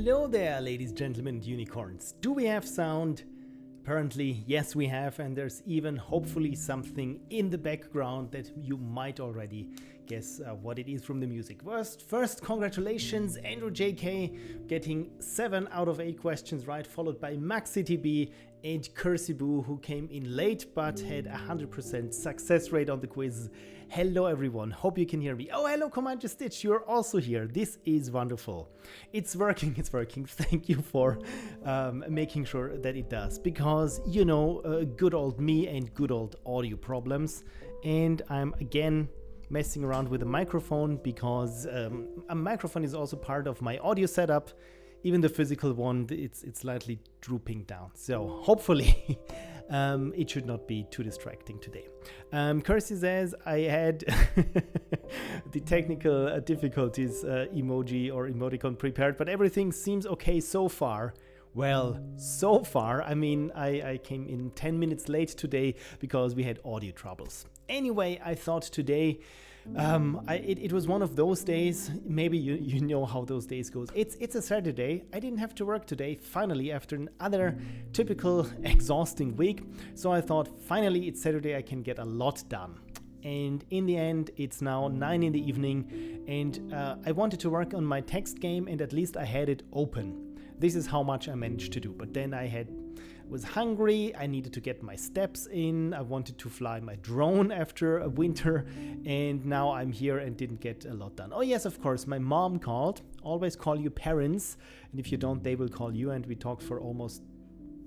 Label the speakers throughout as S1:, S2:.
S1: Hello there, ladies, gentlemen, and unicorns. Do we have sound? Apparently, yes, we have, and there's even hopefully something in the background that you might already guess what it is from the music. First, congratulations, Andrew JK, getting 7 out of 8 questions right, followed by MaxiTB and Cursibu, who came in late but had 100% success rate on the quiz. Hello everyone, hope you can hear me. Oh, hello Commander Stitch, you're also here. This is wonderful. It's working. Thank you for making sure that it does. Because, you know, good old me and good old audio problems. And I'm again messing around with a microphone because a microphone is also part of my audio setup. Even the physical one, it's slightly drooping down. So hopefully it should not be too distracting today. Kirsty says I had the technical difficulties emoji or emoticon prepared, but everything seems okay so far. Well, so far, I mean, I came in 10 minutes late today because we had audio troubles. Anyway, I thought today it was one of those days. Maybe you know how those days goes. It's a Saturday. I didn't have to work today, finally, after another typical exhausting week. So I thought, finally, it's Saturday, I can get a lot done. And in the end, it's now 9 in the evening, and I wanted to work on my text game, and at least I had it open. This is how much I managed to do. But then I was hungry, I needed to get my steps in, I wanted to fly my drone after a winter, and now I'm here and didn't get a lot done. Oh yes, of course, my mom called. Always call your parents, and if you don't, they will call you, and we talked for almost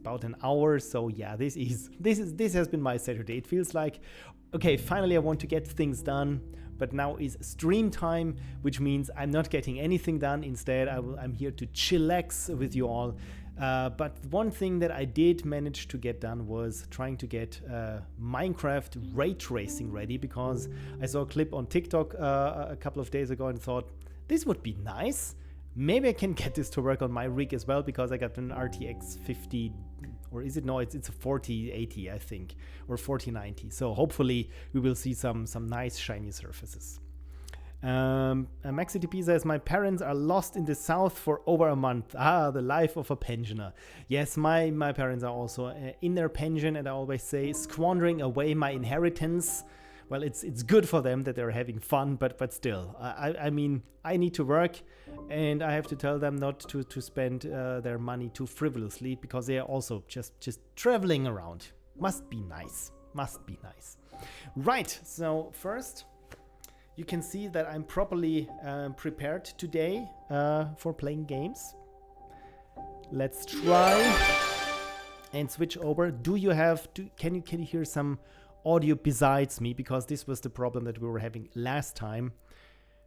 S1: about an hour. So yeah, this has been my Saturday. It feels like, okay, finally I want to get things done, but now is stream time, which means I'm not getting anything done. Instead, I'm here to chillax with you all. But one thing that I did manage to get done was trying to get Minecraft Raytracing ready, because I saw a clip on TikTok a couple of days ago and thought, this would be nice. Maybe I can get this to work on my rig as well, because I got an RTX 50, or is it? No, it's a 4080, I think, or 4090. So hopefully we will see some nice shiny surfaces. MaxiTP says, my parents are lost in the south for over a month. Ah, the life of a pensioner. Yes, my parents are also in their pension, and I always say squandering away my inheritance. Well, it's good for them that they're having fun, but still, I mean, I need to work, and I have to tell them not to spend their money too frivolously, because they are also just traveling around. Must be nice. Right, so first, you can see that I'm properly prepared today for playing games. Let's try and switch over. Can you hear some audio besides me, because this was the problem that we were having last time?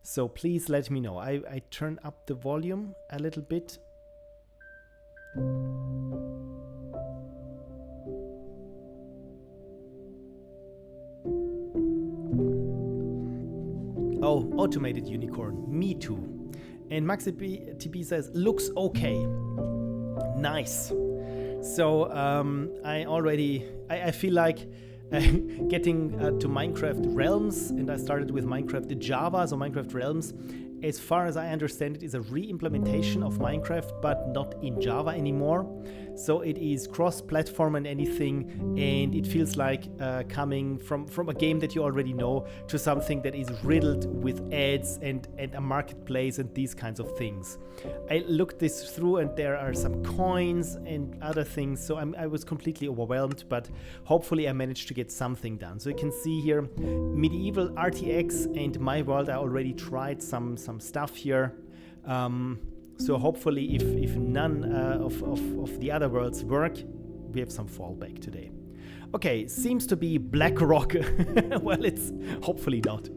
S1: So please let me know. I turn up the volume a little bit. Oh, automated unicorn, me too. And MaxiTB says, looks okay. Nice. So I feel like getting to Minecraft Realms, and I started with Minecraft Java, so Minecraft Realms, as far as I understand it, is a re-implementation of Minecraft, but not in Java anymore. So it is cross-platform and anything, and it feels like coming from a game that you already know to something that is riddled with ads and a marketplace and these kinds of things. I looked this through, and there are some coins and other things, so I was completely overwhelmed, but hopefully I managed to get something done. So you can see here, Medieval RTX and My World. I already tried some stuff here. So hopefully if none of the other worlds work, we have some fallback today. Okay, seems to be Black Rock. Well, it's hopefully not.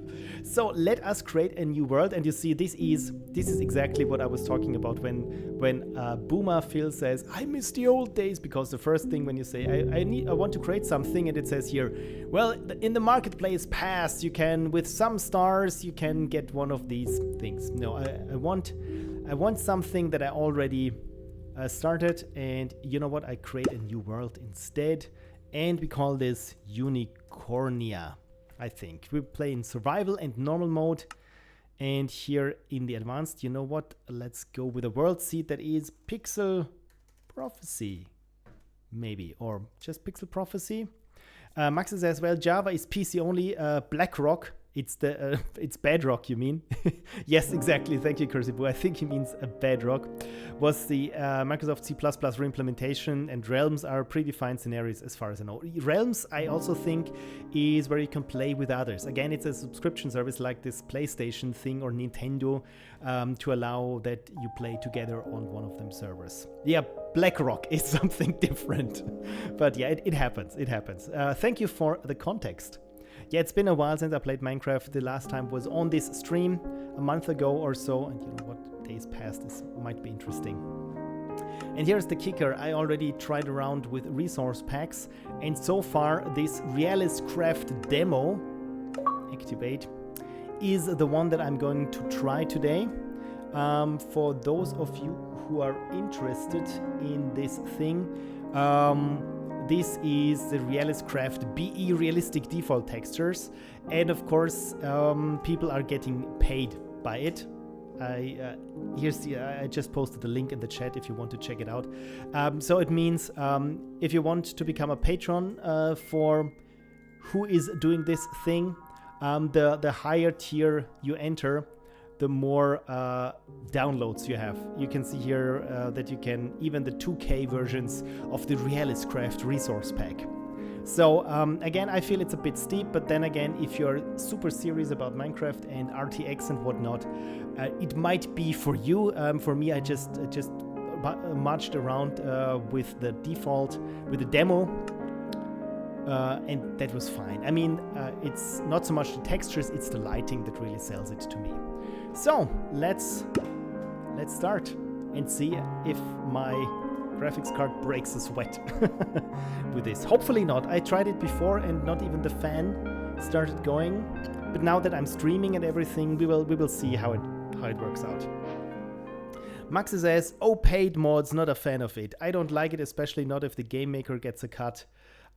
S1: So let us create a new world, and you see this is exactly what I was talking about when Boomer Phil says, I miss the old days, because the first thing when you say I want to create something, and it says here, well, in the marketplace pass, you can, with some stars, you can get one of these things. No, I want something that I already started, and you know what? I create a new world instead, and we call this Unicornia. I think we play in survival and normal mode, And here in the advanced, you know what? Let's go with a world seed that is Pixel Prophecy, maybe, or just Pixel Prophecy. Max says, well, Java is PC only. BlackRock, it's Bedrock, you mean? Yes, exactly. Thank you, Cursibu. I think he means a Bedrock. Was the Microsoft C++ reimplementation, and Realms are predefined scenarios as far as I know. Realms, I also think, is where you can play with others. Again, it's a subscription service like this PlayStation thing or Nintendo to allow that you play together on one of them servers. Yeah, BlackRock is something different. But yeah, it happens. It happens. Thank you for the context. Yeah, it's been a while since I played Minecraft. The last time was on this stream a month ago or so. And you know what? Days past, this might be interesting. And here's the kicker. I already tried around with resource packs. And so far, this Realiscraft demo, activate, is the one that I'm going to try today. For those of you who are interested in this thing, this is the Realiscraft BE Realistic Default Textures, and of course people are getting paid by it. I just posted the link in the chat if you want to check it out. So it means if you want to become a patron for who is doing this thing, the higher tier you enter, the more downloads you have. You can see here that you can even the 2K versions of the Realiscraft resource pack. So again, I feel it's a bit steep, but then again, if you're super serious about Minecraft and RTX and whatnot, it might be for you. For me, I just marched around with the default, with the demo, and that was fine. I mean, it's not so much the textures, it's the lighting that really sells it to me. So let's start and see if my graphics card breaks a sweat with this. Hopefully not. I tried it before and not even the fan started going. But now that I'm streaming and everything, we will see how it works out. Max says, "Oh, paid mods, not a fan of it. I don't like it, especially not if the game maker gets a cut.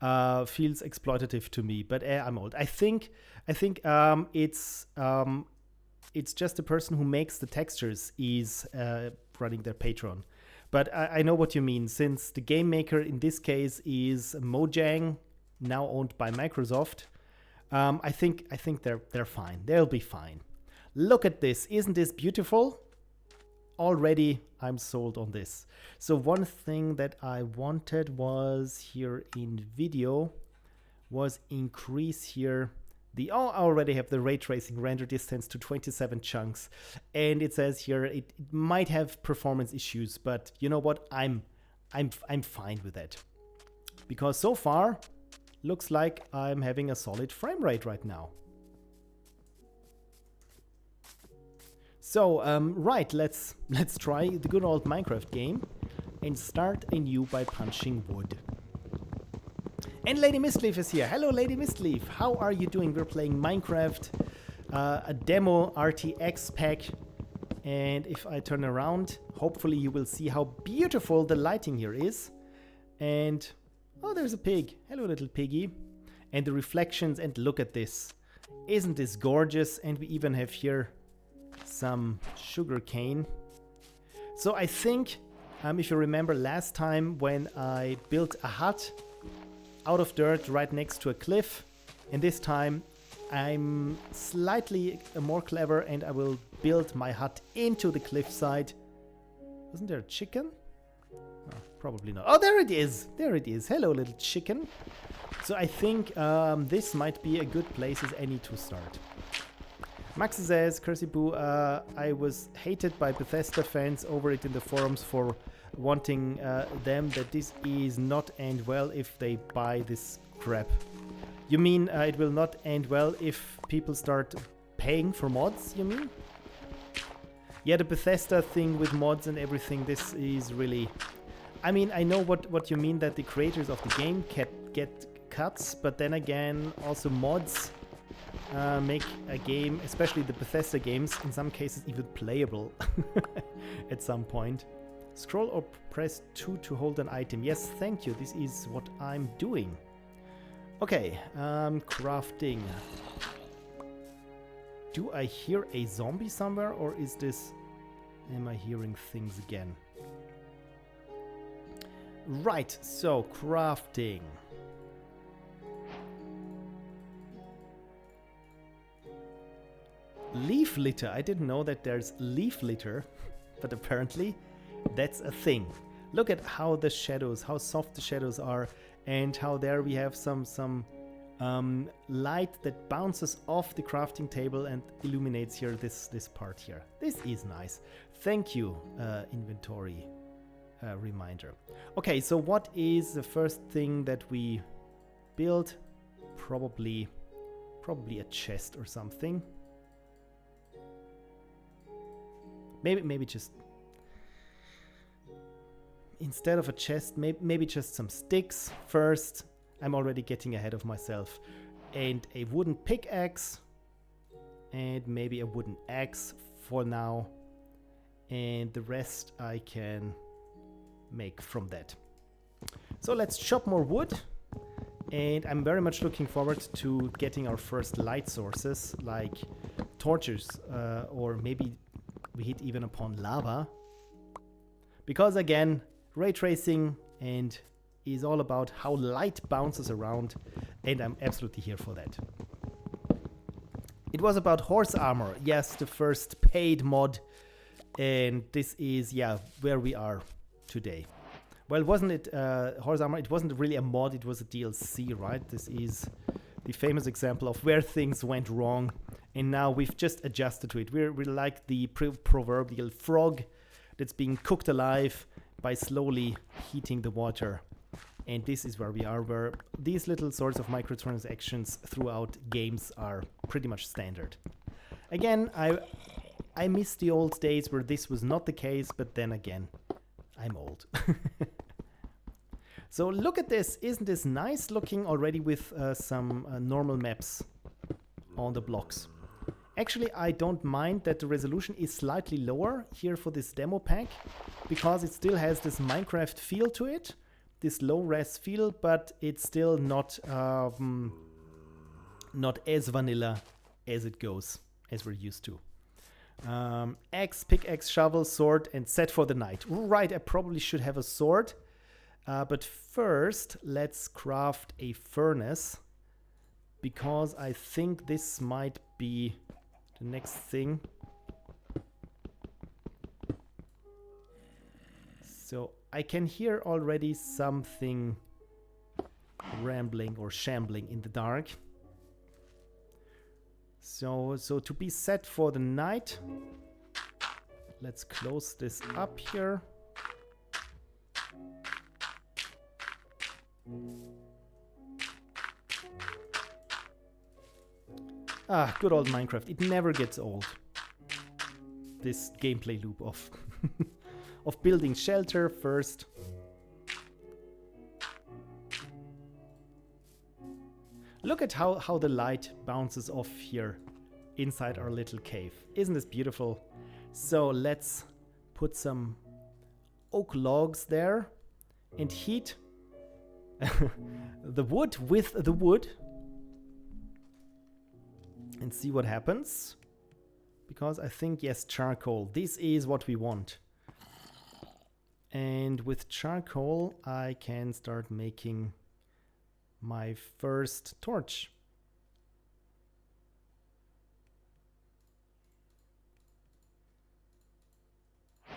S1: Feels exploitative to me." But I'm old. I think it's just the person who makes the textures is running their Patreon. But I know what you mean. Since the game maker in this case is Mojang, now owned by Microsoft, I think they're fine. They'll be fine. Look at this. Isn't this beautiful? Already I'm sold on this. So one thing that I wanted was here in video was increase here I already have the ray tracing render distance to 27 chunks, and it says here it might have performance issues, but you know what? I'm fine with that, because so far looks like I'm having a solid frame rate right now. So right, let's try the good old Minecraft game and start anew by punching wood. And Lady Mistleaf is here. Hello, Lady Mistleaf. How are you doing? We're playing Minecraft, a demo RTX pack. And if I turn around, hopefully you will see how beautiful the lighting here is. And, oh, there's a pig. Hello, little piggy. And the reflections, and look at this. Isn't this gorgeous? And we even have here some sugar cane. So I think, if you remember last time when I built a hut out of dirt right next to a cliff, and this time I'm slightly more clever and I will build my hut into the cliffside. Wasn't there a chicken? Oh, probably not. Oh, there it is. There it is. Hello, little chicken. So I think this might be a good place as any to start. Max says, Cursibu, I was hated by Bethesda fans over it in the forums for wanting them that this is not end well if they buy this crap. You mean it will not end well if people start paying for mods, you mean? Yeah, the Bethesda thing with mods and everything, this is really... I mean, I know what you mean, that the creators of the game get cuts, but then again, also mods make a game, especially the Bethesda games, in some cases even playable at some point. Scroll or press 2 to hold an item. Yes, thank you. This is what I'm doing. Okay, crafting. Do I hear a zombie somewhere, or is this... Am I hearing things again? Right, so crafting. Leaf litter. I didn't know that there's leaf litter, but apparently that's a thing. Look at how the shadows, how soft the shadows are, and how there we have some light that bounces off the crafting table and illuminates here this part here. This is nice. Thank you, inventory reminder. Okay, so what is the first thing that we build? Probably a chest or something. Maybe just instead of a chest, maybe just some sticks first. I'm already getting ahead of myself. And a wooden pickaxe. And maybe a wooden axe for now. And the rest I can make from that. So let's chop more wood. And I'm very much looking forward to getting our first light sources, like torches, or maybe we hit even upon lava. Because again, ray tracing and is all about how light bounces around, and I'm absolutely here for that. It was about horse armor. Yes, the first paid mod, and this is, yeah, where we are today. Well, wasn't it horse armor? It wasn't really a mod, it was a DLC, right? This is the famous example of where things went wrong, and now we've just adjusted to it. We're like the proverbial frog that's being cooked alive by slowly heating the water. And this is where we are, where these little sorts of microtransactions throughout games are pretty much standard. Again, I miss the old days where this was not the case, but then again, I'm old. So look at this. Isn't this nice looking already with some normal maps on the blocks? Actually, I don't mind that the resolution is slightly lower here for this demo pack, because it still has this Minecraft feel to it, this low res feel, but it's still not as vanilla as it goes, as we're used to. Axe, pickaxe, shovel, sword, and set for the night. Right, I probably should have a sword. But first, let's craft a furnace, because I think this might be the next thing. So I can hear already something rambling or shambling in the dark. So to be set for the night, let's close this up here. Ah, good old Minecraft. It never gets old. This gameplay loop of of building shelter first. Look at how the light bounces off here inside our little cave. Isn't this beautiful? So let's put some oak logs there and heat the wood with the wood and see what happens. Because I think, yes, charcoal. This is what we want. And with charcoal, I can start making my first torch.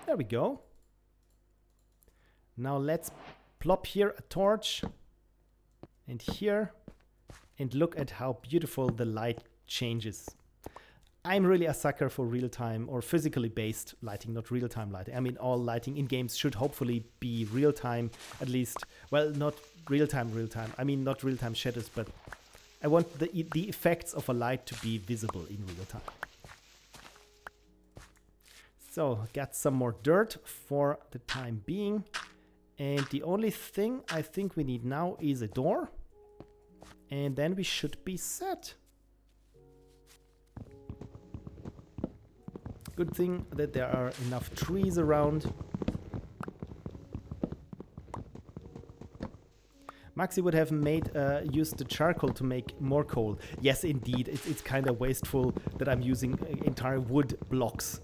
S1: There we go. Now let's plop here a torch and here, and look at how beautiful the light changes. I'm really a sucker for real-time or physically based lighting, not real-time lighting. I mean, all lighting in games should hopefully be real-time, at least. Well, not real-time. I mean, not real-time shadows, but I want the effects of a light to be visible in real time. So, got some more dirt for the time being. And the only thing I think we need now is a door. And then we should be set. Good thing that there are enough trees around. Maxi would have made used the charcoal to make more coal. Yes, indeed, it's kind of wasteful that I'm using entire wood blocks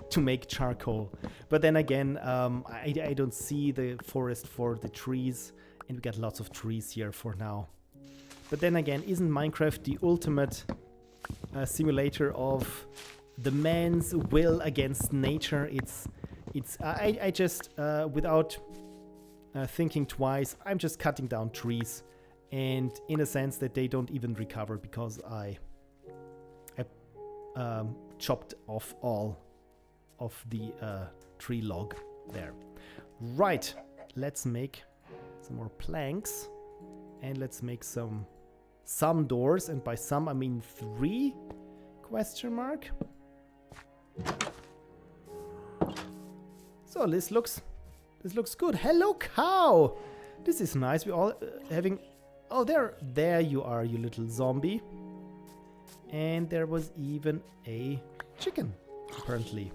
S1: to make charcoal. But then again, I don't see the forest for the trees, and we got lots of trees here for now. But then again, isn't Minecraft the ultimate simulator of the man's will against nature? I just without thinking twice, I'm just cutting down trees, and in a sense that they don't even recover because I chopped off all of the tree log there. Right, let's make some more planks, and let's make some doors, and by some I mean 3 question mark. So this looks good. Hello, cow. This is nice. We're all having... Oh, there you are, you little zombie. And there was even a chicken, apparently.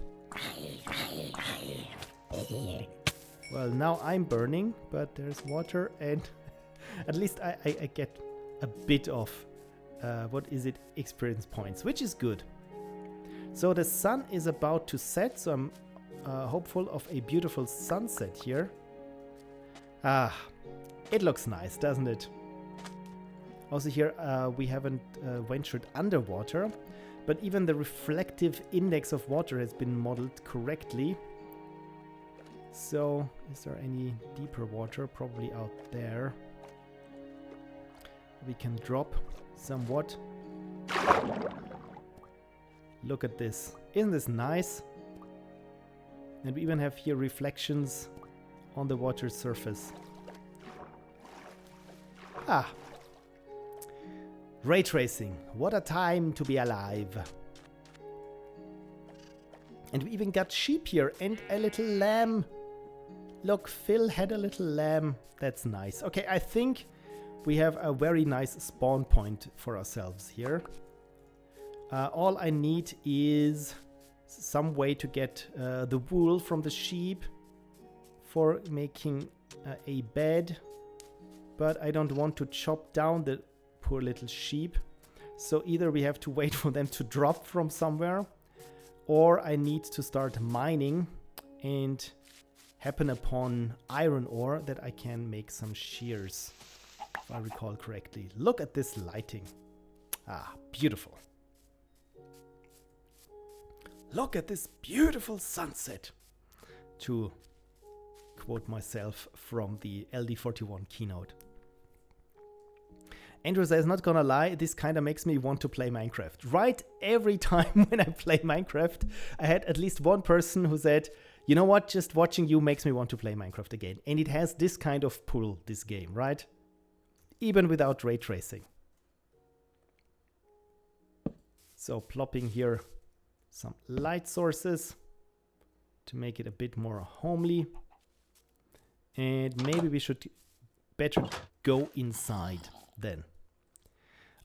S1: Well, now I'm burning, but there's water, and at least I get a bit of, what is it, experience points, which is good. So the sun is about to set, so I'm hopeful of a beautiful sunset here. Ah, it looks nice, doesn't it? Also here we haven't ventured underwater, but even the reflective index of water has been modeled correctly. So is there any deeper water? Probably out there. We can drop somewhat. Look at this. Isn't this nice? And we even have here reflections on the water surface. Ah. Raytracing. What a time to be alive. And we even got sheep here and a little lamb. Look, Phil had a little lamb. That's nice. Okay, I think we have a very nice spawn point for ourselves here. All I need is some way to get the wool from the sheep for making a bed. But I don't want to chop down the poor little sheep. So either we have to wait for them to drop from somewhere, or I need to start mining and happen upon iron ore that I can make some shears, if I recall correctly. Look at this lighting. Ah, beautiful. Look at this beautiful sunset, to quote myself from the LD41 keynote. Andrew says, not gonna lie, this kind of makes me want to play Minecraft. Right, every time when I play Minecraft, I had at least one person who said, you know what, just watching you makes me want to play Minecraft again. And it has this kind of pull, this game, right? Even without ray tracing. So plopping here some light sources to make it a bit more homely. And maybe we should better go inside then.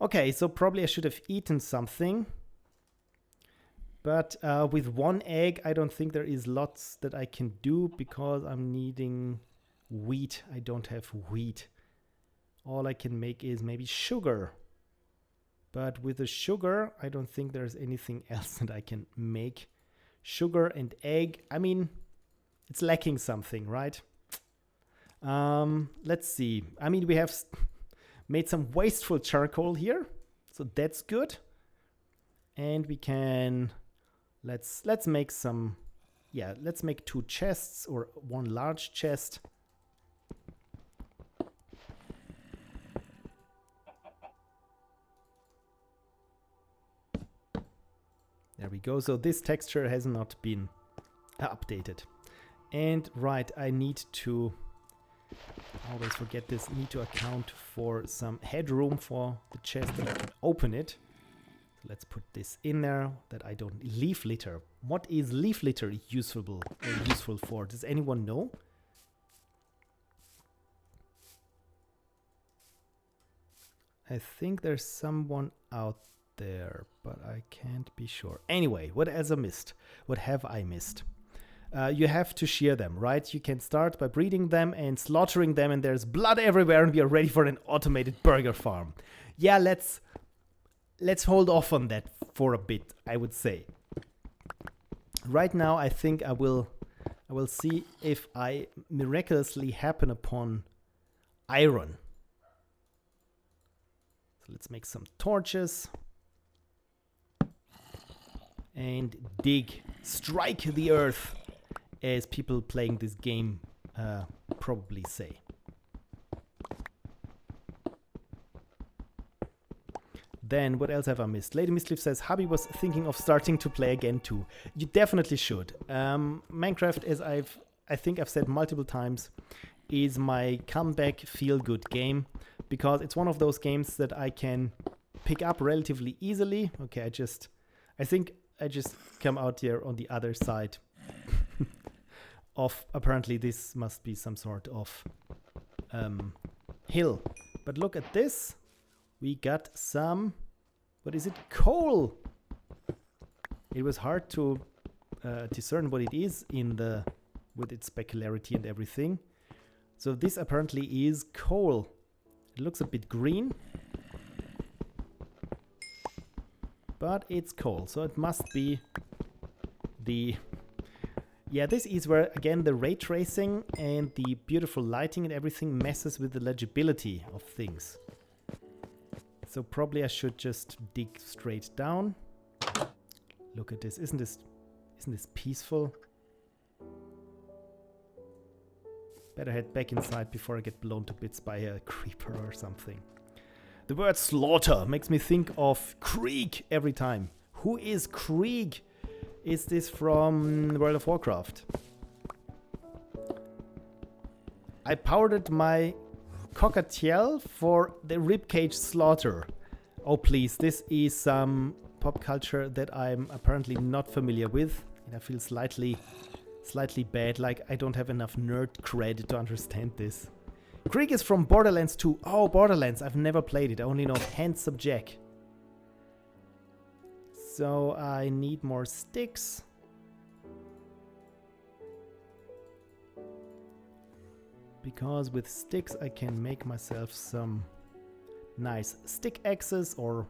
S1: Okay, so probably I should have eaten something. But with 1 egg, I don't think there is lots that I can do because I'm needing wheat. I don't have wheat. All I can make is maybe sugar. But with the sugar, I don't think there's anything else that I can make. Sugar and egg, I mean, it's lacking something, right? Let's see. I mean, we have made some wasteful charcoal here, so that's good. And we can, let's make some, yeah, let's make 2 chests or 1 large chest. There we go. So this texture has not been updated. And right, I need to, always forget this, need to account for some headroom for the chest that I can open it. So let's put this in there that I don't leaf litter. What is leaf litter useful for? Does anyone know? I think there's someone out there, but I can't be sure. Anyway, what else I missed? What have I missed? you have to shear them, right? You can start by breeding them and slaughtering them, and there's blood everywhere, and we are ready for an automated burger farm. Yeah, let's hold off on that for a bit, I would say. Right now, I think I will see if I miraculously happen upon iron. So let's make some torches and dig, strike the earth, as people playing this game probably say. Then, what else have I missed? Lady Miscliff says, Hubby was thinking of starting to play again too. You definitely should. Minecraft, as I think I've said multiple times, is my comeback feel-good game, because it's one of those games that I can pick up relatively easily. Okay, I think I just come out here on the other side of, apparently this must be some sort of hill. But look at this. We got some, what is it? Coal! It was hard to discern what it is with its specularity and everything. So this apparently is coal. It looks a bit green, but it's coal. So it must be the... Yeah, this is where, again, the ray tracing and the beautiful lighting and everything messes with the legibility of things. So probably I should just dig straight down. Look at this. Isn't this peaceful? Better head back inside before I get blown to bits by a creeper or something. The word slaughter makes me think of Krieg every time. Who is Krieg? Is this from World of Warcraft? I powdered my cockatiel for the ribcage slaughter. Oh please, this is some pop culture that I'm apparently not familiar with, and I feel slightly bad, like I don't have enough nerd cred to understand this. Krieg is from Borderlands 2. Oh, Borderlands, I've never played it, I only know Handsome Jack. So I need more sticks. Because with sticks I can make myself some nice stick axes, or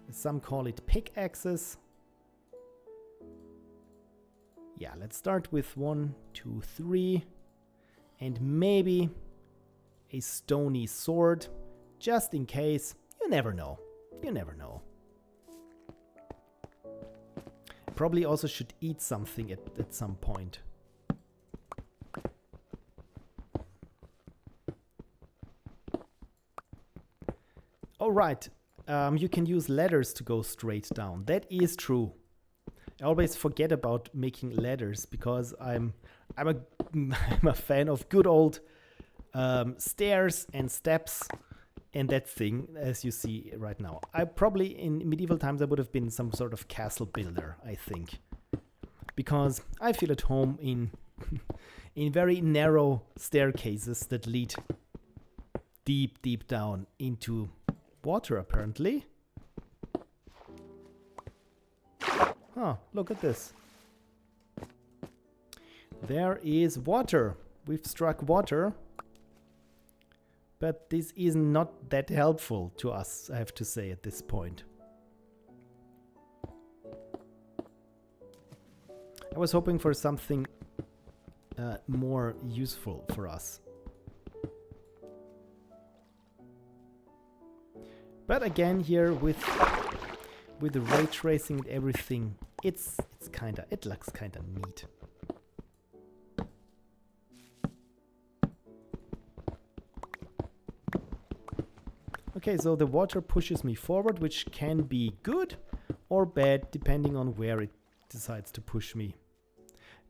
S1: some call it pickaxes. Yeah, let's start with 1, 2, 3, and maybe a stony sword, just in case. You never know. You never know. Probably also should eat something at some point. Alright, you can use ladders to go straight down. That is true. I always forget about making ladders because I'm a fan of good old stairs and steps and that thing, as you see right now. I probably, in medieval times, I would have been some sort of castle builder, I think. Because I feel at home in very narrow staircases that lead deep, deep down into water, apparently. Huh, look at this. There is water. We've struck water. But this is not that helpful to us, I have to say, at this point. I was hoping for something more useful for us. But again, here with the ray tracing and everything, it looks kinda neat. Okay, so the water pushes me forward, which can be good or bad depending on where it decides to push me.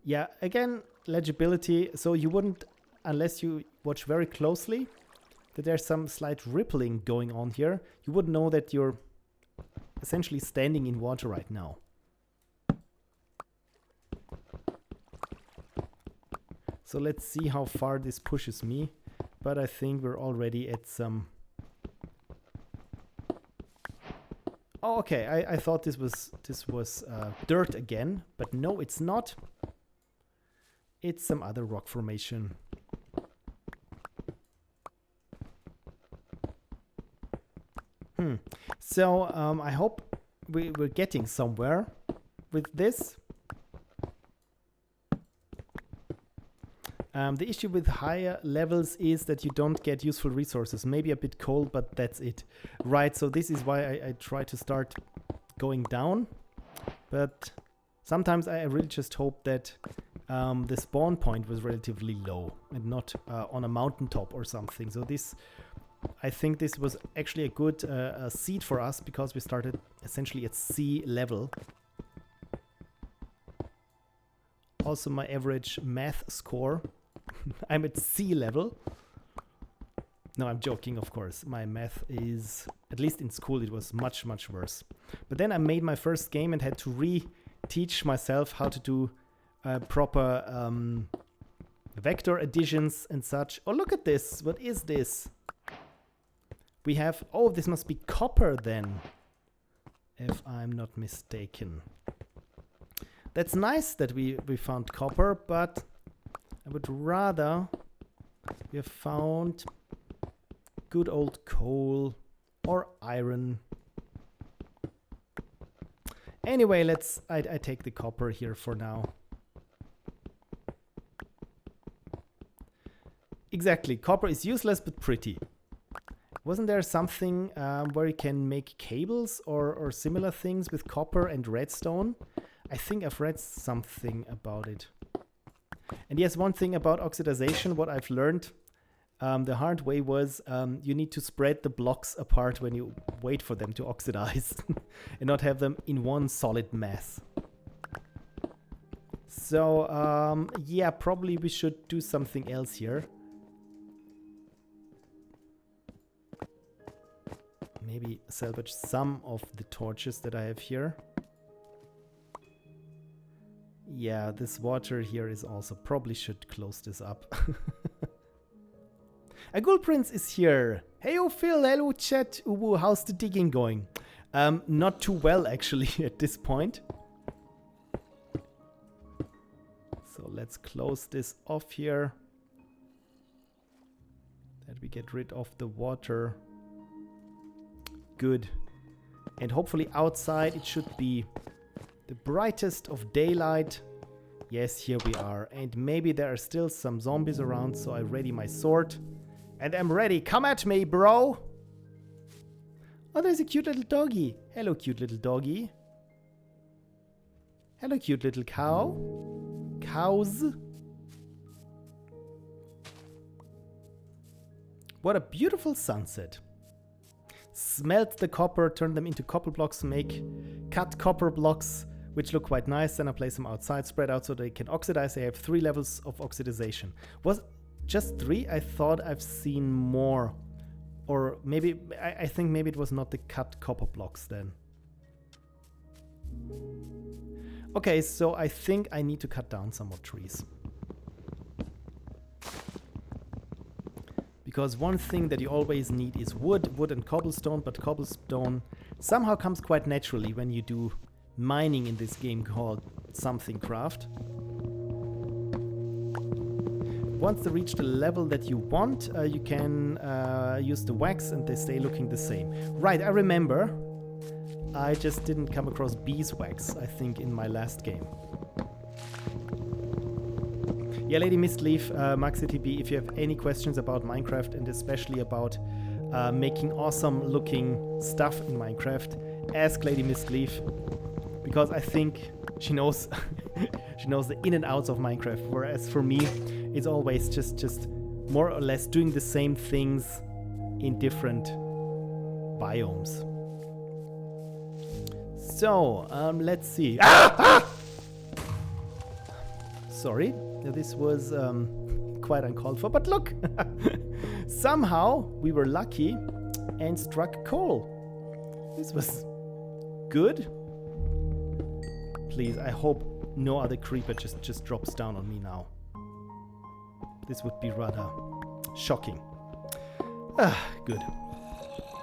S1: Yeah, again, legibility, so you wouldn't, unless you watch very closely, that there's some slight rippling going on here, you wouldn't know that you're essentially standing in water right now. So let's see how far this pushes me, but I think we're already at some... Oh, okay, I thought this was dirt again, but no, it's not. It's some other rock formation. So I hope we're getting somewhere with this. The issue with higher levels is that you don't get useful resources. Maybe a bit coal, but that's it. Right, so this is why I try to start going down. But sometimes I really just hope that the spawn point was relatively low and not on a mountaintop or something. So this, I think this was actually a good seed for us because we started essentially at sea level. Also my average math score, I'm at sea level. No, I'm joking, of course. My math is, at least in school, it was much, much worse. But then I made my first game and had to re-teach myself how to do proper vector additions and such. Oh, look at this. What is this? We have, oh, this must be copper then, if I'm not mistaken. That's nice that we found copper, but I would rather we have found good old coal or iron. Anyway, I take the copper here for now. Exactly, copper is useless but pretty. Wasn't there something where you can make cables or similar things with copper and redstone? I think I've read something about it. And yes, one thing about oxidization, what I've learned the hard way was you need to spread the blocks apart when you wait for them to oxidize and not have them in one solid mass. So yeah, probably we should do something else here. Maybe salvage some of the torches that I have here. Yeah, this water here is also, probably should close this up. A Ghoul Prince is here. Hey, oh Phil, hello chat. Uwu, how's the digging going? Not too well actually at this point. So let's close this off here. That we get rid of the water. Good. And hopefully outside it should be the brightest of daylight. Yes, here we are. And maybe there are still some zombies around, so I ready my sword. And I'm ready. Come at me, bro! Oh, there's a cute little doggy. Hello, cute little doggy. Hello, cute little cow. Cows. What a beautiful sunset. Smelt the copper, turn them into copper blocks, cut copper blocks, which look quite nice. Then I place them outside, spread out so they can oxidize. They have 3 levels of oxidization. Was just 3? I thought I've seen more. Or maybe, I think maybe it was not the cut copper blocks then. Okay, so I think I need to cut down some more trees. Because one thing that you always need is wood and cobblestone, but cobblestone somehow comes quite naturally when you do mining in this game called Something Craft. Once they reach the level that you want, you can use the wax and they stay looking the same. Right, I remember. I just didn't come across beeswax, I think, in my last game. Yeah, Lady Mistleaf, MaxiTB, if you have any questions about Minecraft and especially about making awesome looking stuff in Minecraft, ask Lady Mistleaf, because I think she knows she knows the in and outs of Minecraft, whereas for me it's always just more or less doing the same things in different biomes. So, let's see. Sorry. This was quite uncalled for, but look! Somehow we were lucky and struck coal. This was good. Please, I hope no other creeper just drops down on me now. This would be rather shocking. Good.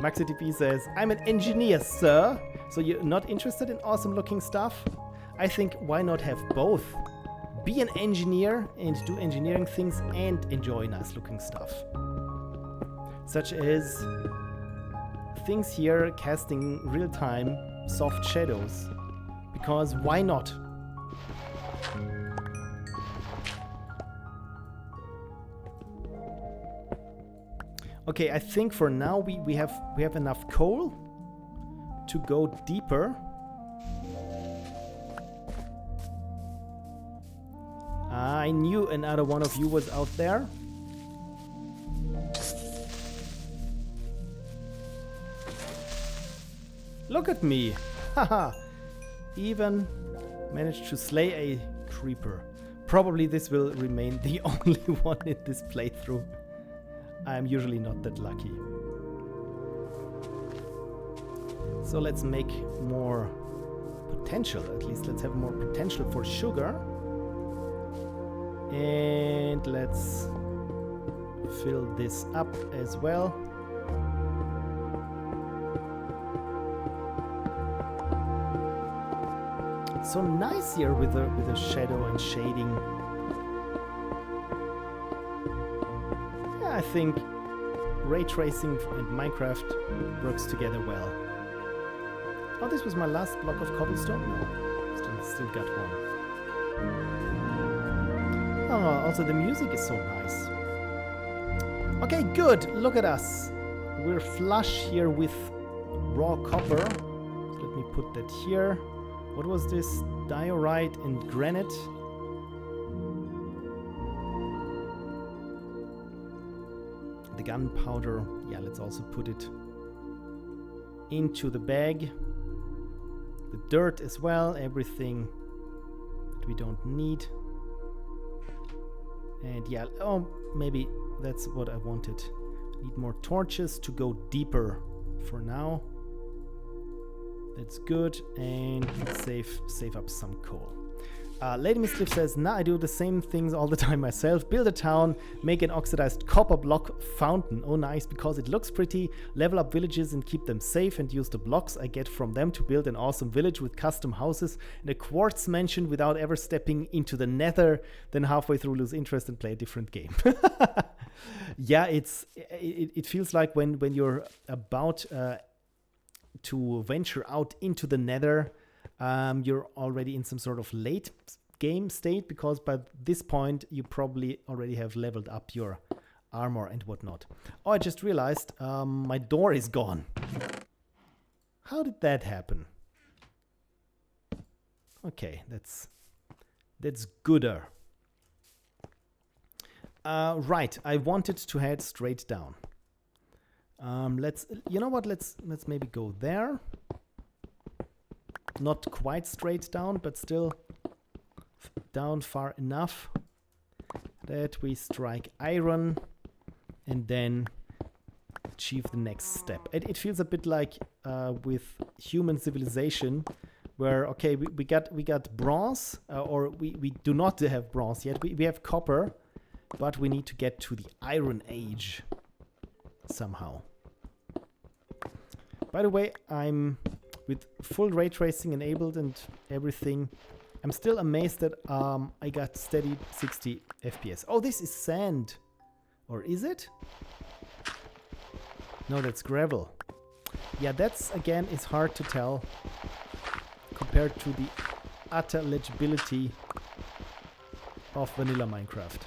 S1: MaxiTP says, I'm an engineer, sir. So you're not interested in awesome looking stuff? I think why not have both? be an engineer and do engineering things and enjoy nice looking stuff. Such as things here casting real-time soft shadows. Because why not? Okay, I think for now we have enough coal to go deeper. I knew another one of you was out there. Look at me! Haha! Even managed to slay a creeper. Probably this will remain the only one in this playthrough. I'm usually not that lucky. So let's make more potential, at least let's have more potential for sugar. And let's fill this up as well. It's so nice here with the shadow and shading. Yeah, I think ray tracing and Minecraft works together well. Oh, this was my last block of cobblestone? No, still got one. Oh, also the music is so nice. Okay, good. Look at us. We're flush here with raw copper. So let me put that here. What was this? Diorite and granite. The gunpowder. Yeah, let's also put it into the bag. The dirt as well. Everything that we don't need. And yeah, oh, maybe that's what I wanted. Need more torches to go deeper for now. That's good, and save up some coal. Lady Miscliff says, nah, I do the same things all the time myself. Build a town, make an oxidized copper block fountain. Oh nice, because it looks pretty. Level up villages and keep them safe, and use the blocks I get from them to build an awesome village with custom houses and a quartz mansion without ever stepping into the nether. Then halfway through lose interest and play a different game. Yeah, it feels like when you're about to venture out into the nether, you're already in some sort of late game state, because by this point you probably already have leveled up your armor and whatnot. Oh, I just realized my door is gone. How did that happen? Okay, that's gooder. Right, I wanted to head straight down. You know what? Let's maybe go there. Not quite straight down, but still down far enough that we strike iron and then achieve the next step. It feels a bit like with human civilization, where okay, we got bronze, or we do not have bronze yet. We have copper, but we need to get to the Iron Age somehow. By the way, I'm with full ray tracing enabled and everything. I'm still amazed that I got steady 60 FPS. Oh, this is sand. Or is it? No, that's gravel. Yeah, that's again is hard to tell compared to the utter legibility of vanilla Minecraft.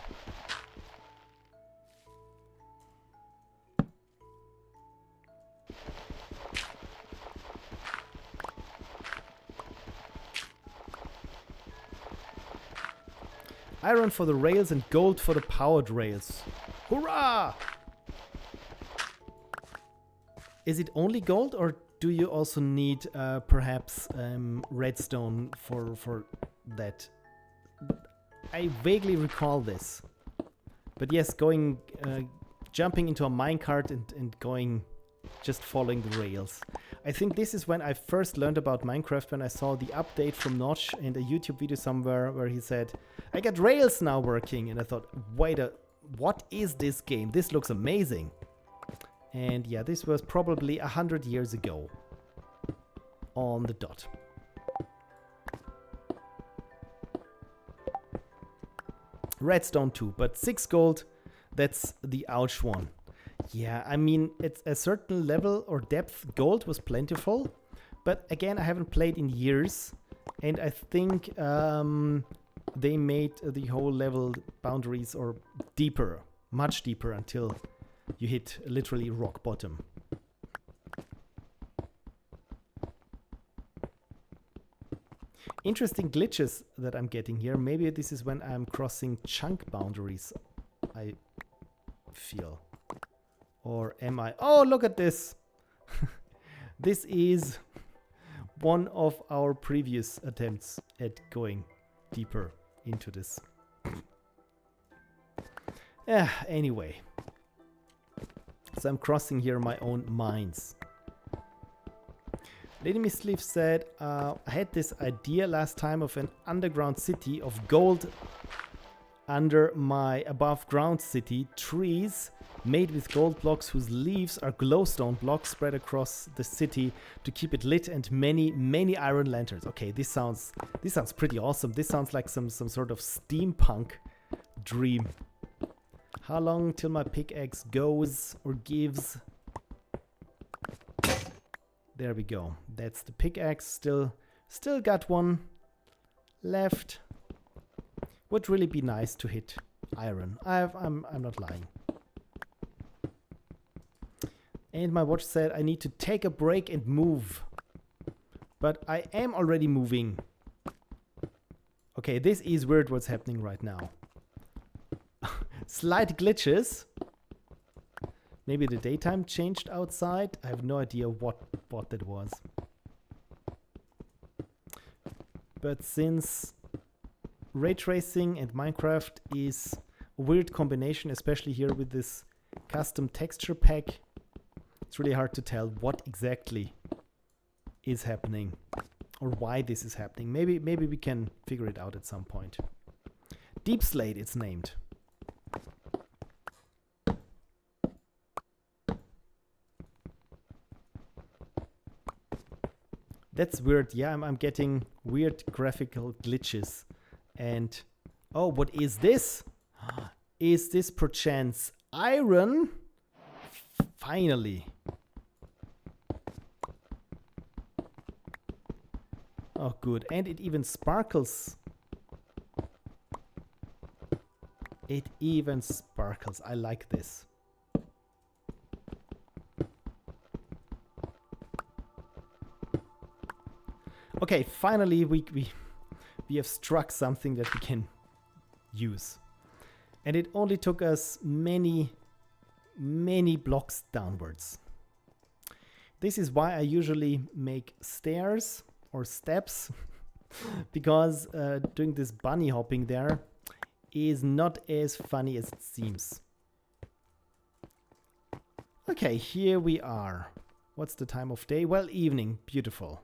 S1: Iron for the rails and gold for the powered rails. Hurrah! Is it only gold, or do you also need perhaps redstone for that? I vaguely recall this. But yes, jumping into a minecart and going, just following the rails. I think this is when I first learned about Minecraft, when I saw the update from Notch in a YouTube video somewhere where he said, I got rails now working, and I thought, wait, what is this game? This looks amazing. And yeah, this was probably 100 years ago on the dot. Redstone 2, but 6 gold, that's the ouch one. Yeah, I mean, at a certain level or depth, gold was plentiful. But again, I haven't played in years. And I think they made the whole level boundaries or deeper, much deeper, until you hit literally rock bottom. Interesting glitches that I'm getting here. Maybe this is when I'm crossing chunk boundaries, I feel. Or am I? Oh, look at this. This is one of our previous attempts at going deeper into this. Anyway. So I'm crossing here my own mines. Lady Misleaf said, I had this idea last time of an underground city of gold under my above ground city. Trees made with gold blocks whose leaves are glowstone blocks spread across the city to keep it lit, and many iron lanterns. Okay, this sounds pretty awesome. This sounds like some sort of steampunk dream. How long till my pickaxe goes or gives? There we go. That's the pickaxe. Still got one left. Would really be nice to hit iron. I'm not lying. And my watch said I need to take a break and move. But I am already moving. Okay, this is weird what's happening right now. Slight glitches. Maybe the daytime changed outside. I have no idea what that was. But since Raytracing and Minecraft is a weird combination, especially here with this custom texture pack, it's really hard to tell what exactly is happening or why this is happening. Maybe we can figure it out at some point. Deep Slate it's named. That's weird. Yeah, I'm getting weird graphical glitches. And oh, what is this? Is this perchance iron? Finally. Oh, good. And it even sparkles. It even sparkles. I like this. Okay, finally we have struck something that we can use. And it only took us many blocks downwards. This is why I usually make stairs or steps, because doing this bunny hopping there is not as funny as it seems. Okay, here we are. What's the time of day? Well, evening. Beautiful.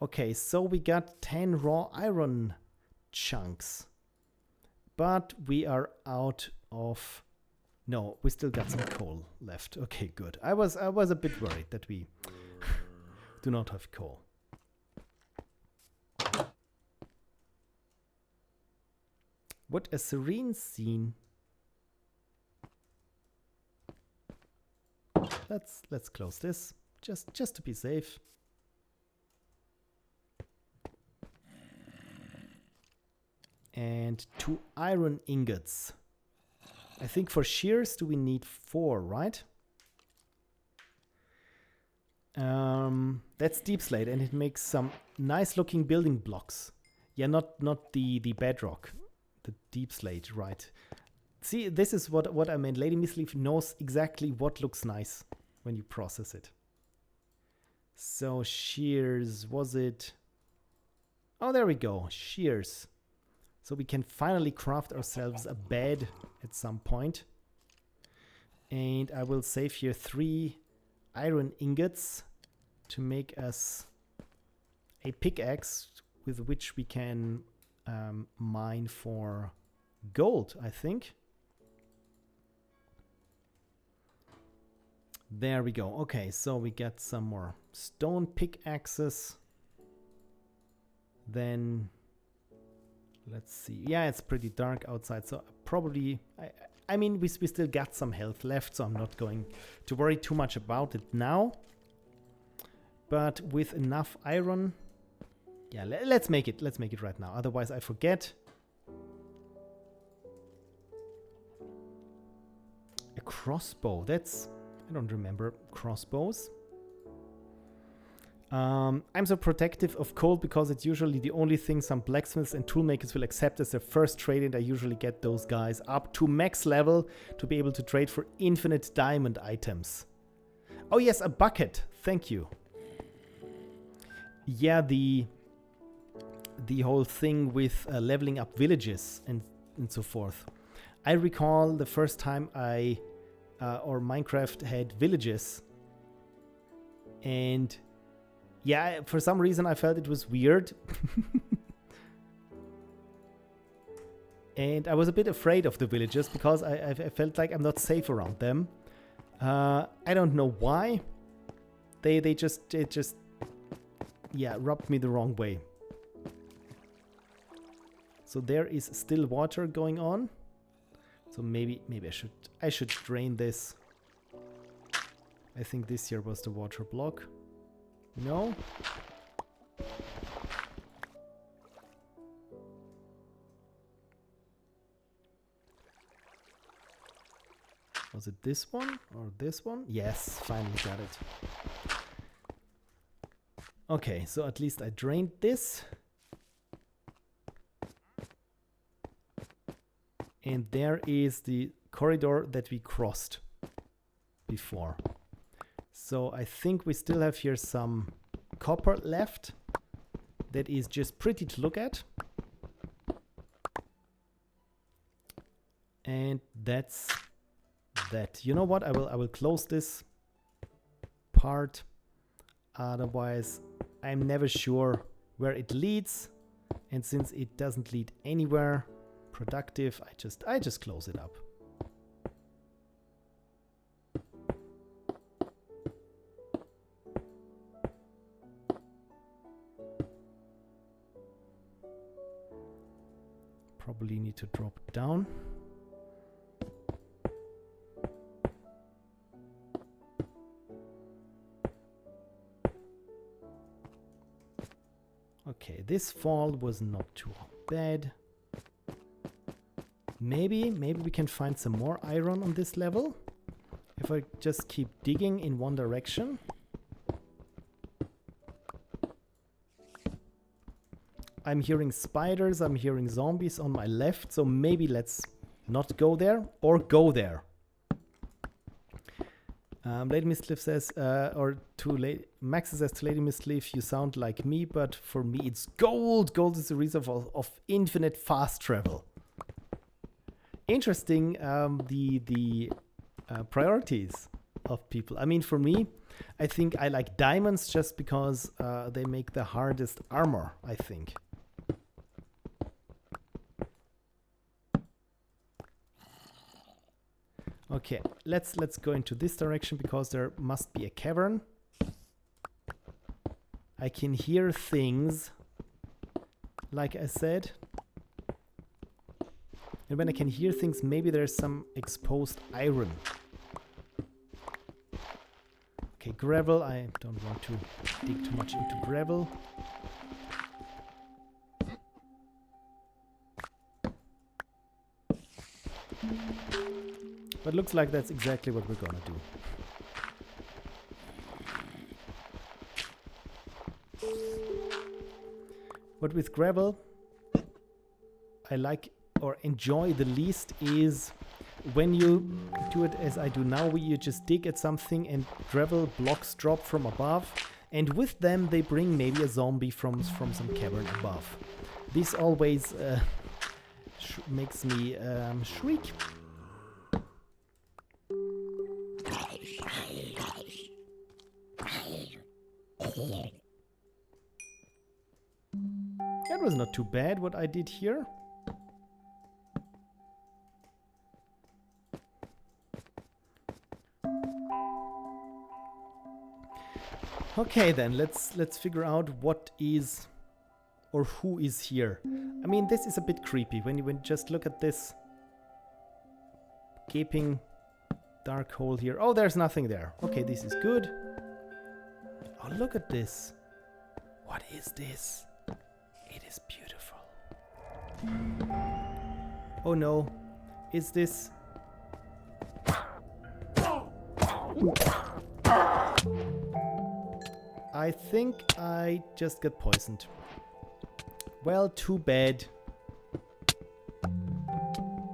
S1: Okay, so we got 10 raw iron chunks. But we are out of... No, we still got some coal left. Okay, good. I was a bit worried that we do not have coal. What a serene scene. Let's close this just to be safe. And 2 iron ingots. I think for shears do we need 4, right? That's deep slate, and it makes some nice looking building blocks. Yeah, not the bedrock, the deep slate, right? See, this is what I meant. Lady Misleaf knows exactly what looks nice when you process it. So shears, was it? Oh, there we go, shears. So we can finally craft ourselves a bed at some point. And I will save here 3 iron ingots to make us a pickaxe with which we can mine for gold, I think. There we go. Okay, so we get some more stone pickaxes. Then... let's see. Yeah, it's pretty dark outside, so probably... I mean, we still got some health left, so I'm not going to worry too much about it now. But with enough iron... Yeah, let's make it. Let's make it right now. Otherwise, I forget. A crossbow. That's... I don't remember crossbows. I'm so protective of coal because it's usually the only thing some blacksmiths and toolmakers will accept as their first trade, and I usually get those guys up to max level to be able to trade for infinite diamond items. Oh yes, a bucket. Thank you. Yeah, the whole thing with leveling up villages and so forth. I recall the first time or Minecraft had villages, and yeah, for some reason I felt it was weird. And I was a bit afraid of the villagers because I felt like I'm not safe around them. I don't know why. They just yeah, rubbed me the wrong way. So there is still water going on. So maybe I should drain this. I think this here was the water block. No. Was it this one or this one? Yes, finally got it. Okay, so at least I drained this. And there is the corridor that we crossed before. So I think we still have here some copper left. That is just pretty to look at. And that's that. You know what? I will close this part. Otherwise, I'm never sure where it leads. And since it doesn't lead anywhere productive, I just close it up. Probably need to drop down. Okay, this fall was not too bad. Maybe we can find some more iron on this level. If I just keep digging in one direction. I'm hearing spiders, I'm hearing zombies on my left, so maybe let's not go there or go there. Lady Mistleaf says, Max says to Lady Mistleaf, you sound like me, but for me it's gold. Gold is the reason of infinite fast travel. Interesting, the priorities of people. I mean, for me, I think I like diamonds just because they make the hardest armor, I think. Okay, let's go into this direction because there must be a cavern. I can hear things, like I said. And when I can hear things, maybe there's some exposed iron. Okay, gravel. I don't want to dig too much into gravel. But looks like that's exactly what we're gonna do. What with gravel I like or enjoy the least is when you do it as I do now, where you just dig at something and gravel blocks drop from above, and with them they bring maybe a zombie from some cavern above. This always makes me shriek. That was not too bad what I did here. Okay then, let's figure out what is or who is here. I mean, this is a bit creepy when you just look at this gaping dark hole here. Oh, there's nothing there. Okay, this is good. Oh, look at this. What is this? It is beautiful. Oh no. Is this... I think I just got poisoned. Well, too bad.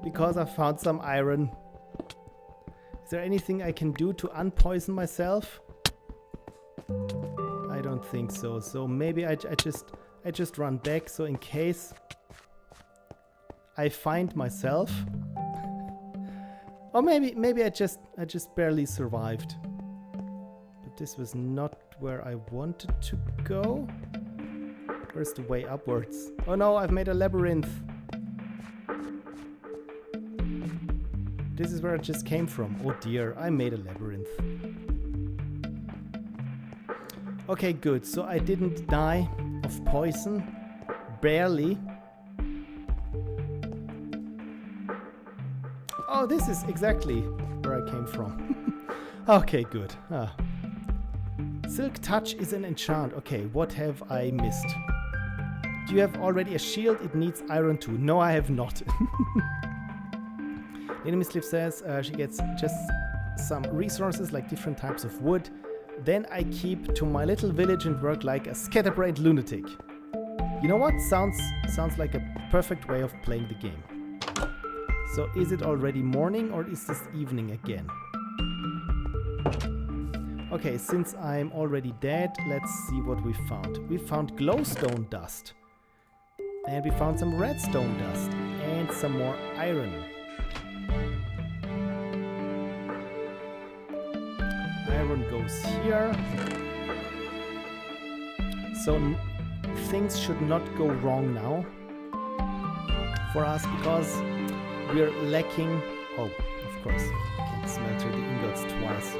S1: Because I found some iron. Is there anything I can do to unpoison myself? I don't think so. So maybe I just run back. So in case I find myself, or maybe I just barely survived. But this was not where I wanted to go. Where's the way upwards? Oh no, I've made a labyrinth. This is where I just came from. Oh dear, I made a labyrinth. Okay, good. So I didn't die of poison. Barely. Oh, this is exactly where I came from. Okay, good. Silk Touch is an enchant. Okay, what have I missed? Do you have already a shield? It needs iron too. No, I have not. Enemy Slip says she gets just some resources like different types of wood. Then I keep to my little village and work like a scatterbrained lunatic. You know what? Sounds like a perfect way of playing the game. So is it already morning or is this evening again? Okay, since I'm already dead, let's see what we found. We found glowstone dust. And we found some redstone dust. And some more iron. Iron goes here. So things should not go wrong now for us because we're lacking... Oh, of course, I can smelter the ingots twice.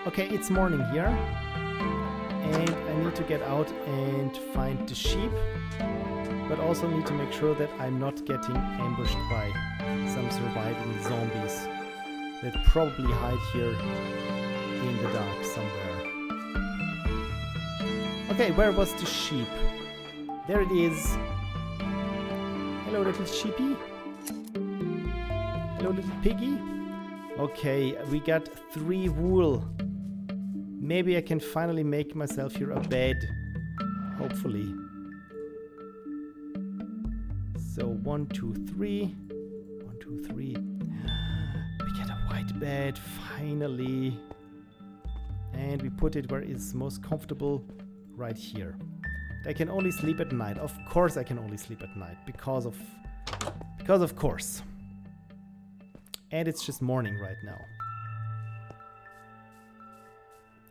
S1: Okay, it's morning here. And I need to get out and find the sheep. But also need to make sure that I'm not getting ambushed by some surviving zombies that probably hide here in the dark somewhere. Okay, where was the sheep? There it is. Hello, little sheepy. Hello, little piggy. Okay, we got 3 wool. Maybe I can finally make myself here a bed. Hopefully. So 1, 2, 3. 1, 2, 3. We get a white bed, finally. And we put it where it's most comfortable, right here. I can only sleep at night. Of course I can only sleep at night, because of course. And it's just morning right now.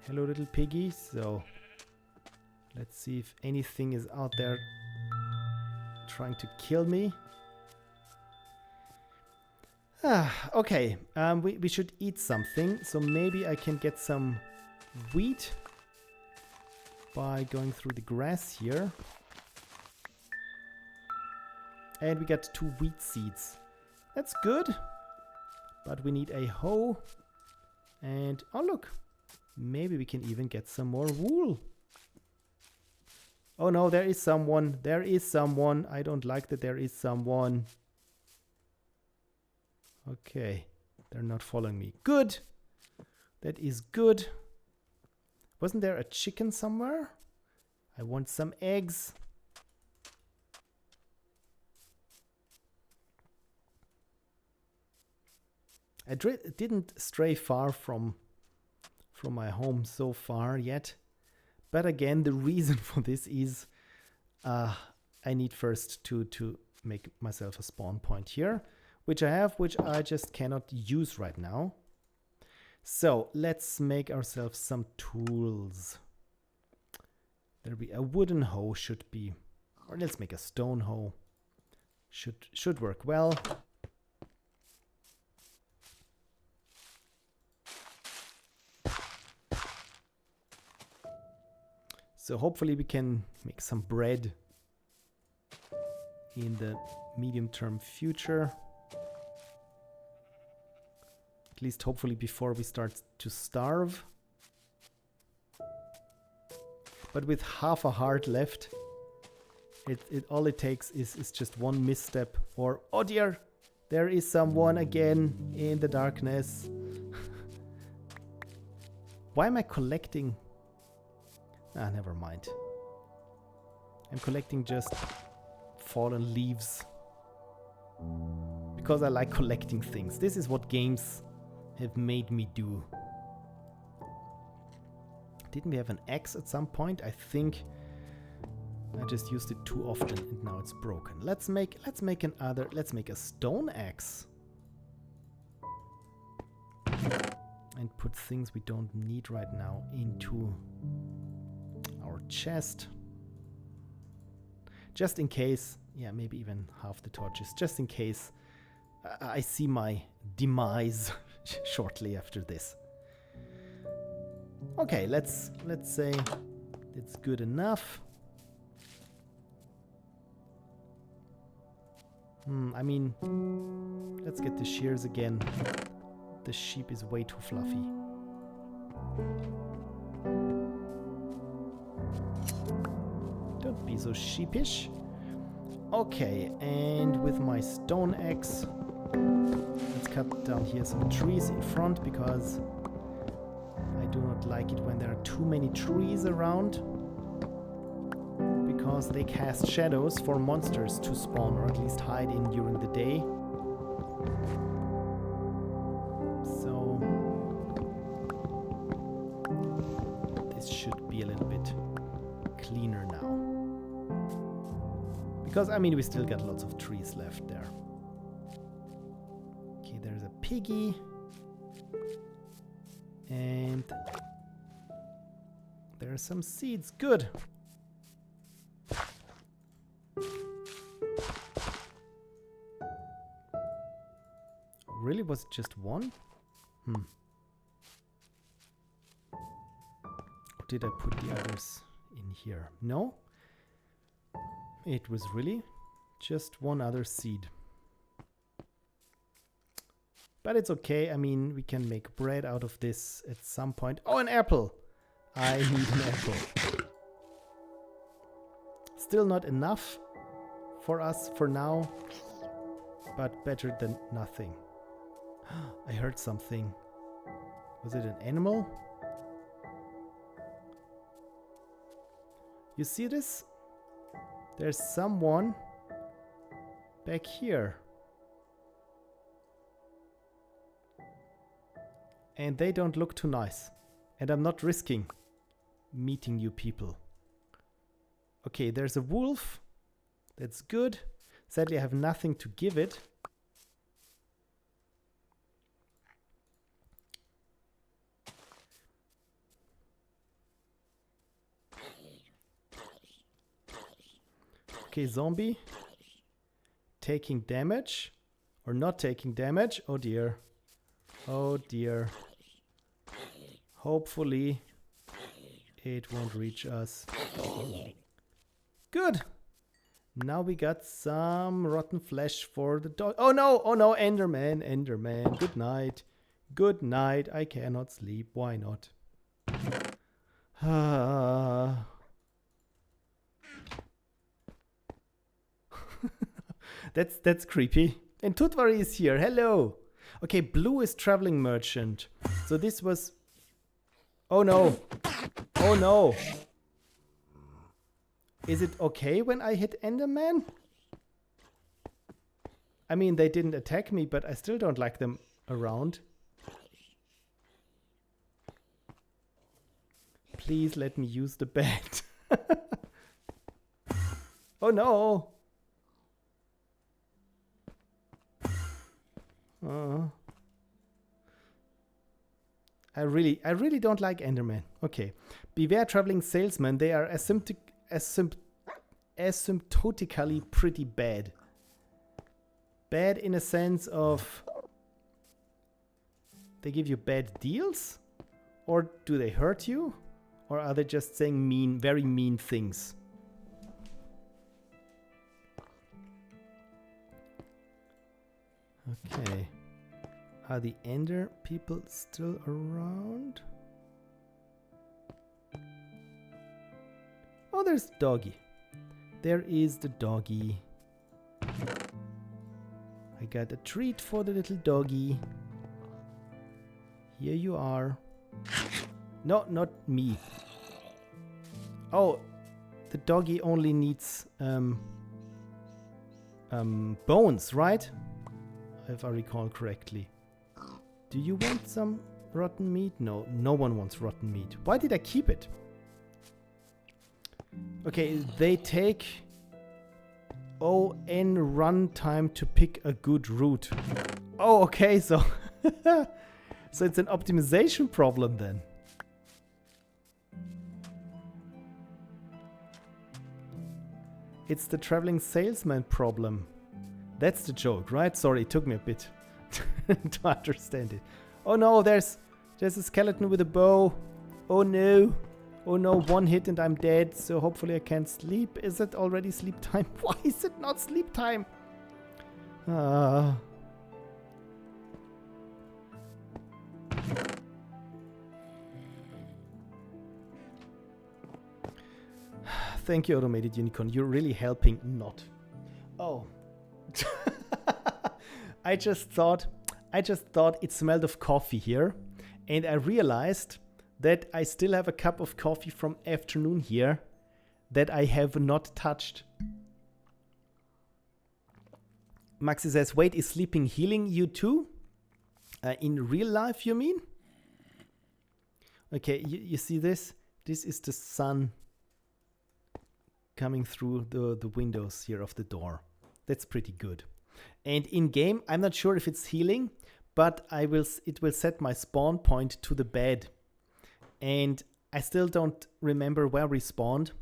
S1: Hello, little piggy. So let's see if anything is out there trying to kill me. Okay. We should eat something. So maybe I can get some wheat by going through the grass here. And we got 2 wheat seeds. That's good. But we need a hoe. And oh look, maybe we can even get some more wool. Oh no, there is someone. There is someone. I don't like that there is someone. Okay, they're not following me. Good. That is good. Wasn't there a chicken somewhere? I want some eggs. I didn't stray far from my home so far yet. But again, the reason for this is I need first to make myself a spawn point here, which I have, which I just cannot use right now. So let's make ourselves some tools. There'll be a wooden hoe should be, or let's make a stone hoe. Should work well. So hopefully we can make some bread in the medium-term future. At least hopefully before we start to starve. But with half a heart left, all it takes is just one misstep or, oh dear, there is someone again in the darkness. Why am I collecting? Ah, never mind. I'm collecting just fallen leaves. Because I like collecting things. This is what games have made me do. Didn't we have an axe at some point? I think I just used it too often and now it's broken. Let's make a stone axe. And put things we don't need right now into our chest. Just in case, yeah, maybe even half the torches, just in case I see my demise shortly after this. Okay, let's say it's good enough. I mean, let's get the shears again. The sheep is way too fluffy. Don't be so sheepish. Okay, and with my stone axe, let's cut down here some trees in front because I do not like it when there are too many trees around. Because they cast shadows for monsters to spawn or at least hide in during the day. So this should be a little bit cleaner now. Because, I mean, we still got lots of trees left there. Okay, there's a piggy. And there are some seeds. Good. Really? Was it just one? Or did I put the others in here? No? It was really just one other seed. But it's okay. I mean, we can make bread out of this at some point. Oh, an apple! I need an apple. Still not enough for us for now, but better than nothing. I heard something. Was it an animal? You see this? There's someone back here. And they don't look too nice. And I'm not risking meeting you people. Okay, there's a wolf. That's good. Sadly, I have nothing to give it. Okay, zombie. Taking damage. Or not taking damage. Oh dear. Oh dear. Hopefully it won't reach us. Good. Now we got some rotten flesh for the dog. Oh no, Enderman, Enderman. Good night. Good night. I cannot sleep. Why not? That's creepy. And Tutvari is here. Hello. Okay, blue is traveling merchant. So this was... Oh no. Oh no. Is it okay when I hit Enderman? I mean, they didn't attack me, but I still don't like them around. Please let me use the bed. Oh no. I really don't like Enderman. Okay. Beware traveling salesmen. They are asymptotically pretty bad. Bad in a sense of they give you bad deals? Or do they hurt you? Or are they just saying very mean things? Okay. Are the Ender people still around? Oh, there's the doggy. There is the doggy. I got a treat for the little doggy. Here you are. No, not me. Oh, the doggy only needs bones, right? If I recall correctly. Do you want some rotten meat? No, no one wants rotten meat. Why did I keep it? Okay, they take ON run time to pick a good route. Oh, okay, so so it's an optimization problem then. It's the traveling salesman problem. That's the joke, right? Sorry, it took me a bit to understand it. Oh no, there's a skeleton with a bow. Oh no. Oh no, one hit and I'm dead, so hopefully I can sleep. Is it already sleep time? Why is it not sleep time? Thank you, Automated Unicorn. You're really helping not. Oh. I just thought it smelled of coffee here, and I realized that I still have a cup of coffee from afternoon here that I have not touched. Maxi says, wait, is sleeping healing you too? In real life, you mean? Okay, you see this? This is the sun coming through the windows here of the door. That's pretty good. And in game, I'm not sure if it's healing, but it will set my spawn point to the bed. And I still don't remember where we spawned.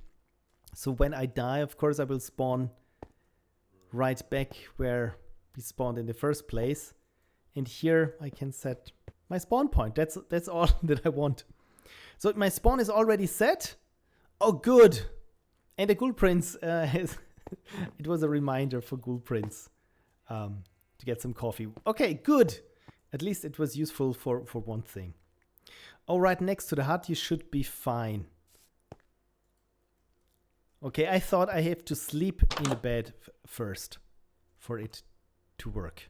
S1: So when I die, of course, I will spawn right back where we spawned in the first place. And here I can set my spawn point. That's all that I want. So my spawn is already set. Oh, good. And the Ghoul Prince it was a reminder for Ghoul Prince to get some coffee. Okay, good. At least it was useful for one thing. All right, next to the hut, you should be fine. Okay, I thought I have to sleep in a bed first for it to work.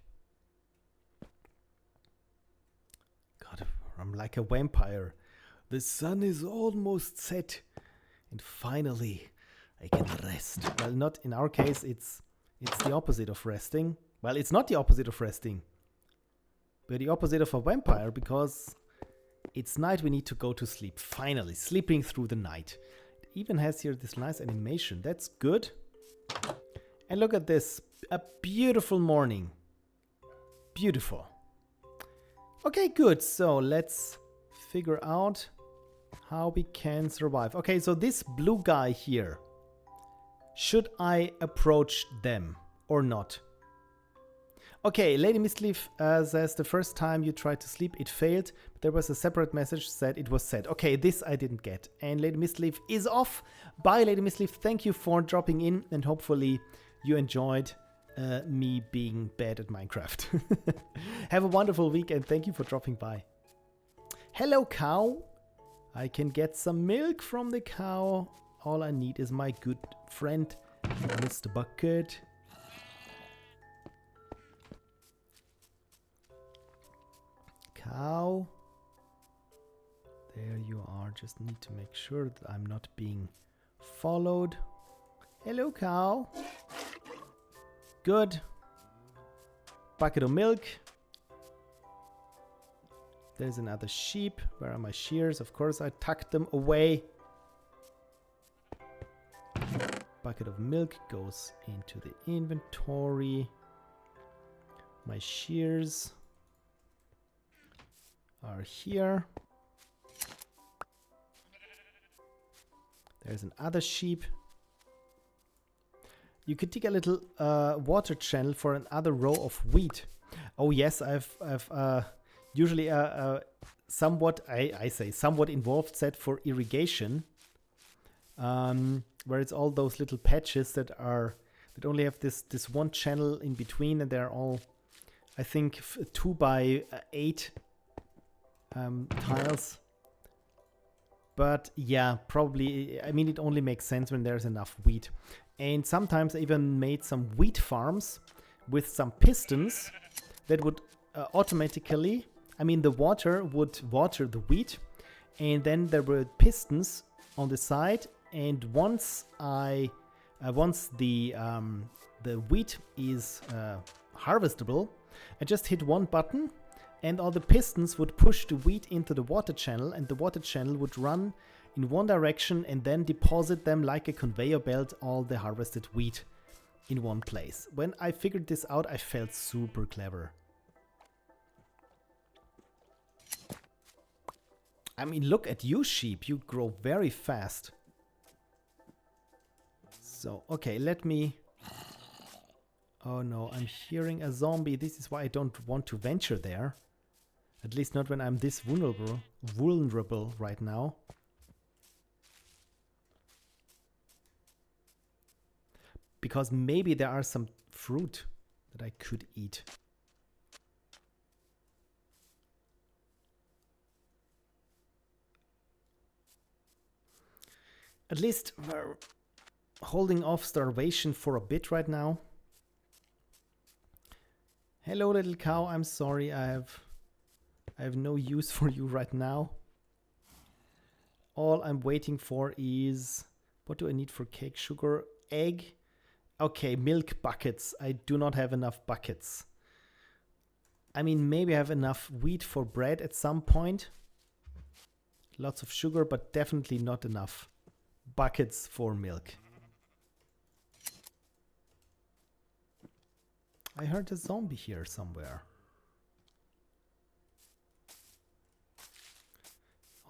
S1: God, I'm like a vampire. The sun is almost set, and finally I can rest. Well, not in our case, it's the opposite of resting. Well, it's not the opposite of resting. We're the opposite of a vampire because it's night, we need to go to sleep. Finally, sleeping through the night. It even has here this nice animation. That's good. And look at this. A beautiful morning. Beautiful. Okay, good. So let's figure out how we can survive. Okay, so this blue guy here. Should I approach them or not? Okay, Lady Mistleaf says the first time you tried to sleep, it failed. But there was a separate message said it was set. Okay, this I didn't get. And Lady Mistleaf is off. Bye, Lady Mistleaf. Thank you for dropping in. And hopefully you enjoyed me being bad at Minecraft. Have a wonderful week and thank you for dropping by. Hello, cow. I can get some milk from the cow. All I need is my good friend, Mr. Bucket. Cow. There you are. Just need to make sure that I'm not being followed. Hello, cow. Good. Bucket of milk. There's another sheep. Where are my shears? Of course, I tucked them away. Bucket of milk goes into the inventory. My shears are here. There's another sheep. You could dig a little water channel for another row of wheat. Oh yes, I've usually somewhat, I say somewhat involved set for irrigation, where it's all those little patches that only have this one channel in between, and they're all I think 2 by 8 tiles. But yeah, probably, I mean, it only makes sense when there's enough wheat. And sometimes I even made some wheat farms with some pistons that would automatically, I mean, the water would water the wheat, and then there were pistons on the side, and once the wheat is harvestable, I just hit one button, and all the pistons would push the wheat into the water channel, and the water channel would run in one direction and then deposit them like a conveyor belt, all the harvested wheat in one place. When I figured this out, I felt super clever. I mean, look at you, sheep. You grow very fast. So, okay, let me... Oh no, I'm hearing a zombie. This is why I don't want to venture there. At least not when I'm this vulnerable right now. Because maybe there are some fruit that I could eat. At least we're holding off starvation for a bit right now. Hello, little cow. I'm sorry, I have no use for you right now. All I'm waiting for is... What do I need for cake? Sugar, egg. Okay, milk buckets. I do not have enough buckets. I mean, maybe I have enough wheat for bread at some point. Lots of sugar, but definitely not enough buckets for milk. I heard a zombie here somewhere.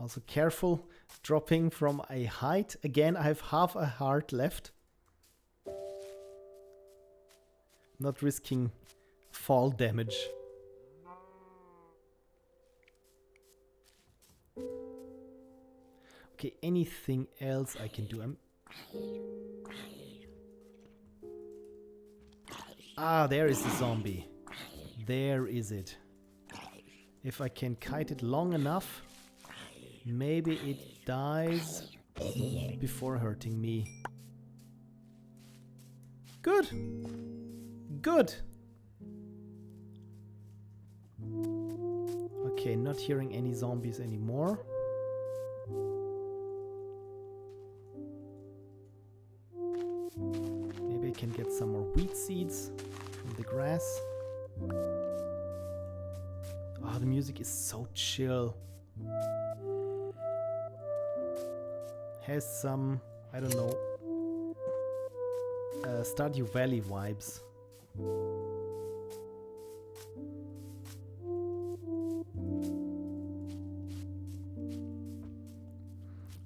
S1: Also careful dropping from a height. Again, I have half a heart left. Not risking fall damage. Okay, anything else I can do? Ah, there is the zombie. There is it. If I can kite it long enough, maybe it dies before hurting me. Good. Good. Okay, not hearing any zombies anymore. Maybe I can get some more wheat seeds from the grass. Oh, the music is so chill. Has some, I don't know, Stardew Valley vibes.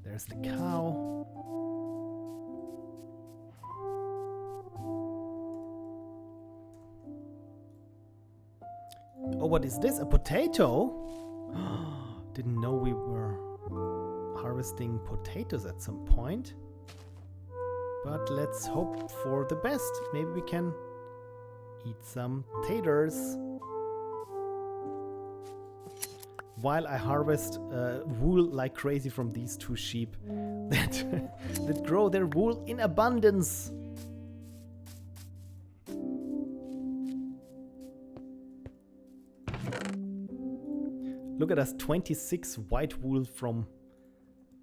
S1: There's the cow. Oh, what is this? A potato? Didn't know we were harvesting potatoes at some point. But let's hope for the best. Maybe we can eat some taters while I harvest wool like crazy from these two sheep that grow their wool in abundance. Look at us, 26 white wool from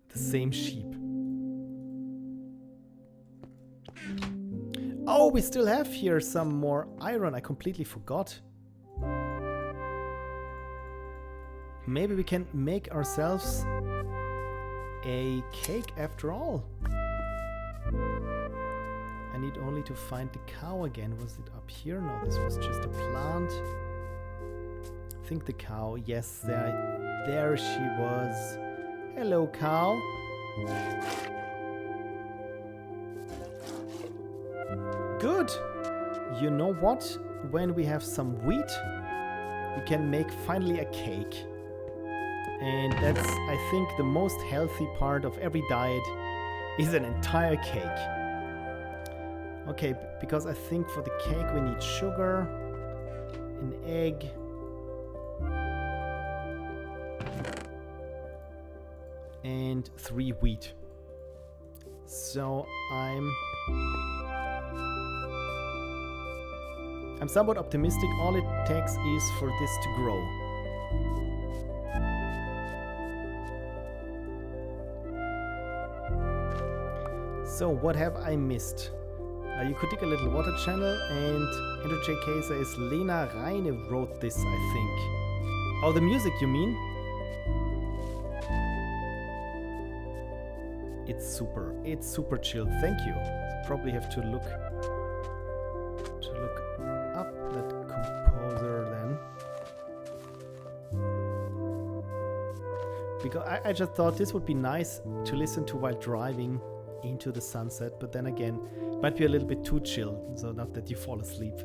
S1: the same sheep. Oh, we still have here some more iron. I completely forgot. Maybe we can make ourselves a cake after all. I need only to find the cow again. Was it up here? No, this was just a plant. I think the cow. Yes, there she was. Hello, cow. Good. You know what? When we have some wheat, we can make finally a cake. And that's, I think, the most healthy part of every diet is an entire cake. Okay, because I think for the cake we need sugar. an egg. And 3 wheat. So I'm somewhat optimistic. All it takes is for this to grow. So what have I missed? You could dig a little water channel, and Andrew JK says Lena Reine wrote this, I think. Oh, the music, you mean? It's super chill. Thank you. Probably have to look up that composer then. Because I just thought this would be nice to listen to while driving into the sunset, but then again, it might be a little bit too chill, so not that you fall asleep.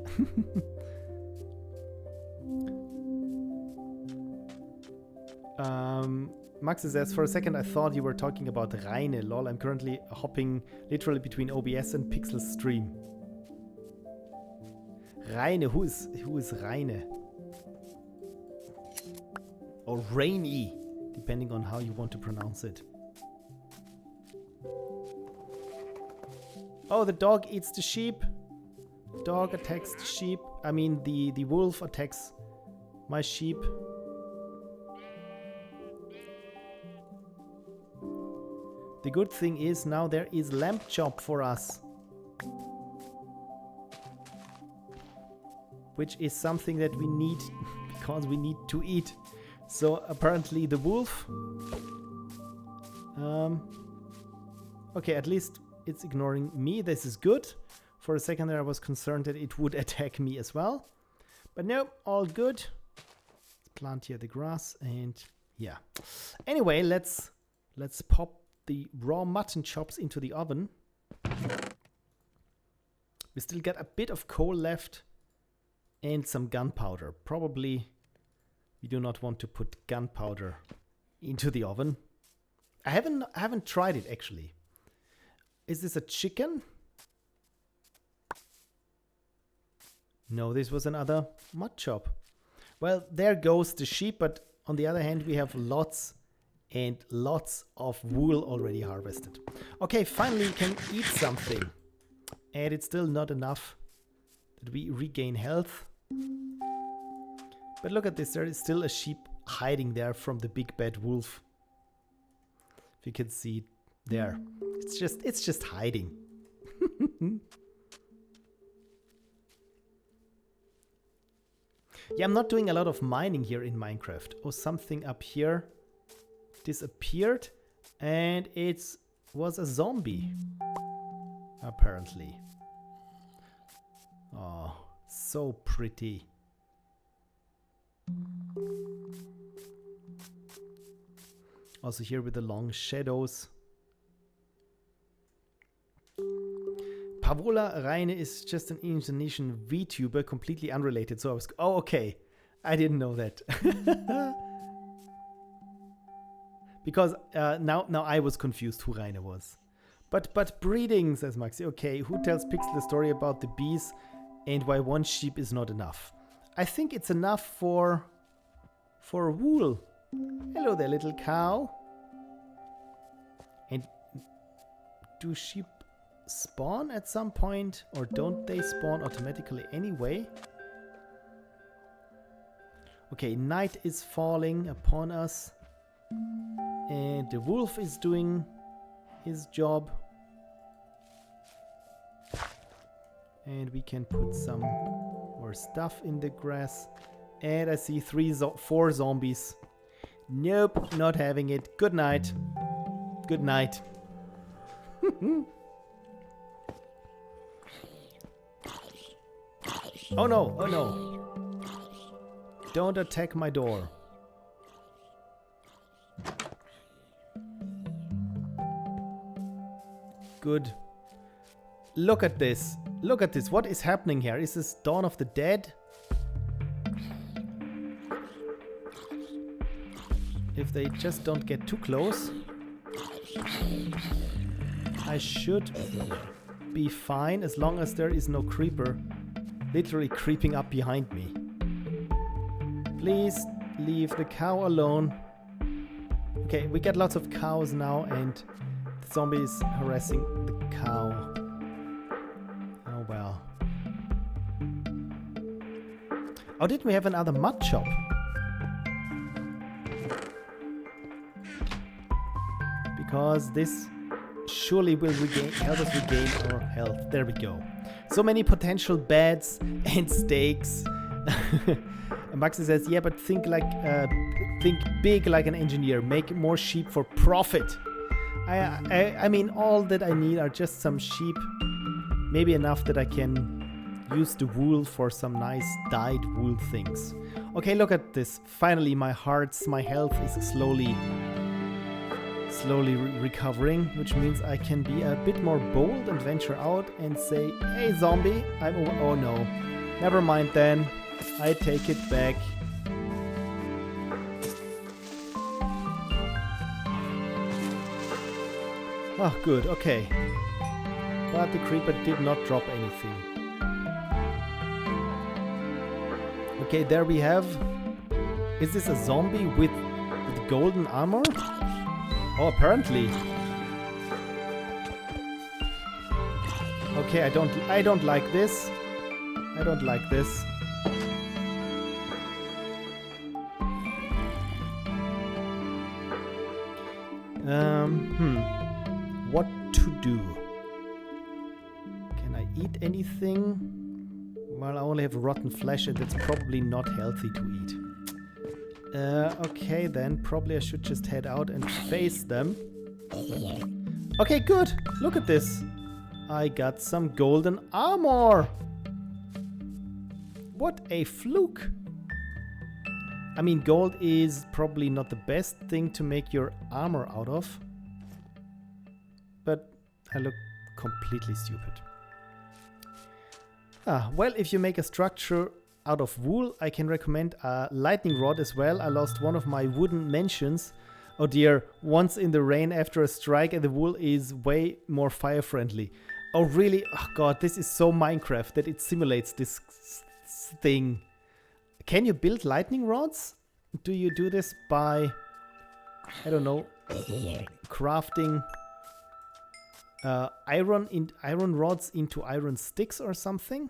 S1: Max says, for a second I thought you were talking about Reine. Lol, I'm currently hopping literally between OBS and Pixel Stream. Reine, who is Reine? Or Rainy, depending on how you want to pronounce it. Oh, the dog eats the sheep. Dog attacks the sheep. I mean, the wolf attacks my sheep. The good thing is now there is lamb chop for us. Which is something that we need because we need to eat. So apparently the wolf... okay, at least it's ignoring me. This is good. For a second there I was concerned that it would attack me as well. But no, all good. Let's plant here the grass and yeah. Anyway, let's pop the raw mutton chops into the oven. We still got a bit of coal left and some gunpowder. Probably we do not want to put gunpowder into the oven. I haven't tried it actually. Is this a chicken? No, this was another mud chop. Well, there goes the sheep, but on the other hand we have lots and lots of wool already harvested. Okay, finally we can eat something. And it's still not enough that we regain health. But look at this, there is still a sheep hiding there from the big bad wolf. If you can see it there. It's just hiding. Yeah, I'm not doing a lot of mining here in Minecraft. Oh, something up here disappeared, and it was a zombie, apparently. Oh, so pretty. Also here with the long shadows. Pavola Reine is just an Indonesian VTuber, completely unrelated. So I was, oh, okay. I didn't know that. Because now I was confused who Reine was. But breeding, says Maxi. Okay, who tells Pixel the story about the bees and why one sheep is not enough? I think it's enough for wool. Hello there, little cow. And do sheep spawn at some point, or don't they spawn automatically anyway? Okay, night is falling upon us. And the wolf is doing his job. And we can put some more stuff in the grass. And I see 4 zombies. Nope, not having it. Good night. Good night. Oh no, oh no. Don't attack my door. Good. Look at this. Look at this. What is happening here? Is this Dawn of the Dead? If they just don't get too close, I should be fine as long as there is no creeper literally creeping up behind me. Please leave the cow alone. Okay, we get lots of cows now and the zombie is harassing the cow. Oh well. Oh, didn't we have another mud chop? Because this surely will help us regain our health. There we go. So many potential beds and stakes. Maxi says, yeah, but think big like an engineer. Make more sheep for profit. I mean, all that I need are just some sheep. Maybe enough that I can use the wool for some nice dyed wool things. Okay, look at this. Finally, my health is slowly recovering, which means I can be a bit more bold and venture out and say, hey zombie, I'm over. Oh no, never mind then, I take it back. Oh good, okay, but the creeper did not drop anything. Okay, there we have. Is this a zombie with golden armor? Oh, apparently. Okay, I don't like this. I don't like this. What to do? Can I eat anything? Well, I only have rotten flesh and it's probably not healthy to eat. Okay, then probably I should just head out and face them. Okay, good. Look at this. I got some golden armor. What a fluke. I mean, gold is probably not the best thing to make your armor out of. But I look completely stupid. Well, if you make a structure out of wool, I can recommend a lightning rod as well. I lost one of my wooden mansions. Oh dear, once in the rain after a strike and the wool is way more fire friendly. Oh really? Oh god, this is so Minecraft that it simulates this thing. Can you build lightning rods? Do you do this by, I don't know, crafting iron rods into iron sticks or something?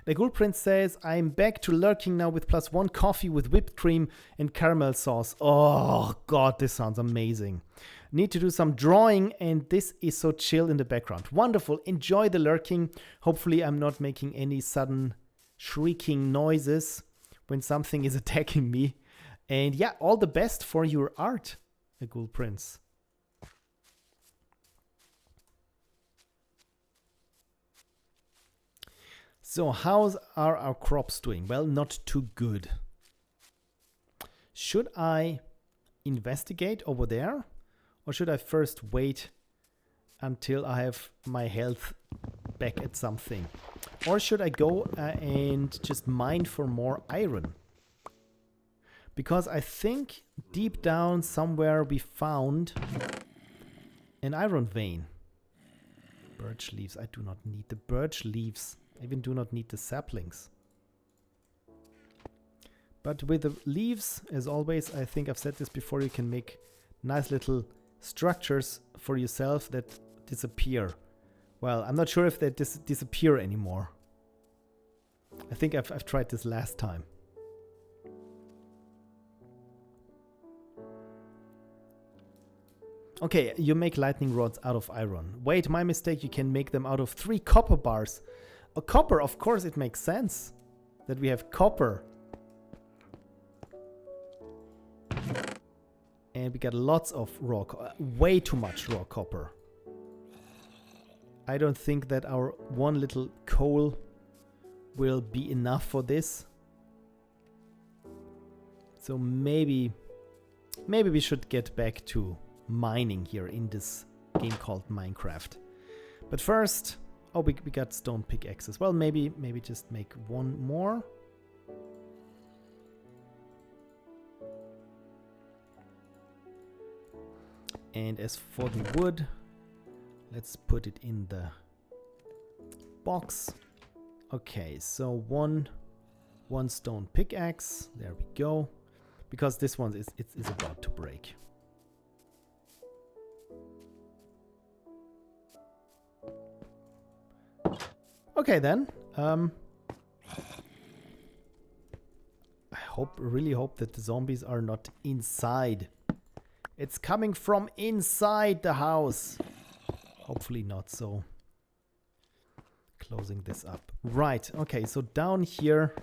S1: The Ghoul Prince says, I'm back to lurking now with +1 coffee with whipped cream and caramel sauce. Oh god, this sounds amazing. Need to do some drawing and this is so chill in the background. Wonderful, enjoy the lurking. Hopefully I'm not making any sudden shrieking noises when something is attacking me. And yeah, all the best for your art, the Ghoul Prince. So how are our crops doing? Well, not too good. Should I investigate over there? Or should I first wait until I have my health back at something? Or should I go and just mine for more iron? Because I think deep down somewhere we found an iron vein. Birch leaves. I do not need the birch leaves. I even do not need the saplings. But with the leaves, as always, I think I've said this before, you can make nice little structures for yourself that disappear. Well, I'm not sure if they disappear anymore. I think I've tried this last time. Okay, you make lightning rods out of iron. Wait, my mistake, you can make them out of 3 copper bars. A copper, of course it makes sense that we have copper. And we got lots of raw, way too much raw copper. I don't think that our one little coal will be enough for this. So maybe we should get back to mining here in this game called Minecraft. But first, oh, we got stone pickaxes. Well, maybe just make one more. And as for the wood, let's put it in the box. Okay, so 1, 1 stone pickaxe. There we go. Because this one is about to break. Okay then. I really hope that the zombies are not inside. It's coming from inside the house. Hopefully not, so closing this up. Right, okay, so down here,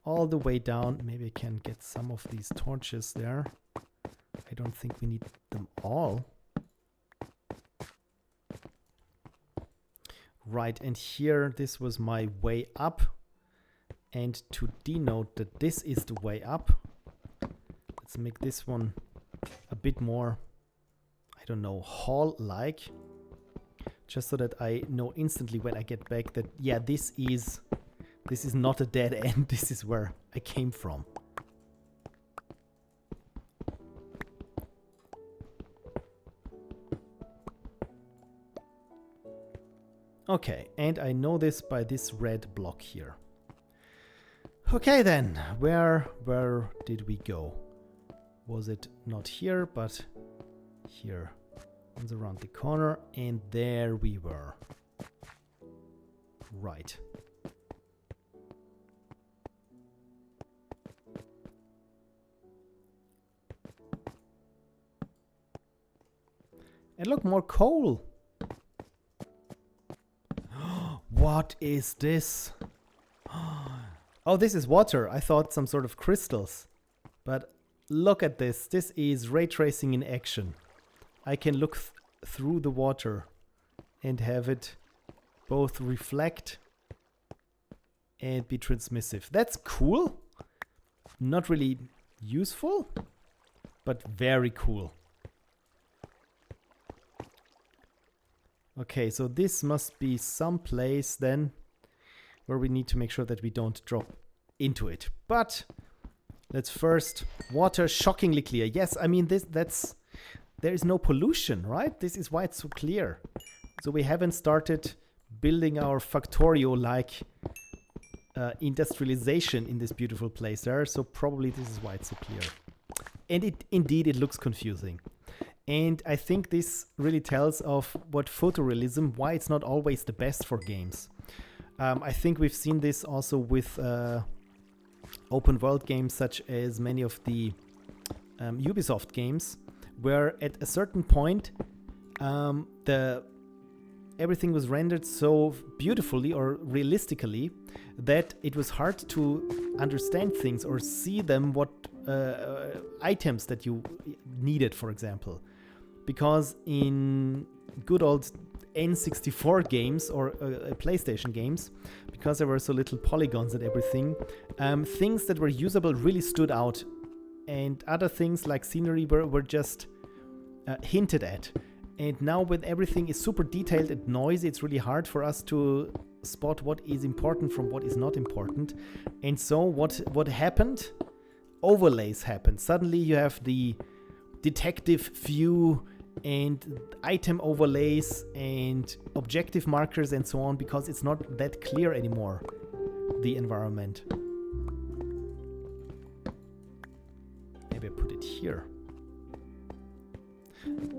S1: all the way down, maybe I can get some of these torches there. I don't think we need them all. Right, and here, this was my way up. And to denote that this is the way up, let's make this one a bit more, I don't know, hall-like. Just so that I know instantly when I get back that, yeah, this is not a dead end. This is where I came from. Okay, and I know this by this red block here. Okay then, where did we go? Was it not here, but here? One's around the corner, and there we were. Right. And look, more coal. What is this? Oh, this is water. I thought some sort of crystals. But look at this. This is ray tracing in action. I can look through the water and have it both reflect and be transmissive. That's cool. Not really useful, but very cool. Okay, so this must be some place then where we need to make sure that we don't drop into it. But let's first, water shockingly clear. Yes, I mean there is no pollution, right? This is why it's so clear. So we haven't started building our Factorio-like industrialization in this beautiful place there. So probably this is why it's so clear. And indeed it looks confusing. And I think this really tells of what photorealism, why it's not always the best for games. I think we've seen this also with open world games such as many of the Ubisoft games, where at a certain point everything was rendered so beautifully or realistically that it was hard to understand things or see them, what items that you needed, for example. Because in good old N64 games or PlayStation games, because there were so little polygons and everything, things that were usable really stood out, and other things like scenery were just hinted at. And now when everything is super detailed and noisy, it's really hard for us to spot what is important from what is not important. And so what happened? Overlays happened. Suddenly you have the detective view and item overlays and objective markers and so on, because it's not that clear anymore, the environment. Maybe I put it here.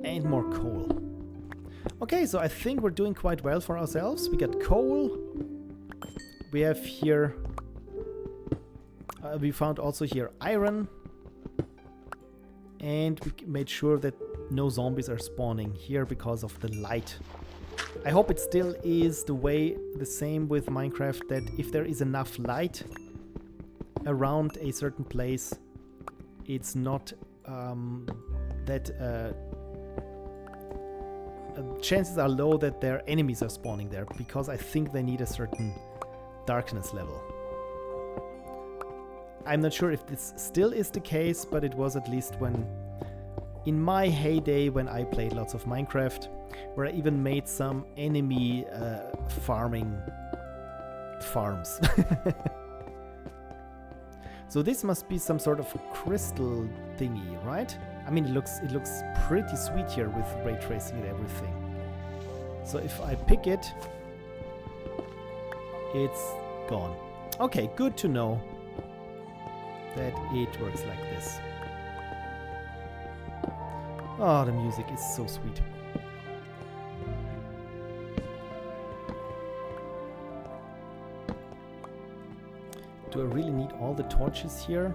S1: And more coal. Okay, so I think we're doing quite well for ourselves. We got coal. We have here... we found also here iron. And we made sure that no zombies are spawning here because of the light. I hope it still is the same with Minecraft, that if there is enough light around a certain place, it's not chances are low that their enemies are spawning there, because I think they need a certain darkness level. I'm not sure if this still is the case, but it was at least when, in my heyday, when I played lots of Minecraft, where I even made some enemy farming farms. So this must be some sort of crystal thingy, right? I mean, it looks pretty sweet here with ray tracing and everything. So if I pick it, it's gone. Okay, good to know that it works like this. Oh, the music is so sweet. Do I really need all the torches here?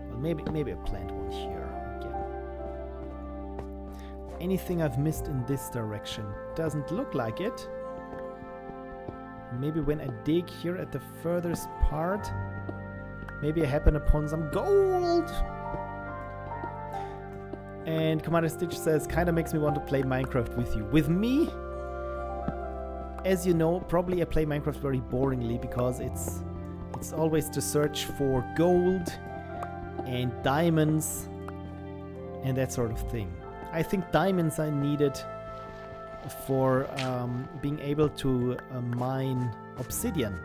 S1: Well, maybe I plant one here again. Anything I've missed in this direction? Doesn't look like it. Maybe when I dig here at the furthest part, maybe I happen upon some gold. And Commander Stitch says, kinda makes me want to play Minecraft with you. With me? As you know, probably I play Minecraft very boringly because it's always to search for gold and diamonds and that sort of thing. I think diamonds are needed for being able to mine obsidian.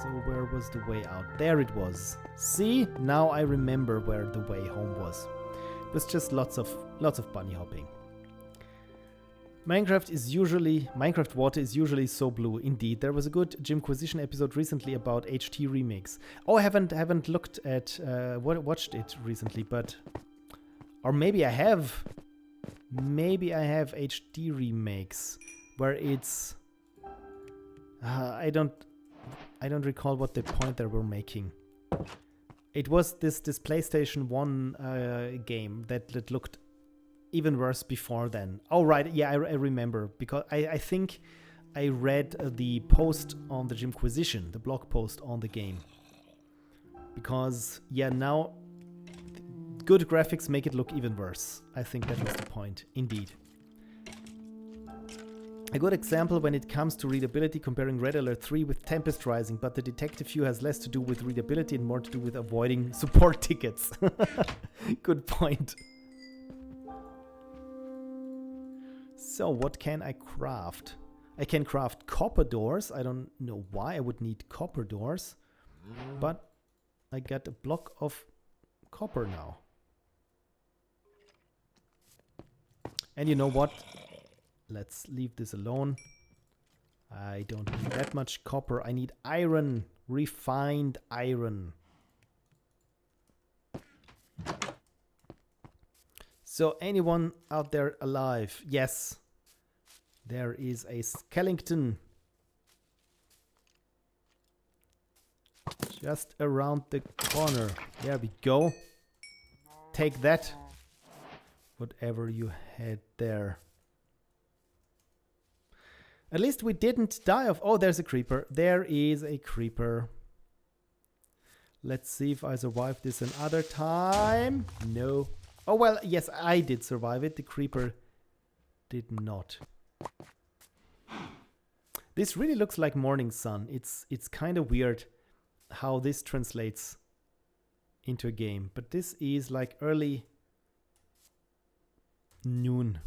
S1: So where was the way out? There it was. See? Now I remember where the way home was. It was just lots of bunny hopping. Minecraft water is usually so blue. Indeed, there was a good Jimquisition episode recently about HT remakes. Oh, I haven't looked at watched it recently, but or maybe I have. Maybe I have HD remakes where it's I don't recall what the point they were making. It was this PlayStation 1 game that looked even worse before then. Oh, right. Yeah, I remember. Because I think I read the post on the Jimquisition, the blog post on the game. Because, yeah, now good graphics make it look even worse. I think that was the point. Indeed. A good example when it comes to readability, comparing Red Alert 3 with Tempest Rising, but the detective view has less to do with readability and more to do with avoiding support tickets. Good point. So, what can I craft? I can craft copper doors. I don't know why I would need copper doors, but I got a block of copper now. And you know what? Let's leave this alone. I don't need that much copper. I need iron, refined iron. So anyone out there alive? Yes. There is a skeleton just around the corner. There we go. Take that. Whatever you had there. At least we didn't die of... Oh, there's a creeper. There is a creeper. Let's see if I survive this another time. No. Oh, well, yes, I did survive it. The creeper did not. This really looks like morning sun. It's kind of weird how this translates into a game. But this is like early noon-ish.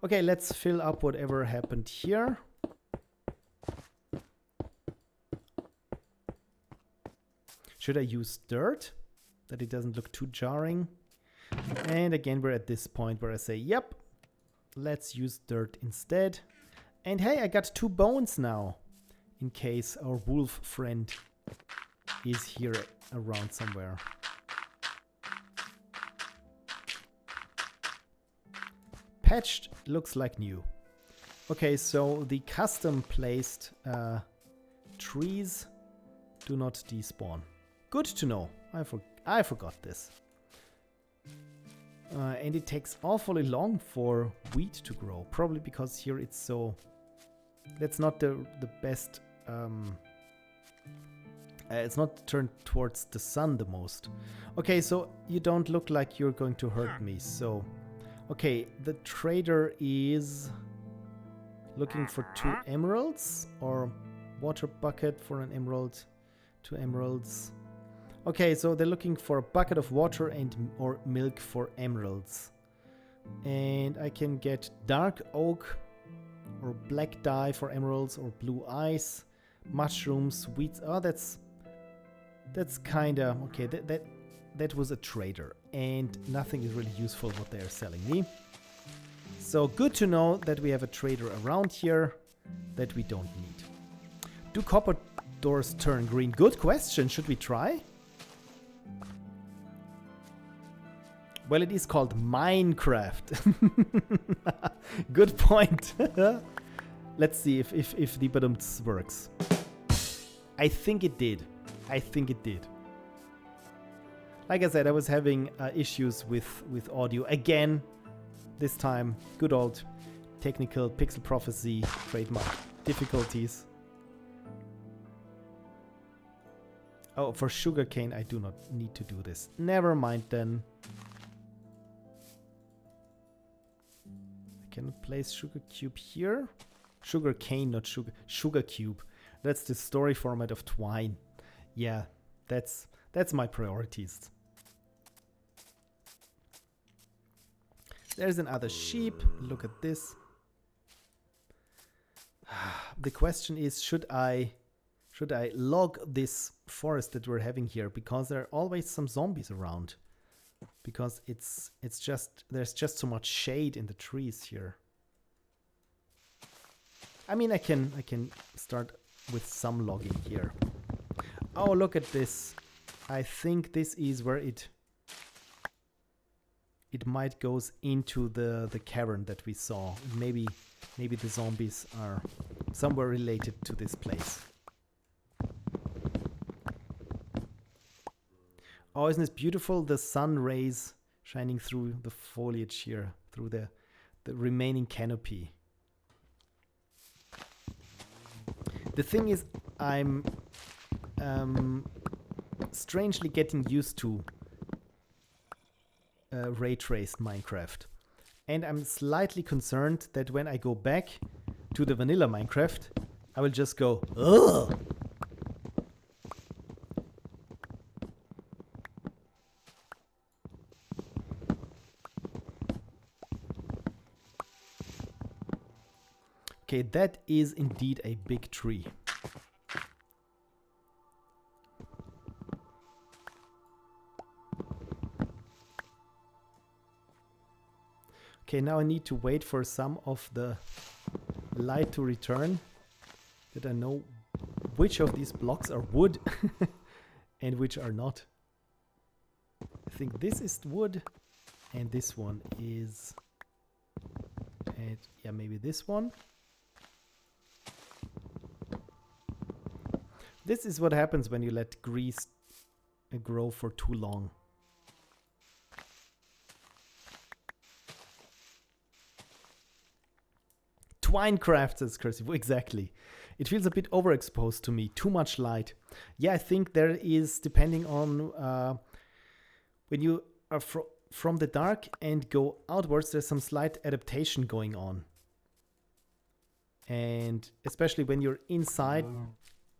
S1: Okay, let's fill up whatever happened here. Should I use dirt? That it doesn't look too jarring. And again, we're at this point where I say, yep, let's use dirt instead. And hey, I got 2 bones now, in case our wolf friend is here around somewhere. Patched looks like new. Okay, so the custom placed trees do not despawn. Good to know. I forgot this. And it takes awfully long for wheat to grow. Probably because here it's so... That's not the best... it's not turned towards the sun the most. Okay, so you don't look like you're going to hurt me, so... Okay, the trader is looking for 2 emeralds or water bucket for an emerald, 2 emeralds. Okay, so they're looking for a bucket of water and or milk for emeralds. And I can get dark oak or black dye for emeralds or blue ice, mushrooms, wheat. Oh, that's kind of okay. That was a trader, and nothing is really useful what they are selling me. So good to know that we have a trader around here. that we don't need. Do copper doors turn green? Good question. Should we try? Well, it is called Minecraft. Good point. Let's see if the badumts works. I think it did. I think it did. Like I said, I was having issues with audio again. This time, good old technical Pixel Prophecy trademark difficulties. Oh, for sugarcane, I do not need to do this. Never mind then. I cannot place sugar cube here. Sugar cane, not sugar. Sugar cube. That's the story format of Twine. Yeah, that's my priorities. There's another sheep. Look at this. The question is, should I log this forest that we're having here, because there are always some zombies around, because it's just there's just so much shade in the trees here. I mean, I can start with some logging here. Oh, look at this. I think this is where it might goes into the cavern that we saw. Maybe the zombies are somewhere related to this place. Oh, isn't this beautiful? The sun rays shining through the foliage here, through the remaining canopy. The thing is, I'm strangely getting used to ray-traced Minecraft. And I'm slightly concerned that when I go back to the vanilla Minecraft, I will just go, ugh! Okay, that is indeed a big tree. Okay, now I need to wait for some of the light to return, that I know which of these blocks are wood and which are not. I think this is wood and this one is, and yeah, maybe this one. This is what happens when you let grease grow for too long. Twinecraft, says Cursive. Exactly. It feels a bit overexposed to me. Too much light. Yeah, I think there is, depending on when you are from the dark and go outwards, there's some slight adaptation going on. And especially when you're inside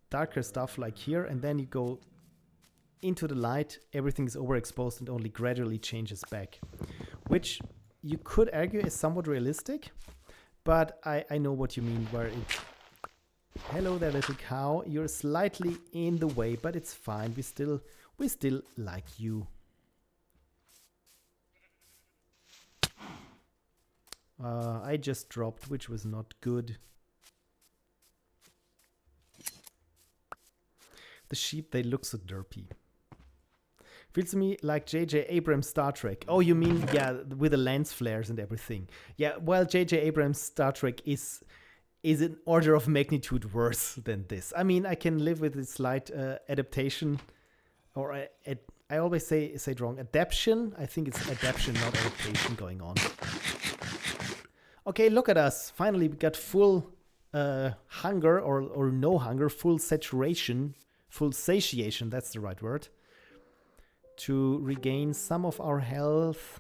S1: darker stuff like here, and then you go into the light, everything is overexposed and only gradually changes back. Which you could argue is somewhat realistic. But I know what you mean, where it... Hello there, little cow. You're slightly in the way, but it's fine. We still like you. I just dropped, which was not good. The sheep, they look so derpy. Feels to me like J.J. Abrams' Star Trek. Oh, you mean, yeah, with the lens flares and everything. Yeah, well, J.J. Abrams' Star Trek is an order of magnitude worse than this. I mean, I can live with a slight adaptation, or I always say it wrong. Adaption? I think it's adaptation, not adaptation going on. Okay, look at us. Finally, we got full hunger, or no hunger, full saturation, full satiation, that's the right word, to regain some of our health.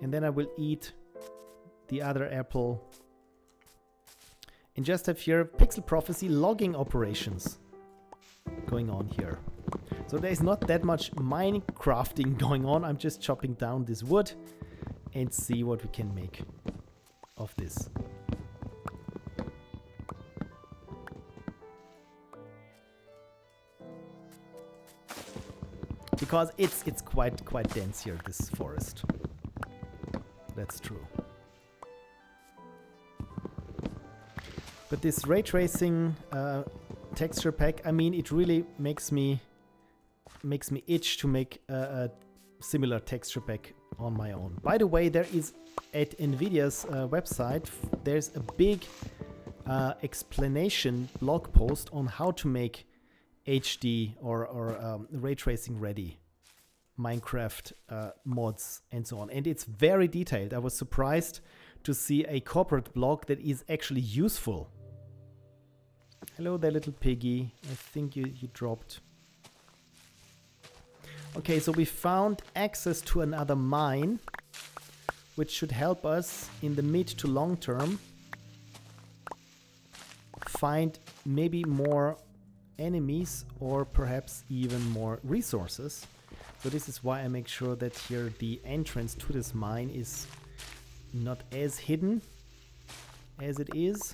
S1: And then I will eat the other apple. And just have here Pixel Prophecy logging operations going on here. So there is not that much Minecrafting going on. I'm just chopping down this wood and see what we can make of this. Because it's quite dense here, this forest. That's true. But this ray tracing texture pack, I mean, it really makes me itch to make a similar texture pack on my own. By the way, there is at NVIDIA's website, there's a big explanation blog post on how to make HD or ray tracing ready Minecraft mods and so on. And it's very detailed. I was surprised to see a corporate blog that is actually useful. Hello there, little piggy. I think you dropped. Okay, so we found access to another mine, which should help us in the mid to long term find maybe more enemies or perhaps even more resources. So this is why I make sure that here the entrance to this mine is not as hidden as it is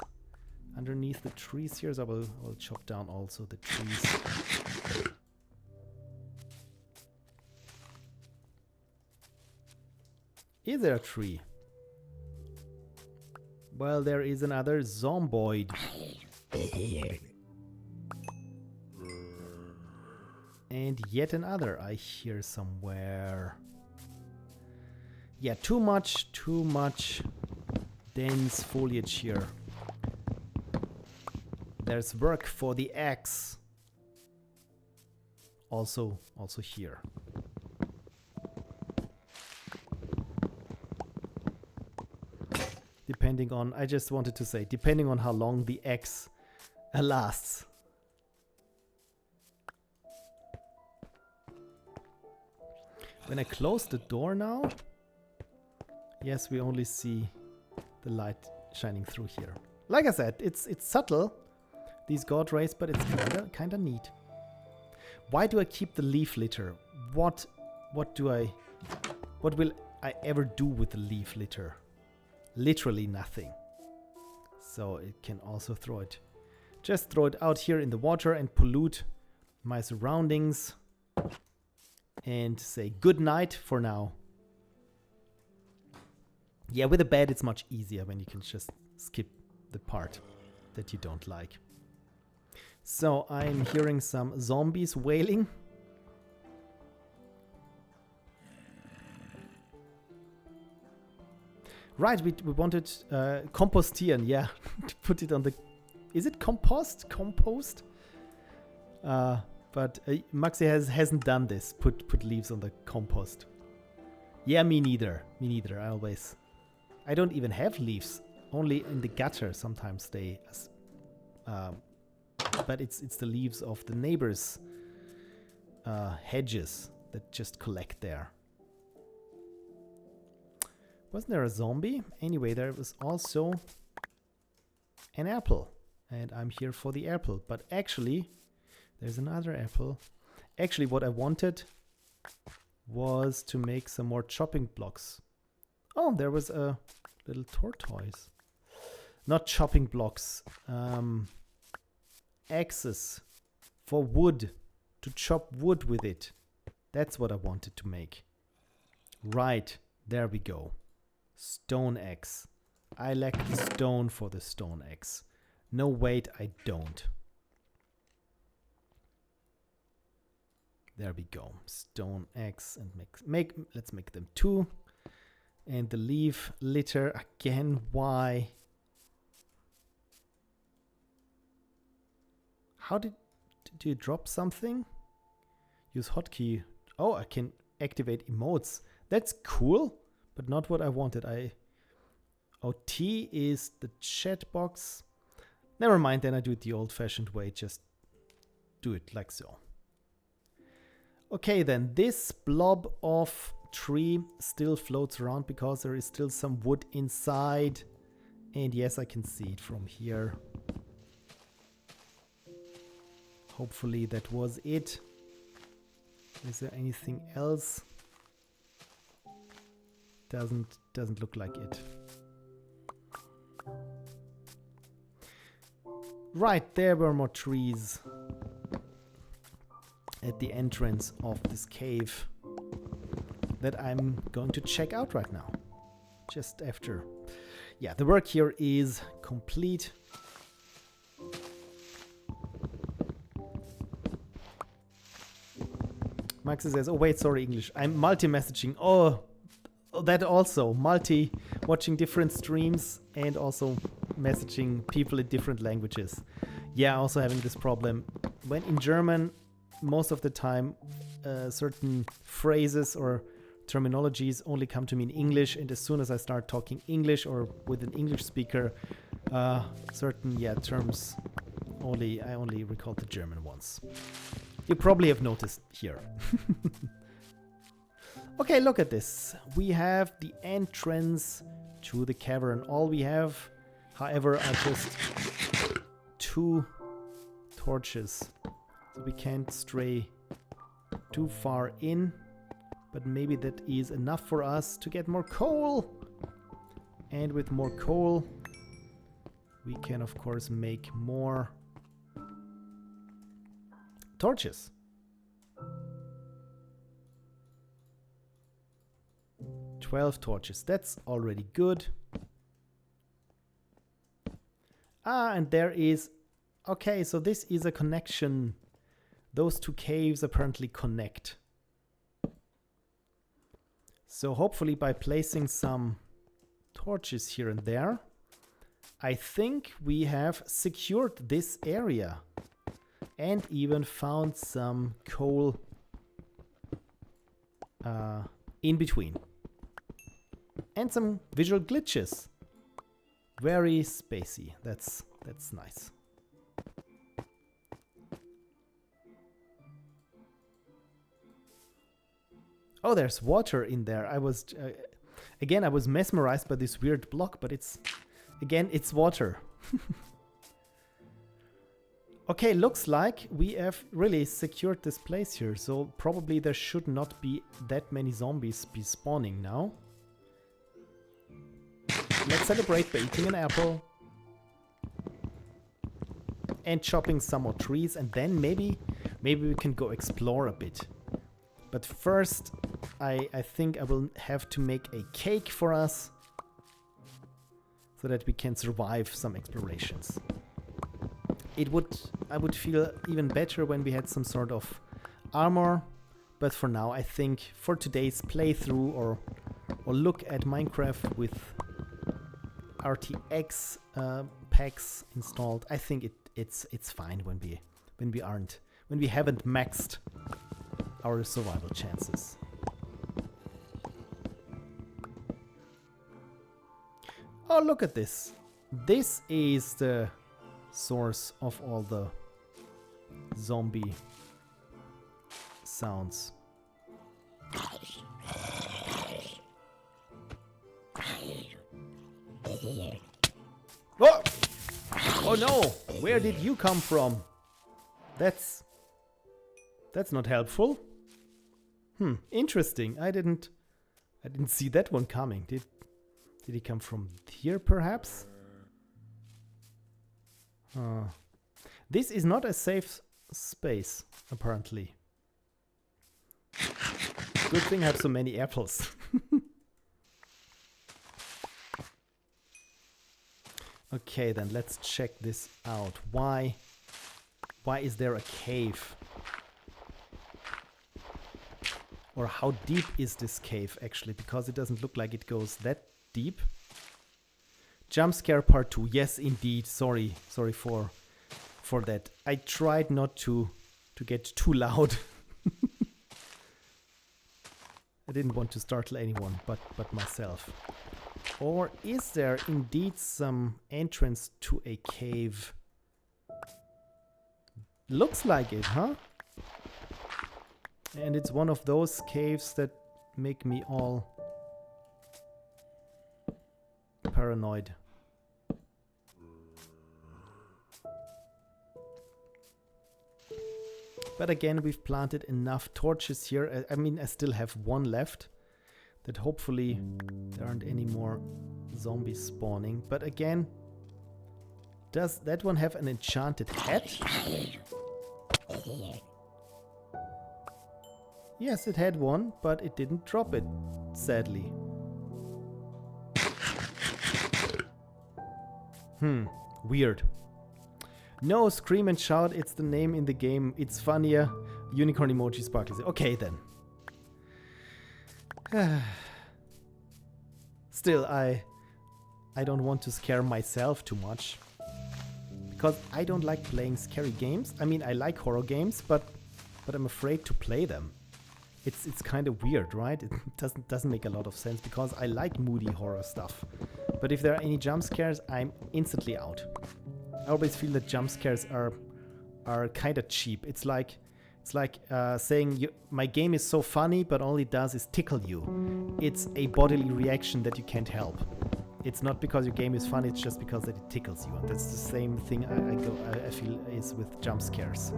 S1: underneath the trees here. So I will chop down also the trees. Is there a tree? Well, there is another zomboid. And yet another I hear somewhere. Yeah, too much dense foliage here. There's work for the axe. Also here. Depending on, I just wanted to say, depending on how long the axe lasts. When I close the door now, yes, we only see the light shining through here. Like I said, it's subtle, these god rays, but it's kinda neat. Why do I keep the leaf litter? What will I ever do with the leaf litter? Literally nothing. So it can also just throw it out here in the water and pollute my surroundings and say good night for now. Yeah, with a bed it's much easier when you can just skip the part that you don't like. So I'm hearing some zombies wailing. Right, we wanted compostieren, yeah, to put it on the... Is it compost? Compost? But Maxi hasn't done this, put leaves on the compost. Yeah, me neither. I don't even have leaves. Only in the gutter sometimes they... but it's the leaves of the neighbors' hedges that just collect there. Wasn't there a zombie? Anyway, there was also an apple. And I'm here for the apple. But actually, there's another apple. Actually, what I wanted was to make some more chopping blocks. Oh, there was a little tortoise. Not chopping blocks. Axes for wood. To chop wood with it. That's what I wanted to make. Right, there we go. Stone axe. I lack the stone for the stone axe. No, wait, I don't. There we go. Stone axe and let's make them 2. And the leaf litter again. Why? How do you drop something? Use hotkey. Oh, I can activate emotes. That's cool. But not what I wanted. T is the chat box. Never mind, then I do it the old-fashioned way. Just do it like so. Okay, then this blob of tree still floats around because there is still some wood inside. And yes, I can see it from here. Hopefully that was it. Is there anything else? Doesn't look like it. Right, there were more trees at the entrance of this cave that I'm going to check out right now. Just after. Yeah, the work here is complete. Max says, oh wait, sorry, English. I'm multi-messaging. Oh, that also. Watching different streams and also messaging people in different languages. Yeah, also having this problem. When in German, most of the time, certain phrases or terminologies only come to me in English, and as soon as I start talking English or with an English speaker, certain terms I only recall the German ones. You probably have noticed here. Okay, look at this. We have the entrance to the cavern. All we have, however, are just 2 torches. So we can't stray too far in. But maybe that is enough for us to get more coal. And with more coal, we can of course make more torches. "12 torches. That's already good. And there is... Okay, so this is a connection. Those 2 caves apparently connect. So hopefully by placing some torches here and there, I think we have secured this area and even found some coal in between. And some visual glitches. Very spacey. That's nice. Oh, there's water in there. I was again, I was mesmerized by this weird block, but it's water. Okay, looks like we have really secured this place here, so probably there should not be that many zombies be spawning now. Let's celebrate by eating an apple and chopping some more trees, and then maybe we can go explore a bit. But first, I think I will have to make a cake for us so that we can survive some explorations. I would feel even better when we had some sort of armor, but for now I think for today's playthrough or look at Minecraft with RTX packs installed, I think it's fine when we haven't maxed our survival chances. Oh, look at this. This is the source of all the zombie sounds. Oh! Oh no! Where did you come from? That's not helpful. Interesting. I didn't see that one coming. Did he come from here perhaps? This is not a safe space, apparently. Good thing I have so many apples. Okay, then let's check this out. Why is there a cave? Or how deep is this cave actually? Because it doesn't look like it goes that deep. Jump scare part 2. Yes, indeed. Sorry for that. I tried not to get too loud. I didn't want to startle anyone but myself. Or is there indeed some entrance to a cave? Looks like it, huh? And it's one of those caves that make me all paranoid. But again, we've planted enough torches here. I mean, I still have one left. That hopefully there aren't any more zombies spawning. But again, does that one have an enchanted hat? Yes, it had one, but it didn't drop it, sadly. Weird. No, scream and shout. It's the name in the game. It's funnier. Unicorn emoji sparkles. Okay, then. Still, I don't want to scare myself too much. Because I don't like playing scary games. I mean, I like horror games, but I'm afraid to play them. It's kind of weird, right? It doesn't make a lot of sense because I like moody horror stuff. But if there are any jump scares, I'm instantly out. I always feel that jump scares are kind of cheap. It's like saying my game is so funny, but all it does is tickle you. It's a bodily reaction that you can't help. It's not because your game is fun, it's just because that it tickles you. And that's the same thing I feel is with jump scares.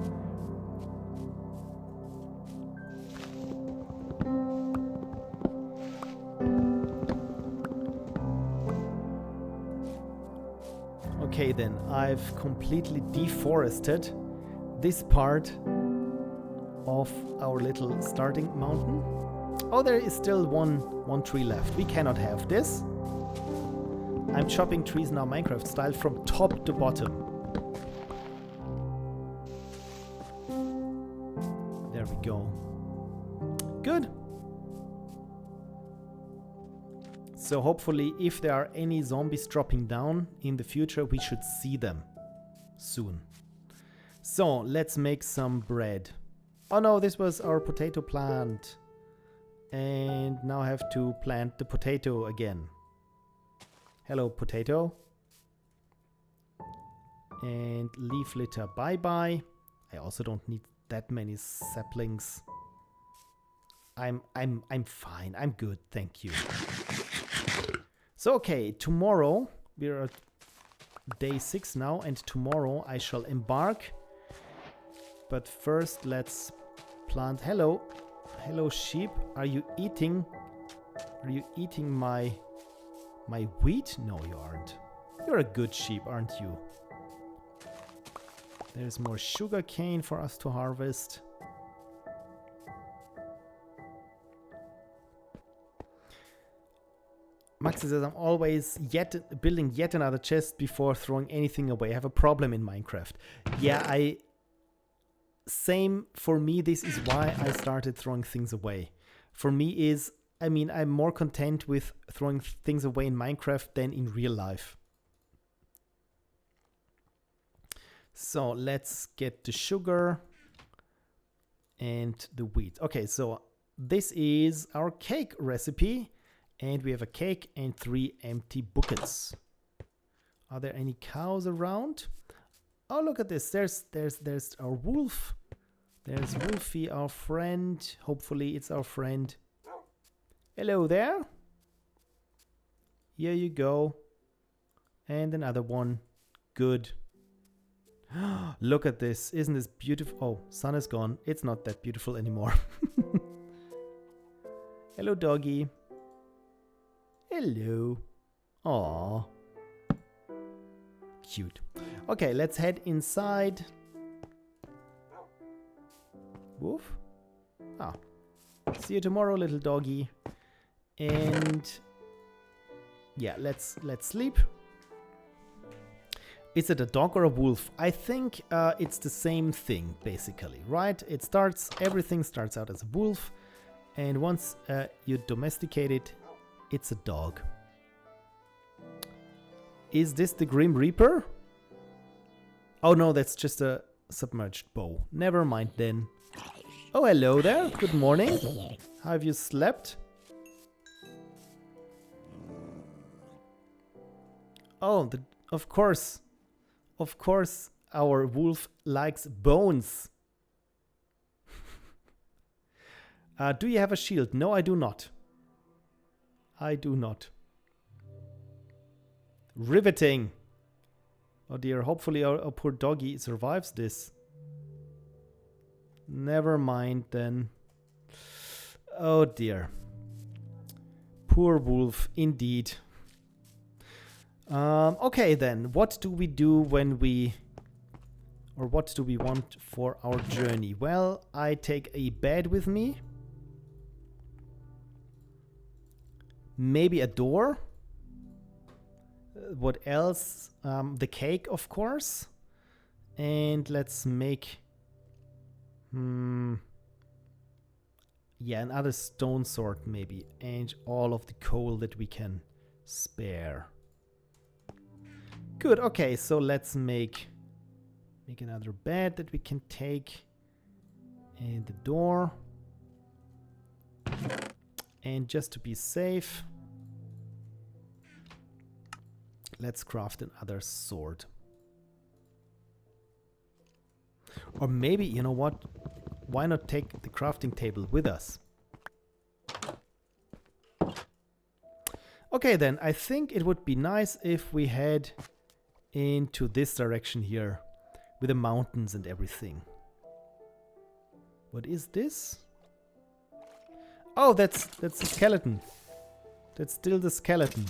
S1: Okay then, I've completely deforested this part of our little starting mountain. Oh, there is still one tree left. We cannot have this. I'm chopping trees now Minecraft style from top to bottom. There we go. Good. So hopefully if there are any zombies dropping down in the future, we should see them soon. So let's make some bread. Oh no, this was our potato plant. And now I have to plant the potato again. Hello, potato. And leaf litter, bye-bye. I also don't need that many saplings. I'm fine. I'm good, thank you. So okay, tomorrow we're at day 6 now, and tomorrow I shall embark. But first let's plant. Hello sheep. Are you eating my wheat? No, you aren't. You're a good sheep, aren't you? There's more sugar cane for us to harvest. Max says I'm always building yet another chest before throwing anything away. I have a problem in Minecraft. Yeah, same for me. This is why I started throwing things away. For me I'm more content with throwing things away in Minecraft than in real life. So let's get the sugar and the wheat. Okay, so this is our cake recipe. And we have a cake and 3 empty buckets. Are there any cows around? Oh, look at this. There's our wolf. There's Wolfie, our friend. Hopefully it's our friend. Hello there. Here you go. And another one. Good. Look at this. Isn't this beautiful? Oh, sun is gone. It's not that beautiful anymore. Hello, doggy. Hello. Aww. Cute. Okay, let's head inside. Woof. Ah. See you tomorrow, little doggy. And yeah, let's sleep. Is it a dog or a wolf? I think it's the same thing, basically, right? Everything starts out as a wolf, and once you domesticate it, it's a dog. Is this the Grim Reaper? Oh no, that's just a submerged bow. Never mind then. Oh, hello there. Good morning. How have you slept? Oh, of course. Of course, our wolf likes bones. Do you have a shield? No, I do not. I do not. Riveting. Oh dear, hopefully our poor doggy survives this. Never mind then. Oh dear. Poor wolf, indeed. Okay then, what do we do when what do we want for our journey? Well, I take a bed with me. Maybe a door. What else? The cake, of course. And let's make... yeah, another stone sword maybe. And all of the coal that we can spare. Good, okay, so let's make another bed that we can take. And the door. And just to be safe, let's craft another sword. Or maybe, you know what? Why not take the crafting table with us? Okay, then I think it would be nice if we head into this direction here with the mountains and everything. What is this? Oh, that's the skeleton. That's still the skeleton.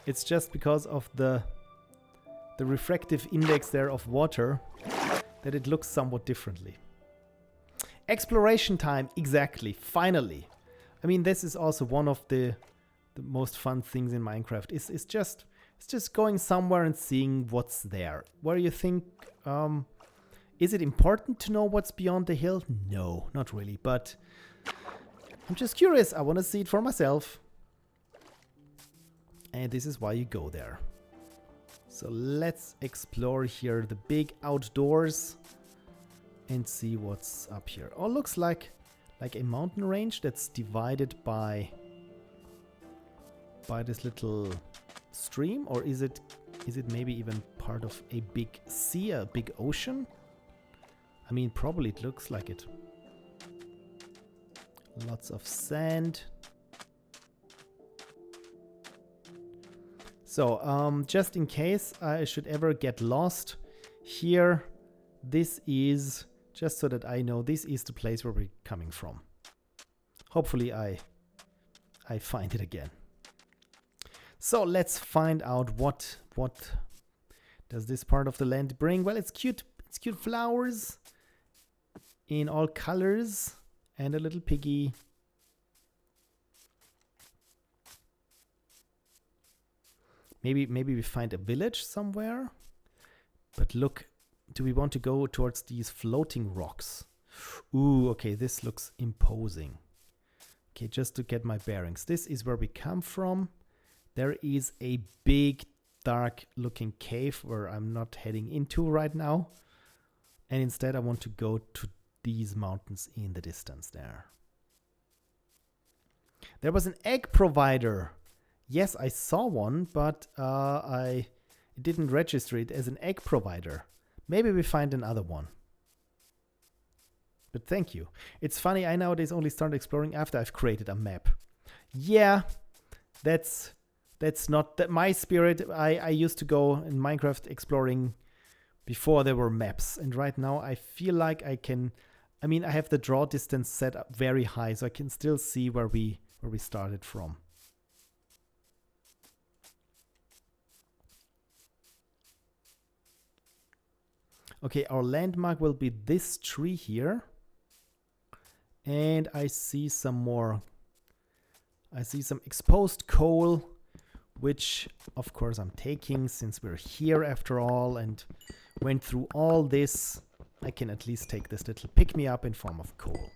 S1: It's just because of the refractive index there of water that it looks somewhat differently. Exploration time, exactly, finally. I mean, this is also one of the most fun things in Minecraft. It's just going somewhere and seeing what's there. Where you think, is it important to know what's beyond the hill? No, not really, but I'm just curious. I want to see it for myself. And this is why you go there. So let's explore here the big outdoors and see what's up here. Oh, looks like a mountain range that's divided by this little stream, or is it maybe even part of a big sea, a big ocean? I mean, probably it looks like it. Lots of sand. So, just in case I should ever get lost here, this is, just so that I know, this is the place where we're coming from. Hopefully I find it again. So let's find out what does this part of the land bring. Well, it's cute flowers in all colors and a little piggy. Maybe we find a village somewhere. But look, do we want to go towards these floating rocks? Ooh, okay, this looks imposing. Okay, just to get my bearings. This is where we come from. There is a big, dark looking cave where I'm not heading into right now. And instead I want to go to these mountains in the distance there. There was an egg provider. Yes, I saw one, but I didn't register it as an egg provider. Maybe we find another one. But thank you. It's funny, I nowadays only start exploring after I've created a map. Yeah, that's not my spirit. I used to go in Minecraft exploring before there were maps. And right now I feel like I have the draw distance set up very high, so I can still see where we started from. Okay, our landmark will be this tree here. And I see some more. I see some exposed coal, which of course I'm taking since we're here after all and went through all this. I can at least take this little pick-me-up in form of coal.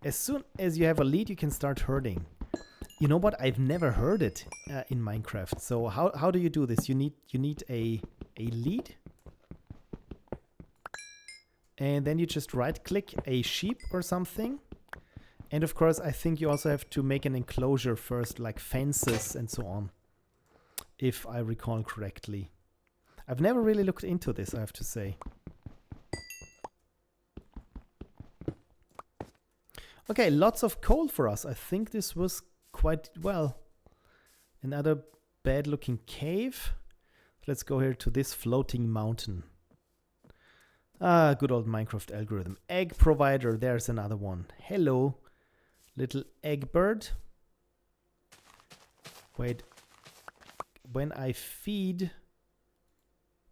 S1: As soon as you have a lead, you can start herding. You know what? I've never heard it in Minecraft. So how do you do this? You need a lead. And then you just right-click a sheep or something. And of course, I think you also have to make an enclosure first, like fences and so on, if I recall correctly. I've never really looked into this, I have to say. Okay, lots of coal for us. I think this was quite well. Another bad-looking cave. Let's go here to this floating mountain. Ah, good old Minecraft algorithm. Egg provider, there's another one. Hello, little egg bird. Wait, when I feed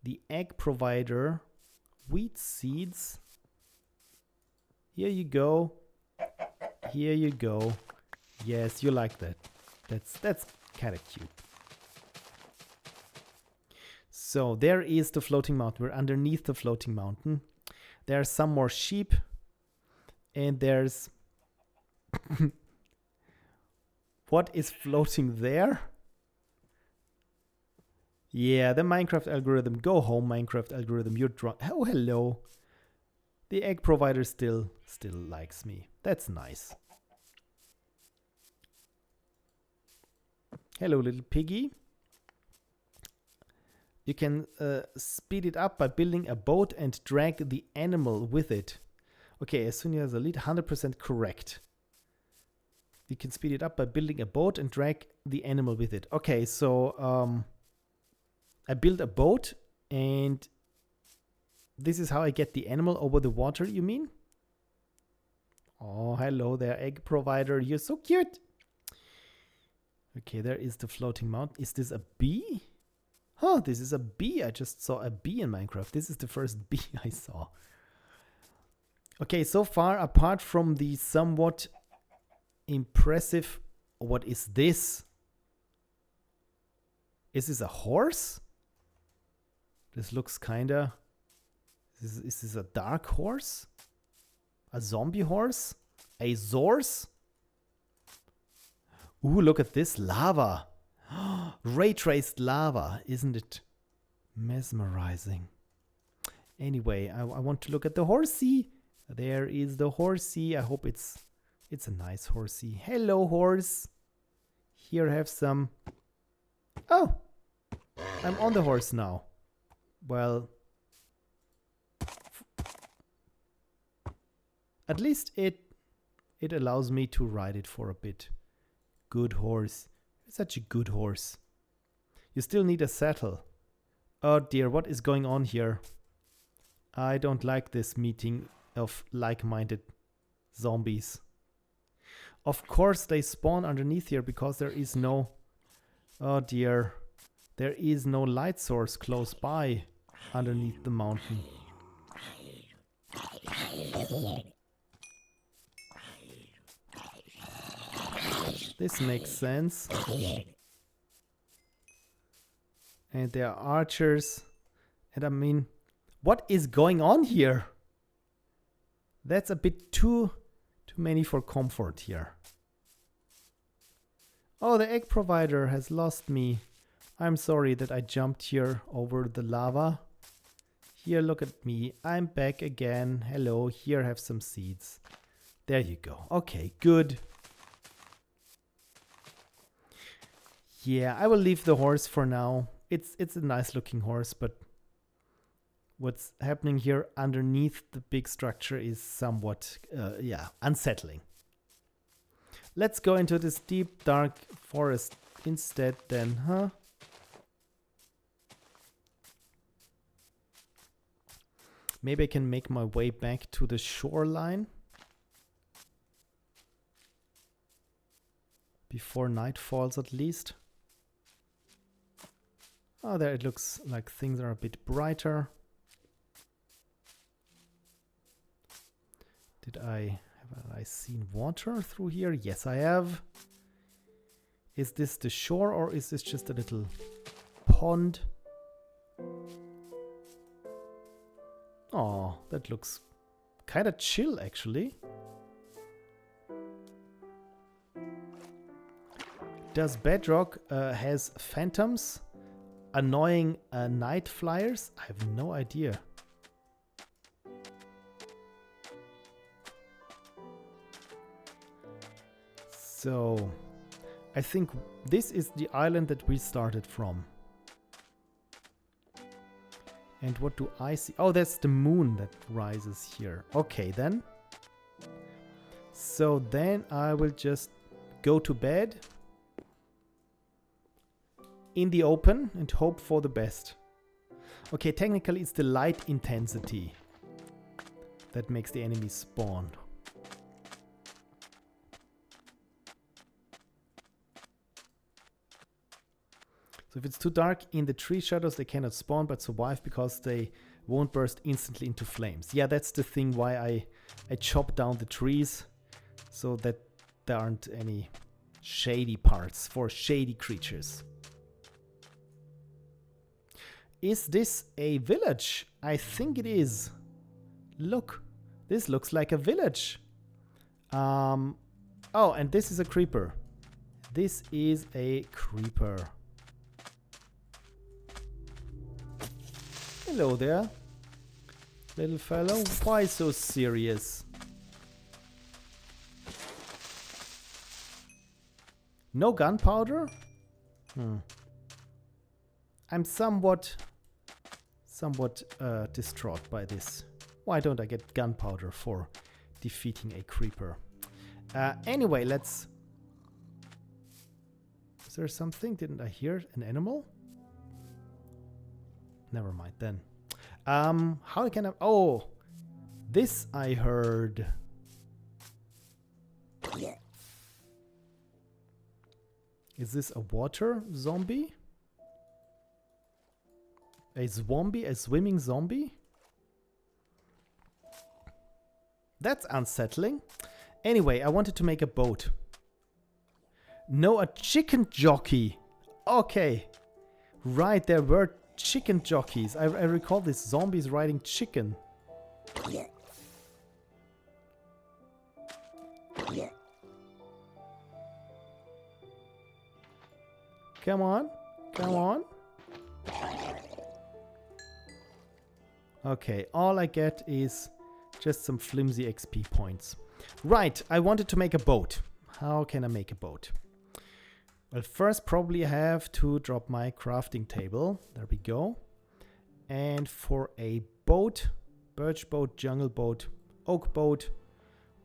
S1: the egg provider wheat seeds, here you go. Here you go. Yes, you like that. That's kind of cute. So there is the floating mountain. We're underneath the floating mountain. There are some more sheep. And there's... What is floating there? Yeah, the Minecraft algorithm. Go home, Minecraft algorithm. You're drunk. Oh, hello. The egg provider still likes me. That's nice. Hello, little piggy. You can speed it up by building a boat and drag the animal with it. Okay, as soon as a lead, 100% correct. You can speed it up by building a boat and drag the animal with it. Okay, so I build a boat and this is how I get the animal over the water, you mean? Oh, hello there, egg provider. You're so cute. Okay, there is the floating mountain. Is this a bee? Huh, this is a bee. I just saw a bee in Minecraft. This is the first bee I saw. Okay, so far, apart from the somewhat impressive... What is this? Is this a horse? This looks kinda... Is this a dark horse? A zombie horse? A zorse? Ooh, look at this lava. Ray-traced lava. Isn't it mesmerizing? Anyway, I want to look at the horsey. There is the horsey. I hope it's a nice horsey. Hello, horse. Here, have some... Oh! I'm on the horse now. Well... At least it allows me to ride it for a bit. Good horse. You're such a good horse. You still need a saddle. Oh dear, what is going on here? I don't like this meeting of like-minded zombies. Of course they spawn underneath here because there is no... Oh dear. There is no light source close by underneath the mountain. This makes sense. And there are archers. And I mean, what is going on here? That's a bit too many for comfort here. Oh, the egg provider has lost me. I'm sorry that I jumped here over the lava. Here, look at me. I'm back again. Hello, here, have some seeds. There you go. Okay, good. Yeah, I will leave the horse for now. It's a nice looking horse, but what's happening here underneath the big structure is somewhat, unsettling. Let's go into this deep, dark forest instead then, huh? Maybe I can make my way back to the shoreline before night falls at least. Oh, there it looks like things are a bit brighter. Have I seen water through here? Yes, I have. Is this the shore or is this just a little pond? Oh, that looks kind of chill actually. Does Bedrock has phantoms? Annoying night flyers? I have no idea. So, I think this is the island that we started from. And what do I see? Oh, that's the moon that rises here. Okay, then. So then I will just go to bed in the open and hope for the best. Okay, technically it's the light intensity that makes the enemies spawn. So if it's too dark in the tree shadows, they cannot spawn but survive because they won't burst instantly into flames. Yeah, that's the thing why I chop down the trees so that there aren't any shady parts, for shady creatures. Is this a village? I think it is. Look, this looks like a village. Oh, and this is a creeper. This is a creeper. Hello there, little fellow. Why so serious? No gunpowder? I'm somewhat distraught by this. Why don't I get gunpowder for defeating a creeper? Anyway, let's... Is there something? Didn't I hear an animal? Never mind then. How can I... Oh! This I heard. Is this a water zombie? A zombie? A swimming zombie? That's unsettling. Anyway, I wanted to make a boat. No, a chicken jockey. Okay. Right, there were chicken jockeys. I recall this zombies riding chicken. Come on. Come on. Okay, all I get is just some flimsy XP points. Right, I wanted to make a boat. How can I make a boat? Well, first probably I have to drop my crafting table. There we go. And for a boat, birch boat, jungle boat, oak boat,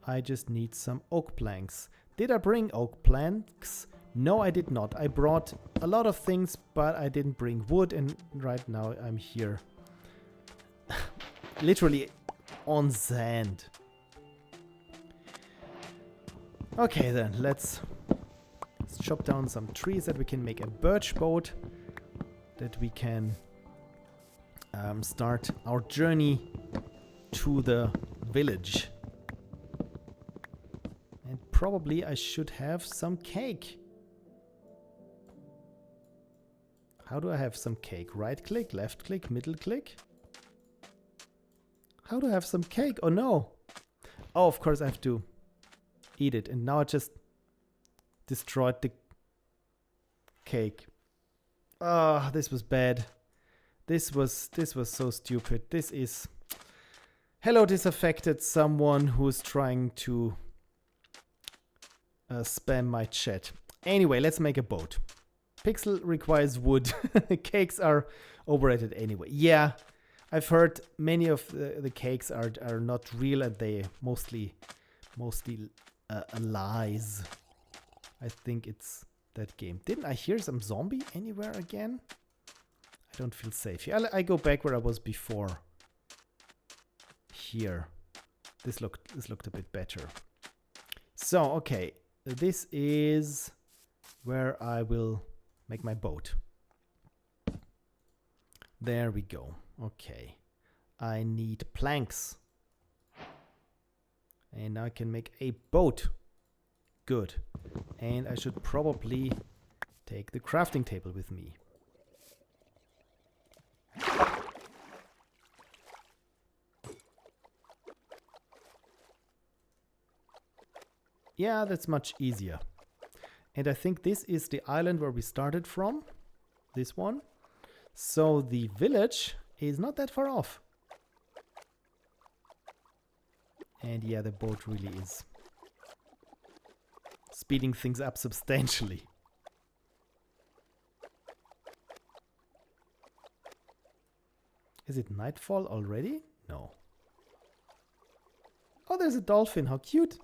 S1: I just need some oak planks. Did I bring oak planks? No, I did not. I brought a lot of things, but I didn't bring wood, and right now I'm here. Literally on sand. Okay then, let's chop down some trees that we can make a birch boat, that we can start our journey to the village. And probably I should have some cake. How do I have some cake? Right click, left click, middle click? How do I have some cake? Oh no! Oh, of course I have to eat it, and now I just destroyed the cake. Ah, this was bad. This was so stupid. This is... Hello, disaffected someone who's trying to spam my chat. Anyway, let's make a boat. Pixel requires wood. Cakes are overrated anyway. Yeah, I've heard many of the cakes are not real, and they mostly lies. I think it's that game. Didn't I hear some zombie anywhere again? I don't feel safe here. I go back where I was before. Here. This looked a bit better. So, okay. This is where I will make my boat. There we go. Okay. I need planks. And now I can make a boat. Good. And I should probably take the crafting table with me. Yeah, that's much easier. And I think this is the island where we started from. This one. So the village is not that far off. And yeah, the boat really is speeding things up substantially. Is it nightfall already? No. Oh, there's a dolphin. How cute.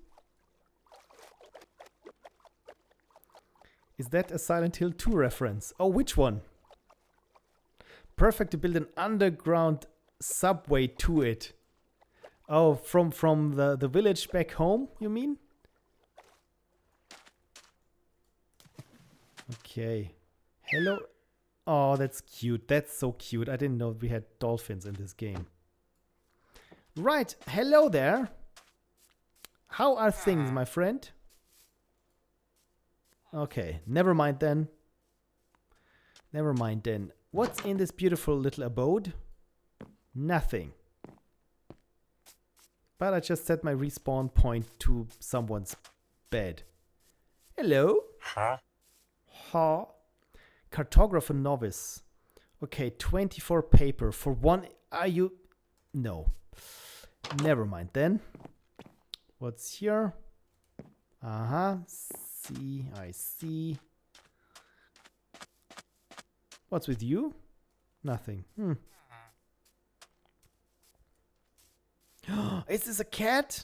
S1: Is that a Silent Hill 2 reference? Oh, which one? Perfect to build an underground subway to it. Oh, from the village back home, you mean? Okay. Hello. Oh, that's cute. That's so cute. I didn't know we had dolphins in this game. Right. Hello there. How are things, my friend? Okay, never mind then. Never mind then. What's in this beautiful little abode? Nothing. But I just set my respawn point to someone's bed. Hello?
S2: Huh?
S1: Ha. Cartographer novice. Okay, 24 paper for one. Are you? No. Never mind then. What's here? See, I see. What's with you? Nothing. Is this a cat?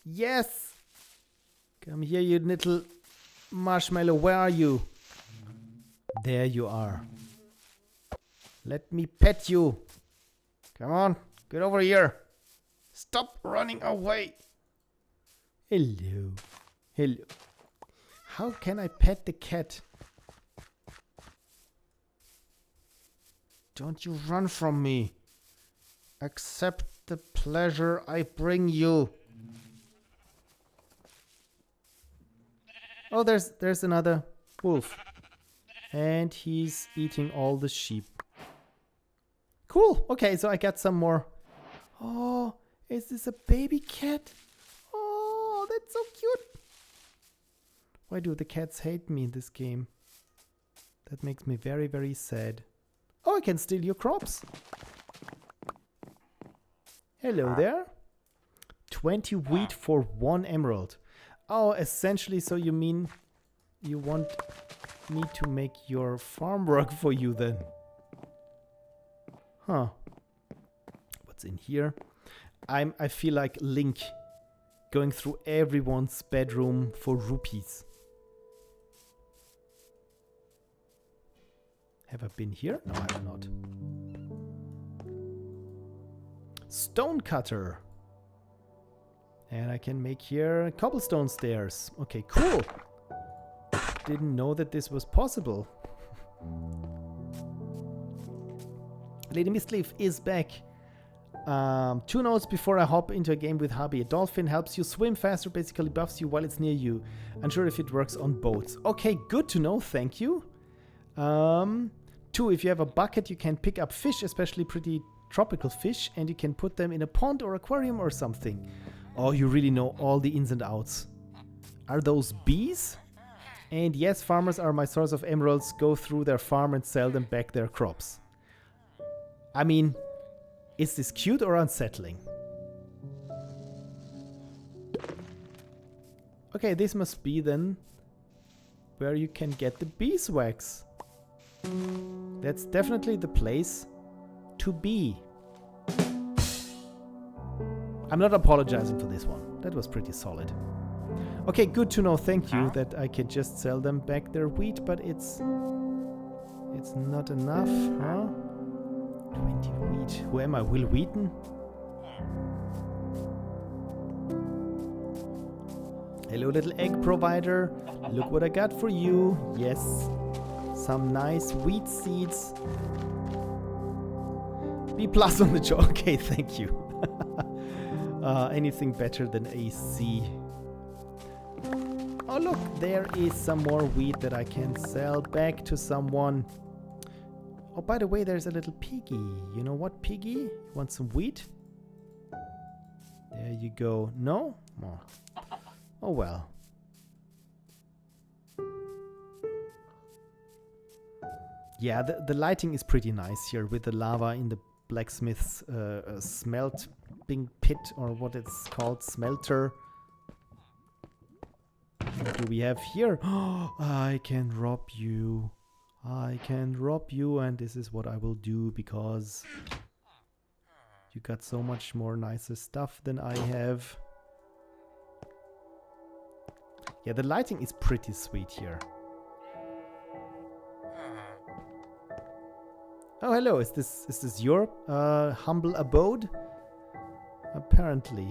S1: Yes. Come here, you little marshmallow. Where are you? There you are. Let me pet you. Come on, get over here. Stop running away. Hello. Hello. How can I pet the cat? Don't you run from me. Accept the pleasure I bring you. Oh, there's another wolf. And he's eating all the sheep. Cool. Okay, so I got some more. Oh, is this a baby cat? Oh, that's so cute. Why do the cats hate me in this game? That makes me very, very sad. Oh, I can steal your crops. Hello there. 20 wheat for 1 emerald. Oh, essentially, so you mean you want me to make your farm work for you then? Huh. What's in here? I feel like Link going through everyone's bedroom for rupees. Have I been here? No, I have not. Stone cutter. And I can make here cobblestone stairs. Okay, cool. Didn't know that this was possible. Lady Mistleaf is back. 2 notes before I hop into a game with hubby. A dolphin helps you swim faster, basically buffs you while it's near you. Unsure if it works on boats. Okay, good to know, thank you. 2, if you have a bucket, you can pick up fish, especially pretty tropical fish, and you can put them in a pond or aquarium or something. Oh, you really know all the ins and outs. Are those bees? And yes, farmers are my source of emeralds. Go through their farm and sell them back their crops. I mean, is this cute or unsettling? Okay, this must be then where you can get the beeswax. That's definitely the place to be. I'm not apologizing for this one. That was pretty solid. Okay, good to know. Thank you that I can just sell them back their wheat, but it's not enough, huh? 20 wheat. Who am I? Will Wheaton? Hello, little egg provider. Look what I got for you. Yes. Some nice wheat seeds. B+ on the jaw. Okay, thank you. Anything better than a C. Oh look, there is some more wheat that I can sell back to someone. Oh, by the way, there's a little piggy. You know what, piggy? You want some wheat? There you go. No? Oh, oh well. Yeah, the lighting is pretty nice here with the lava in the blacksmith's smelting pit, or what it's called, smelter. What do we have here? Oh, I can rob you. I can rob you, and this is what I will do because you got so much more nicer stuff than I have. Yeah, the lighting is pretty sweet here. Oh, hello. Is this your humble abode? Apparently.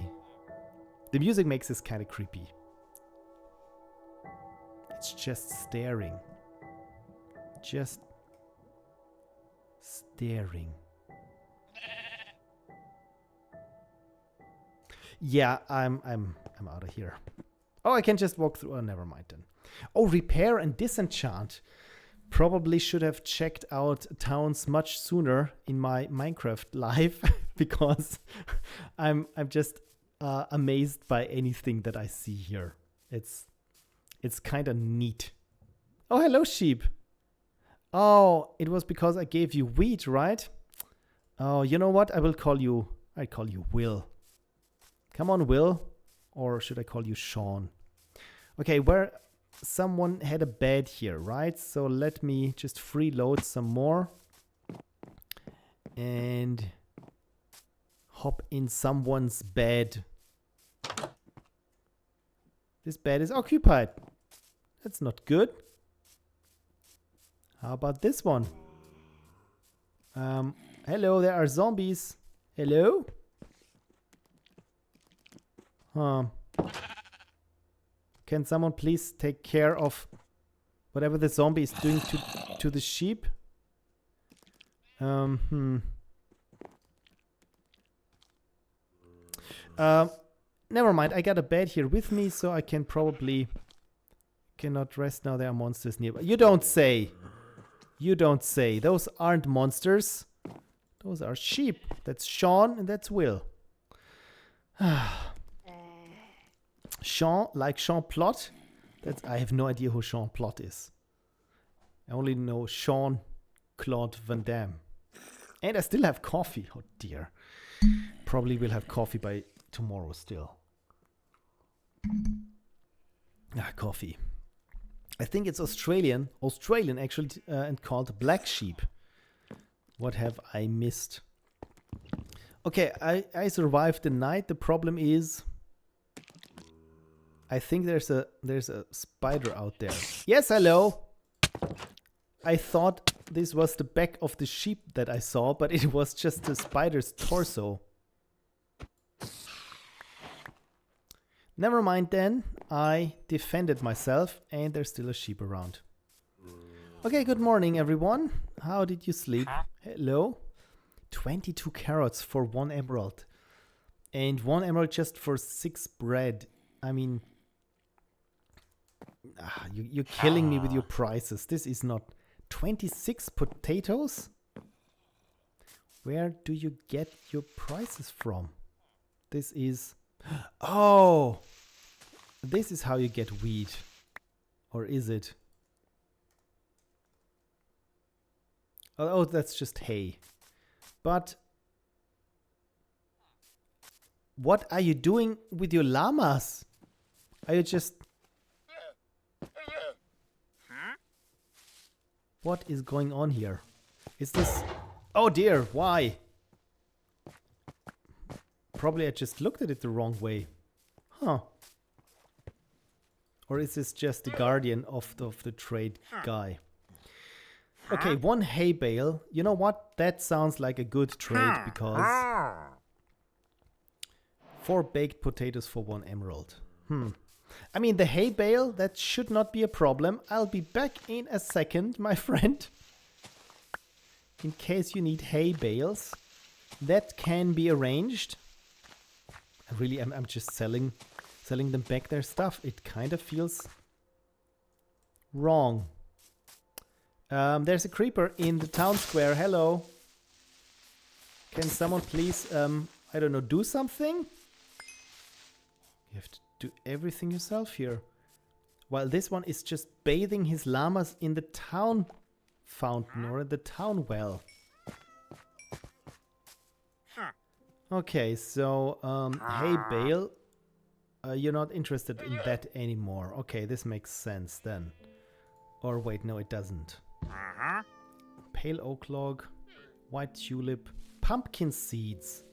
S1: The music makes this kind of creepy. It's just staring. Just staring. Yeah, I'm out of here. Oh, I can just walk through. Oh, never mind then. Oh, repair and disenchant. Probably should have checked out towns much sooner in my Minecraft life because I'm just amazed by anything that I see here. It's kind of neat. Oh, hello, sheep. Oh, it was because I gave you wheat, right? Oh, you know what? I call you Will. Come on, Will. Or should I call you Sean? Okay, where someone had a bed here, right? So let me just freeload some more. And hop in someone's bed. This bed is occupied. That's not good. How about this one? Hello, there are zombies. Hello? Huh. Can someone please take care of whatever the zombie is doing to the sheep? Never mind, I got a bed here with me, so I can probably cannot rest now. There are monsters nearby. You don't say. You don't say. Those aren't monsters. Those are sheep. That's Sean and that's Will. Sean, like Sean Plot. I have no idea who Sean Plot is. I only know Sean Claude Van Damme. And I still have coffee. Oh dear. Probably will have coffee by tomorrow still. Coffee. I think it's Australian actually, and called black sheep. What have I missed? Okay, I survived the night. The problem is, I think there's a spider out there. Yes, hello. I thought this was the back of the sheep that I saw, but it was just the spider's torso. Never mind then. I defended myself and there's still a sheep around. Okay, good morning everyone. How did you sleep? Hello. 22 carrots for 1 emerald. And 1 emerald just for 6 bread. I mean, you're killing me with your prices. This is not 26 potatoes. Where do you get your prices from? This is... Oh! This is how you get wheat. Or is it? Oh, that's just hay. But... what are you doing with your llamas? Are you just... What is going on here? Is this... Oh dear, why? Probably I just looked at it the wrong way. Huh. Or is this just the guardian of the trade guy? Okay, 1 hay bale. You know what? That sounds like a good trade because... 4 baked potatoes for 1 emerald. I mean, the hay bale, that should not be a problem. I'll be back in a second, my friend. In case you need hay bales. That can be arranged. I'm just selling them back their stuff. It kind of feels wrong. There's a creeper in the town square. Hello. Can someone please, I don't know, do something? You have to do everything yourself here. While this one is just bathing his llamas in the town fountain or in the town well. Okay, so hay bale, you're not interested in that anymore. Okay, this makes sense then. Or wait, no it doesn't. Pale oak log, white tulip, pumpkin seeds.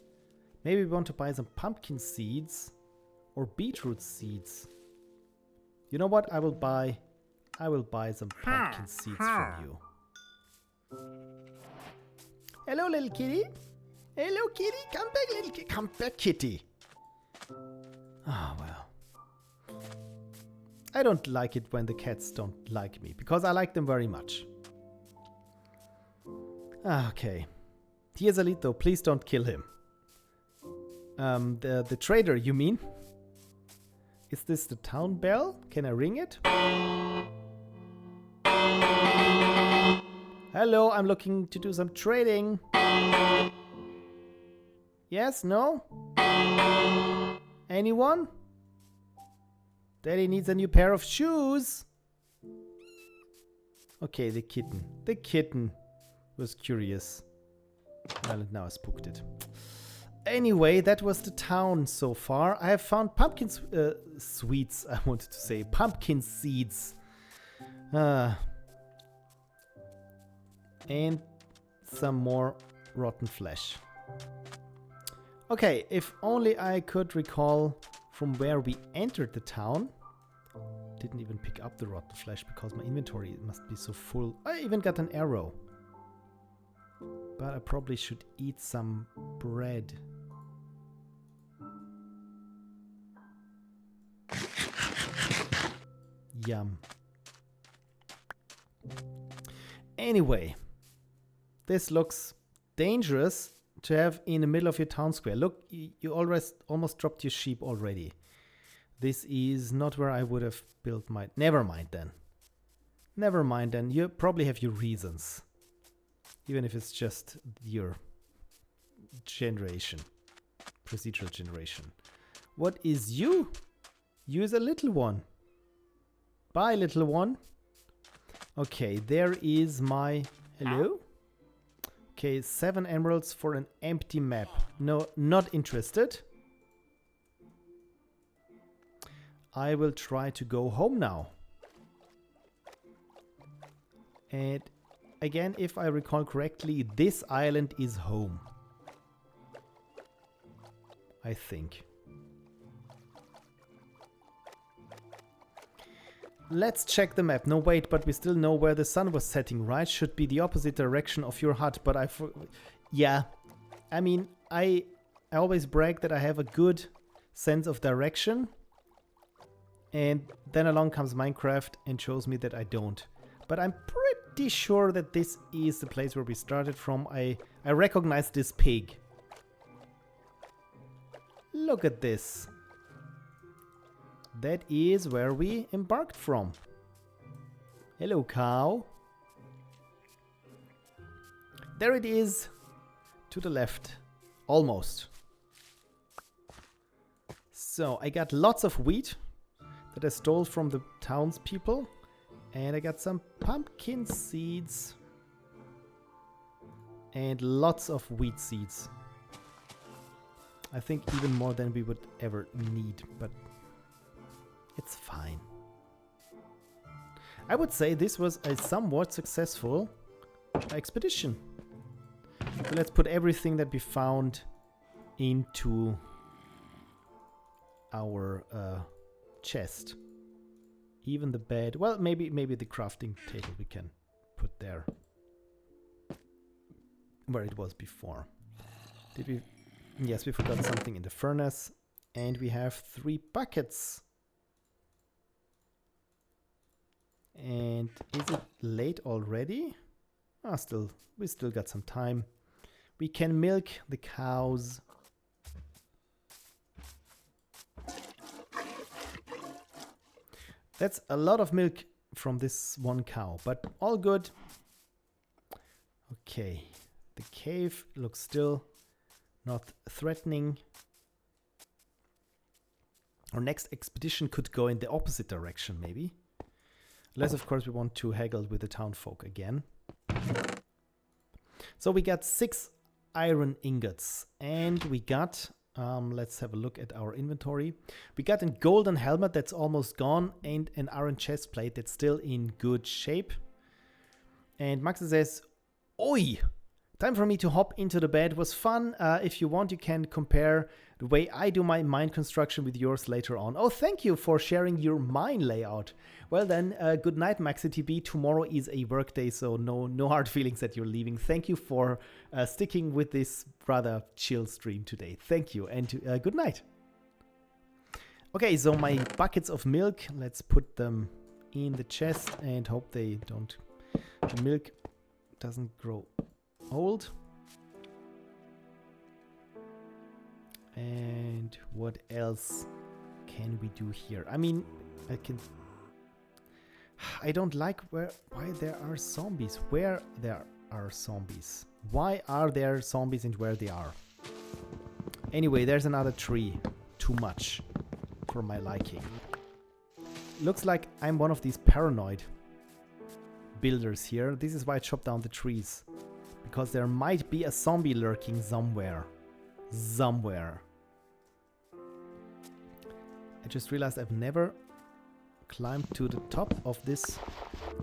S1: Maybe we want to buy some pumpkin seeds or beetroot seeds. You know what? I will buy some pumpkin seeds from you. Hello, little kitty. Hello, kitty. Come back, little kitty. Come back, kitty. Ah, well. I don't like it when the cats don't like me, because I like them very much. Ah, okay. Here's Alito. Please don't kill him. The trader, you mean? Is this the town bell? Can I ring it? Hello, I'm looking to do some trading. Yes, no? Anyone? Daddy needs a new pair of shoes. Okay, the kitten. The kitten was curious. Well, now I spooked it. Anyway, that was the town so far. I have found pumpkin sweets, I wanted to say. Pumpkin seeds. And some more rotten flesh. Okay, if only I could recall from where we entered the town. Didn't even pick up the rotten flesh because my inventory must be so full. I even got an arrow. But I probably should eat some bread. Yum. Anyway, this looks dangerous to have in the middle of your town square. Look, you almost dropped your sheep already. This is not where I would have built my... Never mind then. Never mind then. You probably have your reasons. Even if it's just your generation. Procedural generation. What is you? You is a little one. Bye, little one. Okay, there is my... Hello? Okay, 7 emeralds for an empty map. No, not interested. I will try to go home now. And again, if I recall correctly, this island is home. I think. Let's check the map. No, wait, but we still know where the sun was setting, right? Should be the opposite direction of your hut, but yeah. I mean, I always brag that I have a good sense of direction. And then along comes Minecraft and shows me that I don't. But I'm pretty sure that this is the place where we started from. I recognize this pig. Look at this. That is where we embarked from. Hello, cow. There it is. To the left. Almost. So, I got lots of wheat that I stole from the townspeople. And I got some pumpkin seeds. And lots of wheat seeds. I think even more than we would ever need, but it's fine. I would say this was a somewhat successful expedition. So let's put everything that we found into our chest. Even the bed. Well, maybe the crafting table we can put there. Where it was before. Did we... Yes, we forgot something in the furnace. And we have 3 buckets. And is it late already? Ah, we still got some time. We can milk the cows. That's a lot of milk from this one cow, but all good. Okay, the cave looks still not threatening. Our next expedition could go in the opposite direction, maybe. Unless, of course, we want to haggle with the townfolk again. So we got 6 iron ingots. And we got, let's have a look at our inventory. We got a golden helmet that's almost gone. And an iron chest plate that's still in good shape. And Max says, oi! Time for me to hop into the bed. Was fun. If you want, you can compare the way I do my mine construction with yours later on. Oh, thank you for sharing your mine layout. Well then, good night, MaxiTB. Tomorrow is a work day, so no hard feelings that you're leaving. Thank you for sticking with this rather chill stream today. Thank you, and good night. Okay, so my buckets of milk, let's put them in the chest and hope the milk doesn't grow old. And what else can we do here? I mean, I don't like why there are zombies. Where there are zombies? Why are there zombies and where they are? Anyway, there's another tree. Too much for my liking. Looks like I'm one of these paranoid builders here. This is why I chopped down the trees. Because there might be a zombie lurking somewhere. Somewhere. I just realized I've never climbed to the top of this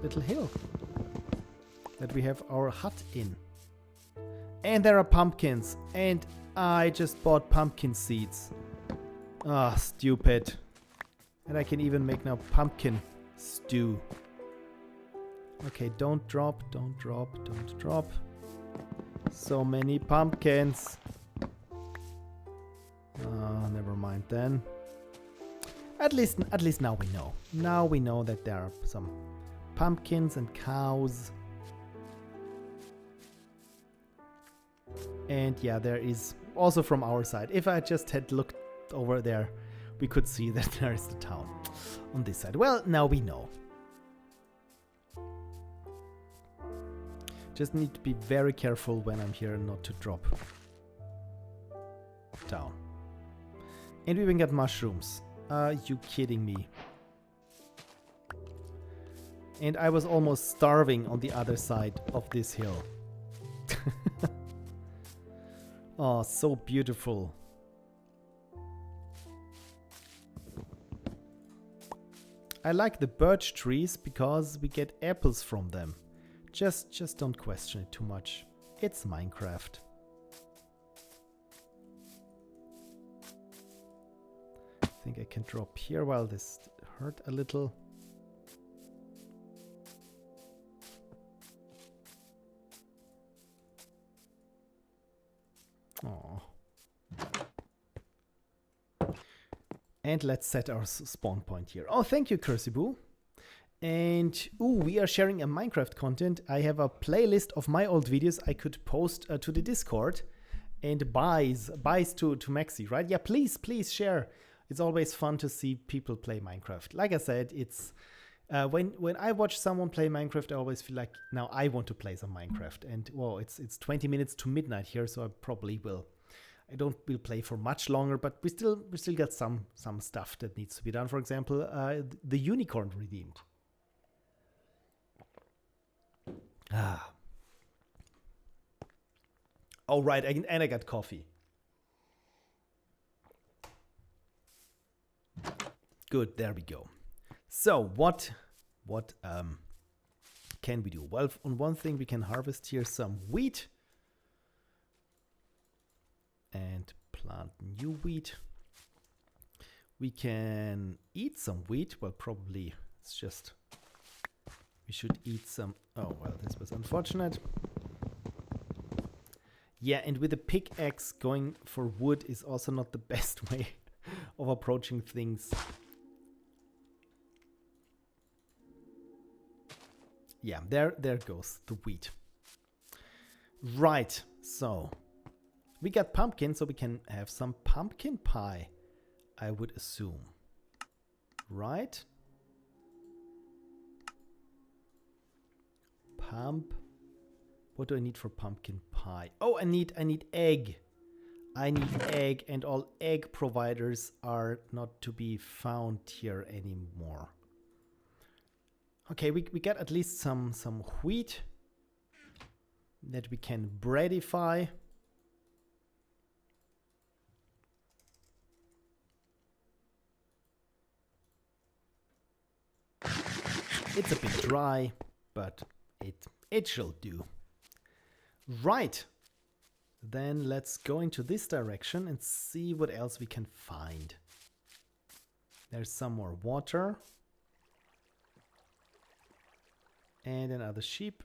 S1: little hill that we have our hut in. And there are pumpkins. And I just bought pumpkin seeds. Ah, stupid. And I can even make now pumpkin stew. Okay, don't drop, don't drop, don't drop. So many pumpkins. Never mind then. At least now we know. Now we know that there are some pumpkins and cows. And yeah, there is also from our side. If I just had looked over there, we could see that there is the town on this side. Well, now we know. Just need to be very careful when I'm here not to drop down. And we even got mushrooms. Are you kidding me? And I was almost starving on the other side of this hill. Oh, so beautiful. I like the birch trees because we get apples from them. Just don't question it too much. It's Minecraft. I think I can drop here while this hurt a little. Oh. And let's set our spawn point here. Oh, thank you, Cursiboo. And we are sharing a Minecraft content. I have a playlist of my old videos I could post to the Discord, and buys to Maxi, right? Yeah, please share. It's always fun to see people play Minecraft. Like I said, it's when I watch someone play Minecraft, I always feel like now I want to play some Minecraft. And well, it's 20 minutes to midnight here, so I probably will. I don't will play for much longer, but we still got some stuff that needs to be done. For example, the unicorn redeemed. Ah. Oh right, and I got coffee. Good, there we go. So what can we do? Well, on one thing we can harvest here some wheat and plant new wheat. We can eat some wheat. Well, probably it's just we should eat some. Oh well, this was unfortunate. Yeah, and with a pickaxe going for wood is also not the best way of approaching things. Yeah, there goes the wheat. Right, so we got pumpkin, so we can have some pumpkin pie, I would assume. Right? What do I need for pumpkin pie? Oh, I need egg. I need egg, and all egg providers are not to be found here anymore. Okay, we get at least some wheat that we can breadify. It's a bit dry, but it shall do. Right. Then let's go into this direction and see what else we can find. There's some more water. And another sheep.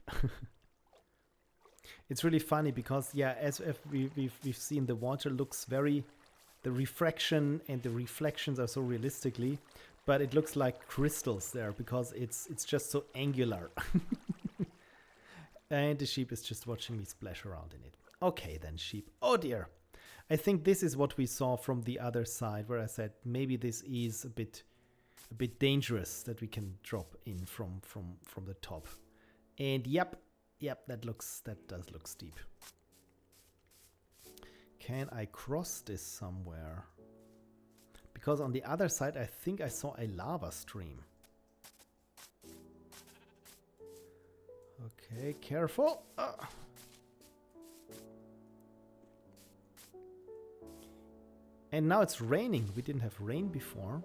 S1: It's really funny because, yeah, as if we've seen, the water looks very... The refraction and the reflections are so realistically, but it looks like crystals there because it's just so angular. And the sheep is just watching me splash around in it. Okay then, sheep. Oh dear. I think this is what we saw from the other side, where I said maybe this is a bit dangerous that we can drop in from the top. And yep, that does look steep. Can I cross this somewhere? Because on the other side, I think I saw a lava stream. Okay, careful. And now it's raining. We didn't have rain before.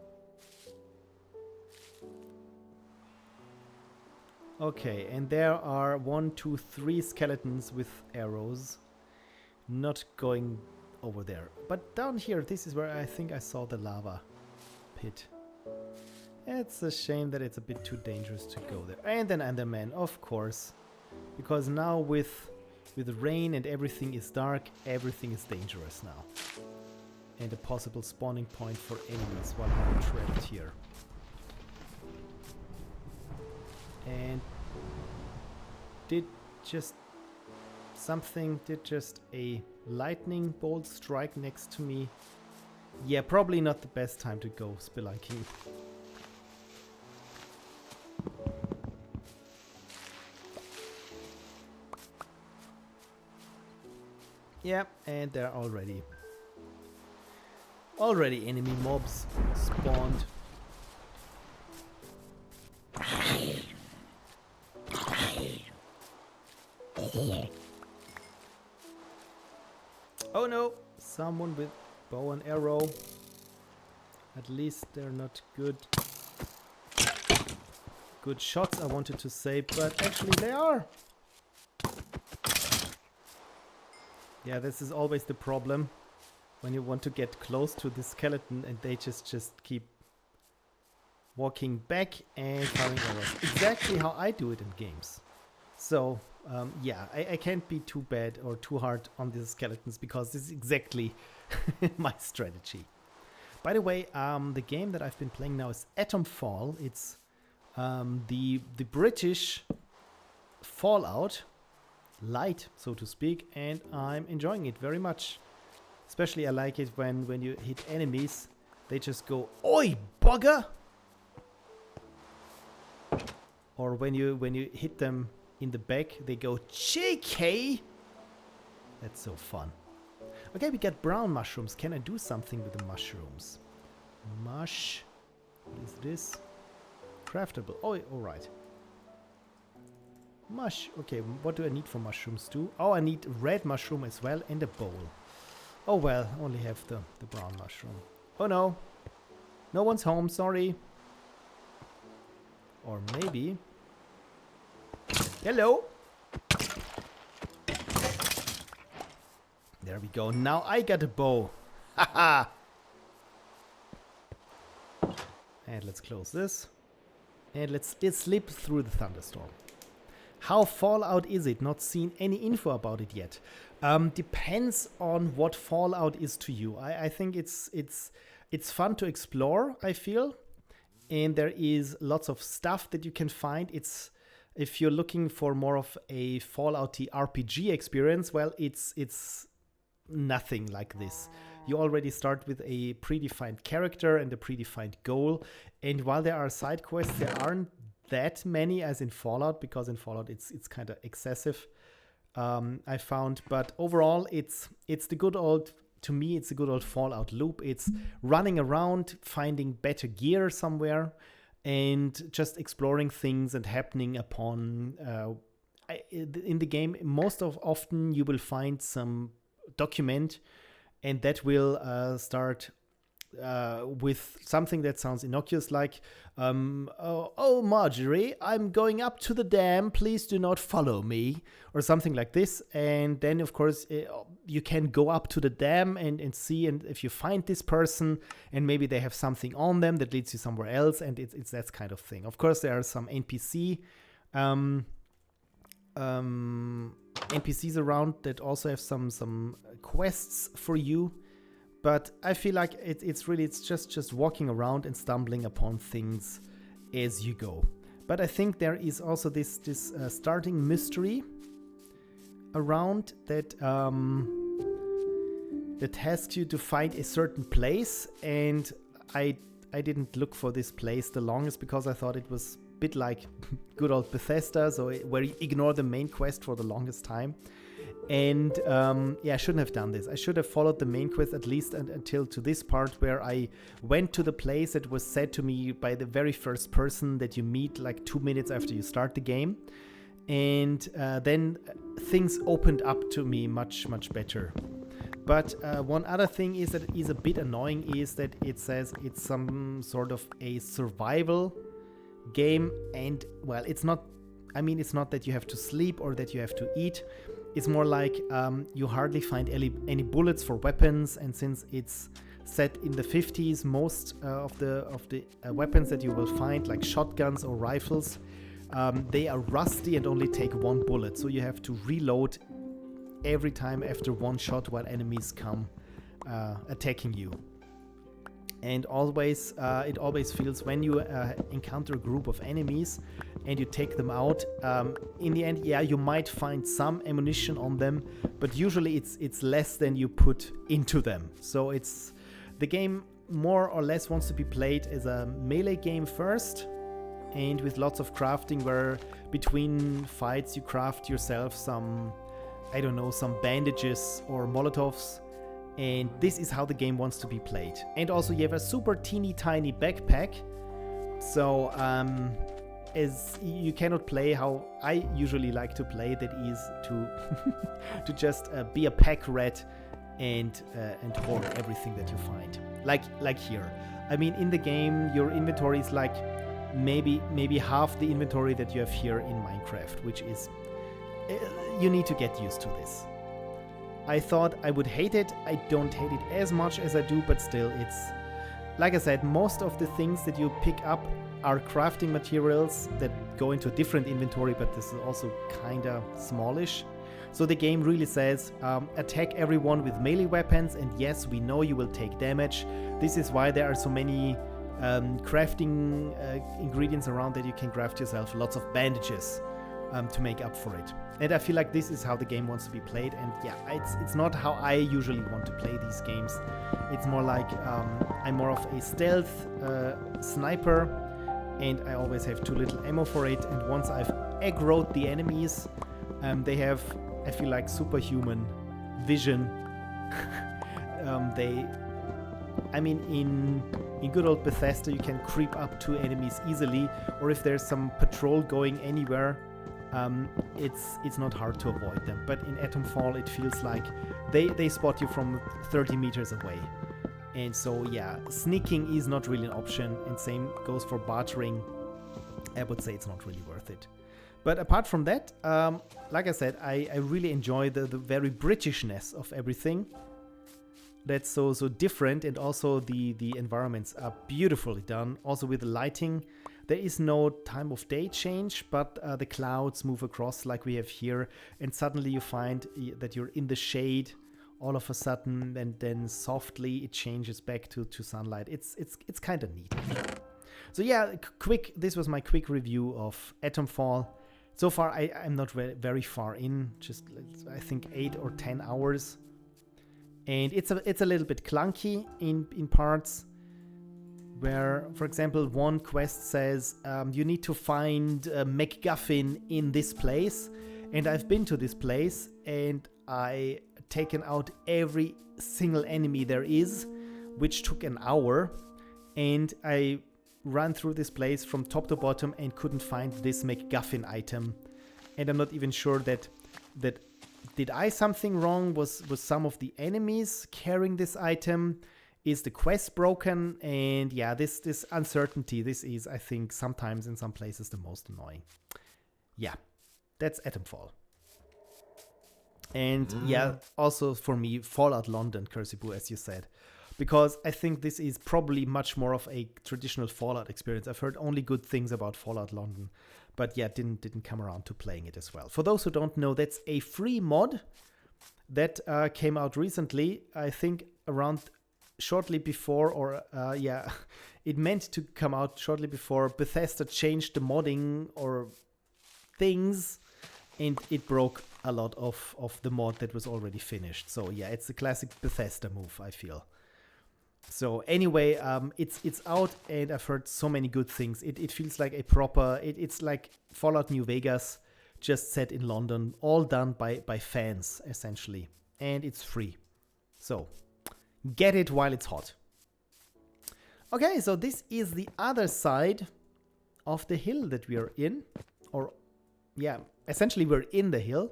S1: Okay, and there are 1, 2, 3 skeletons with arrows. Not going over there. But down here, this is where I think I saw the lava pit. It's a shame that it's a bit too dangerous to go there. And an Enderman, of course. Because now with rain and everything is dark, everything is dangerous now. And a possible spawning point for enemies while I'm trapped here. And did just a lightning bolt strike next to me? Yeah, probably not the best time to go spelunking. Yeah, and there are already enemy mobs spawned. Oh no, someone with bow and arrow. At least they're not good shots, I wanted to say, but actually they are. Yeah, this is always the problem when you want to get close to the skeleton and they just keep walking back and firing arrows. Exactly how I do it in games. So yeah, I can't be too bad or too hard on these skeletons because this is exactly my strategy. By the way, the game that I've been playing now is Atomfall. It's the British Fallout Light, so to speak, and I'm enjoying it very much. Especially I like it when you hit enemies, they just go, "Oi, bugger!" Or when you hit them in the back, they go, "JK!" That's so fun. Okay, we got brown mushrooms. Can I do something with the mushrooms? What is this? Craftable. Oh, alright. Okay, what do I need for mushrooms too? Oh, I need red mushroom as well and a bowl. Oh well, only have the brown mushroom. Oh no. No one's home, sorry. Or maybe... Hello! There we go. Now I got a bow. Haha! And let's close this. And let's slip through the thunderstorm. How Fallout is it? Not seen any info about it yet. Depends on what Fallout is to you. I think it's fun to explore, I feel. And there is lots of stuff that you can find. If you're looking for more of a Fallout-y RPG experience, well, it's nothing like this. You already start with a predefined character and a predefined goal. And while there are side quests, there aren't that many as in Fallout, because in Fallout it's kind of excessive, I found. But overall, it's the good old, to me, it's a good old Fallout loop. It's running around, finding better gear somewhere, and just exploring things and happening upon. In the game, often you will find some document, and that will start with something that sounds innocuous, like, oh, Marjorie, I'm going up to the dam, please do not follow me, or something like this. And then, of course, you can go up to the dam and see, and if you find this person, and maybe they have something on them that leads you somewhere else, and it's that kind of thing. Of course, there are some NPCs around that also have some quests for you. But I feel like it's just walking around and stumbling upon things as you go. But I think there is also this starting mystery around that that asks you to find a certain place, and I didn't look for this place the longest because I thought it was a bit like good old Bethesda, so where you ignore the main quest for the longest time. And yeah, I shouldn't have done this. I should have followed the main quest at least until to this part where I went to the place that was said to me by the very first person that you meet like 2 minutes after you start the game. And then things opened up to me much better. But one other thing is that is a bit annoying is that it says it's some sort of a survival game, and well, it's not. I mean, it's not that you have to sleep or that you have to eat. It's more like you hardly find any bullets for weapons, and since it's set in the 50s, most of the weapons that you will find, like shotguns or rifles, they are rusty and only take 1 bullet. So you have to reload every time after 1 shot while enemies come attacking you. And always, it always feels when you encounter a group of enemies and you take them out, in the end, yeah, you might find some ammunition on them, but usually it's less than you put into them. So it's the game more or less wants to be played as a melee game first, and with lots of crafting where between fights you craft yourself some, I don't know, some bandages or molotovs. And this is how the game wants to be played. And also you have a super teeny tiny backpack. So as you cannot play how I usually like to play, that is to to just be a pack rat and hoard everything that you find. Like here. I mean, in the game your inventory is like maybe half the inventory that you have here in Minecraft, which is you need to get used to this. I thought I would hate it. I don't hate it as much as I do, but still it's, like I said, most of the things that you pick up are crafting materials that go into a different inventory, but this is also kinda smallish. So the game really says, attack everyone with melee weapons, and yes, we know you will take damage. This is why there are so many crafting ingredients around that you can craft yourself. Lots of bandages to make up for it. And I feel like this is how the game wants to be played, and yeah, it's not how I usually want to play these games. It's more like I'm more of a stealth sniper, and I always have too little ammo for it, and once I've aggroed the enemies, they have, I feel like, superhuman vision. I mean, in good old Bethesda you can creep up to enemies easily, or if there's some patrol going anywhere, it's not hard to avoid them. But in Atomfall it feels like they spot you from 30 meters away. And so yeah, sneaking is not really an option, and same goes for bartering. I would say it's not really worth it. But apart from that, like I said, I really enjoy the very Britishness of everything. That's so different, and also the environments are beautifully done. Also with the lighting, there is no time of day change, but the clouds move across like we have here, and suddenly you find that you're in the shade all of a sudden, and then softly it changes back to sunlight. It's kind of neat. So yeah, this was my quick review of Atomfall. So far I'm not very far in, just I think 8 or 10 hours. And it's a little bit clunky in parts, where, for example, one quest says you need to find a MacGuffin in this place, and I've been to this place and I taken out every single enemy there is, which took an hour, and I ran through this place from top to bottom and couldn't find this MacGuffin item, and I'm not even sure that did I something wrong? Was some of the enemies carrying this item? Is the quest broken? And yeah, this uncertainty, this is, I think, sometimes in some places the most annoying. Yeah, that's Atomfall. And yeah, also for me, Fallout London, Cursibu, as you said. Because I think this is probably much more of a traditional Fallout experience. I've heard only good things about Fallout London. But yeah, didn't come around to playing it as well. For those who don't know, that's a free mod that came out recently. I think around shortly before, or yeah, it meant to come out shortly before Bethesda changed the modding or things, and it broke a lot of the mod that was already finished. So yeah, it's a classic Bethesda move, I feel. So anyway, it's out, and I've heard so many good things. It feels like a proper, it's like Fallout New Vegas, just set in London, all done by fans, essentially. And it's free. So get it while it's hot. Okay, so this is the other side of the hill that we are in. Or, yeah, essentially we're in the hill.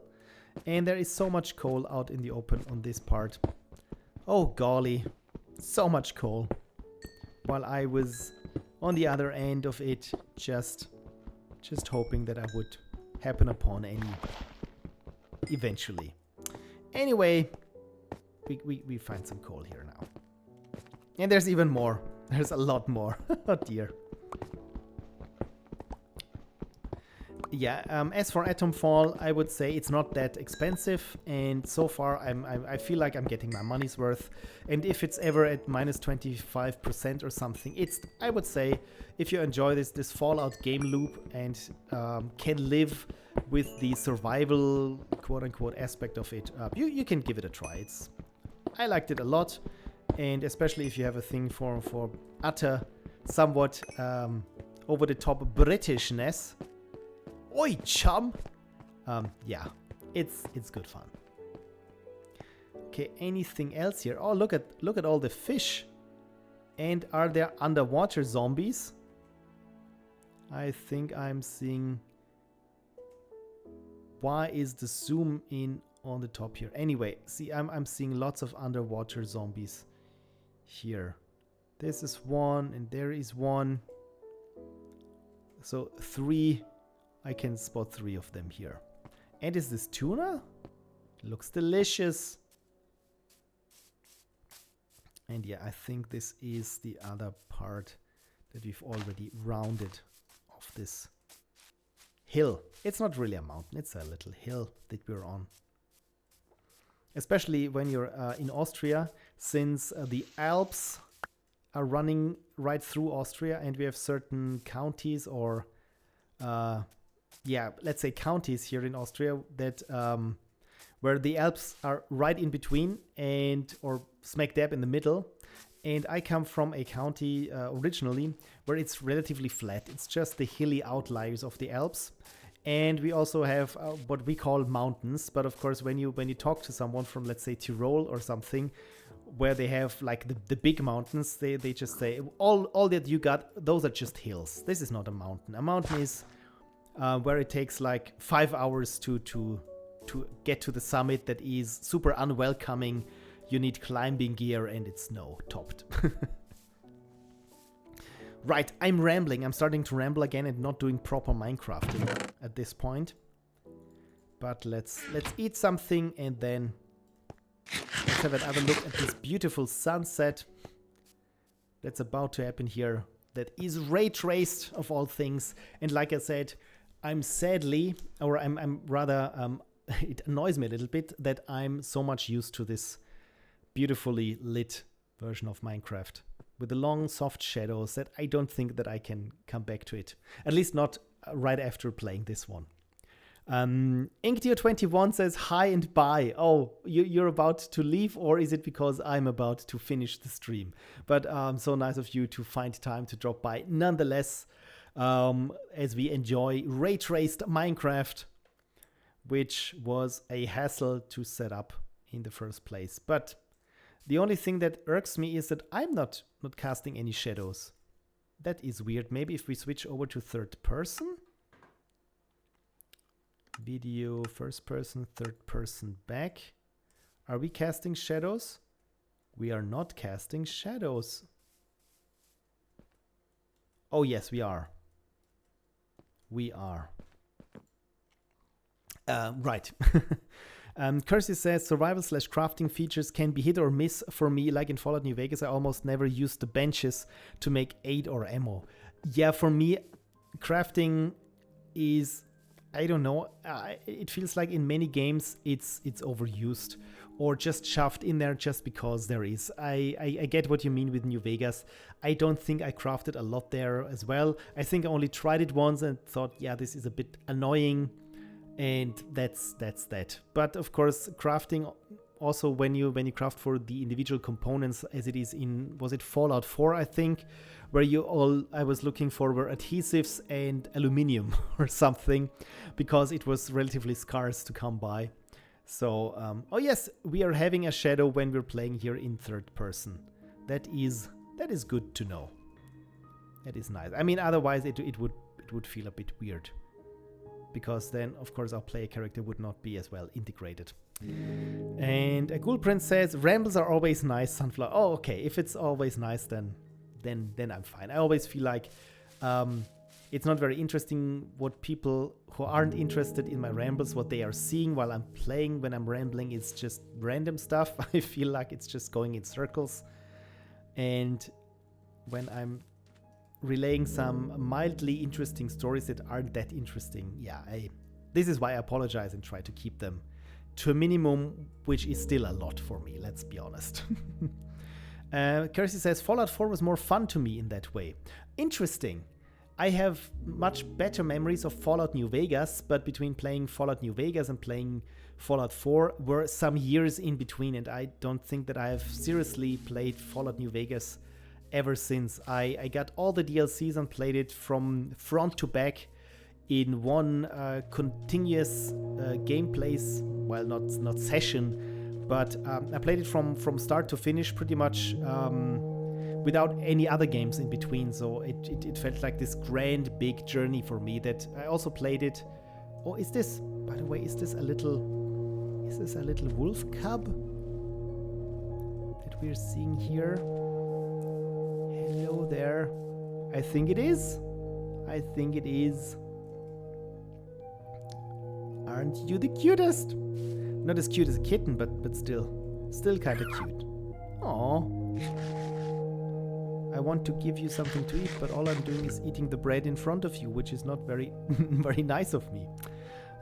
S1: And there is so much coal out in the open on this part. Oh, golly. So much coal. While I was on the other end of it, just hoping that I would happen upon any eventually. Anyway, we find some coal here now. And there's even more. There's a lot more. Oh dear. Yeah, as for Atomfall, I would say it's not that expensive, and so far I feel like I'm getting my money's worth. And if it's ever at minus 25% or something, I would say if you enjoy this Fallout game loop and can live with the survival quote-unquote aspect of it, you can give it a try. I liked it a lot, and especially if you have a thing for utter, somewhat over-the-top Britishness. Oi, chum! Yeah, it's good fun. Okay, anything else here? Oh, look at all the fish. And are there underwater zombies? I think I'm seeing. Why is the zoom in on the top here? Anyway, see, I'm seeing lots of underwater zombies here. This is one, and there is one. So 3. I can spot 3 of them here. And is this tuna? Looks delicious. And yeah, I think this is the other part that we've already rounded of this hill. It's not really a mountain, it's a little hill that we're on. Especially when you're in Austria, since the Alps are running right through Austria, and we have certain counties or yeah, let's say counties here in Austria that where the Alps are right in between or smack dab in the middle. And I come from a county originally where it's relatively flat. It's just the hilly outliers of the Alps. And we also have what we call mountains. But of course, when you talk to someone from, let's say, Tyrol or something, where they have like the big mountains, they just say, all that you got, those are just hills. This is not a mountain. A mountain is where it takes like 5 hours to get to the summit that is super unwelcoming. You need climbing gear and it's snow-topped. Right, I'm rambling. I'm starting to ramble again and not doing proper Minecrafting at this point. But let's eat something and then let's have another look at this beautiful sunset that's about to happen here. That is ray traced of all things. And like I said, I'm rather, it annoys me a little bit that I'm so much used to this beautifully lit version of Minecraft with the long soft shadows that I don't think that I can come back to it. At least not right after playing this one. Inkdeer21 says hi and bye. Oh, you're about to leave, or is it because I'm about to finish the stream? But so nice of you to find time to drop by nonetheless. As we enjoy ray-traced Minecraft, which was a hassle to set up in the first place. But the only thing that irks me is that I'm not casting any shadows. That is weird. Maybe if we switch over to third person. Video, first person, third person back. Are we casting shadows? We are not casting shadows. Oh yes, we are. We are. Right. Kersey says survival/crafting features can be hit or miss for me. Like in Fallout New Vegas, I almost never used the benches to make aid or ammo. Yeah, for me, crafting is, I don't know. It feels like in many games it's overused or just shoved in there just because there is. I get what you mean with New Vegas. I don't think I crafted a lot there as well. I think I only tried it once and thought, yeah, this is a bit annoying. And that's that. But of course, crafting also, when you craft for the individual components, as it is in, was it Fallout 4, I think, where I was looking for were adhesives and aluminium or something, because it was relatively scarce to come by. So oh yes, we are having a shadow when we're playing here in third person. That is good to know. That is nice. I mean, otherwise it would feel a bit weird, because then of course our player character would not be as well integrated. And a Ghoul Prince says, rambles are always nice, Sunflower. Oh, okay. If it's always nice, then I'm fine. I always feel like it's not very interesting what people who aren't interested in my rambles, what they are seeing while I'm playing. When I'm rambling, it's just random stuff. I feel like it's just going in circles. And when I'm relaying some mildly interesting stories that aren't that interesting, yeah, this is why I apologize and try to keep them to a minimum, which is still a lot for me, let's be honest. Kersey says, Fallout 4 was more fun to me in that way. Interesting. I have much better memories of Fallout New Vegas, but between playing Fallout New Vegas and playing Fallout 4 were some years in between, and I don't think that I have seriously played Fallout New Vegas ever since. I got all the DLCs and played it from front to back in one continuous gameplays, well, not session, but I played it from start to finish pretty much without any other games in between. So it felt like this grand big journey for me. That I also played it. Oh, is this, by the way, is this a little wolf cub that we're seeing here? Hello there. I think it is. Aren't you the cutest? Not as cute as a kitten, but still kind of cute. Aww. I want to give you something to eat, but all I'm doing is eating the bread in front of you, which is not very very nice of me.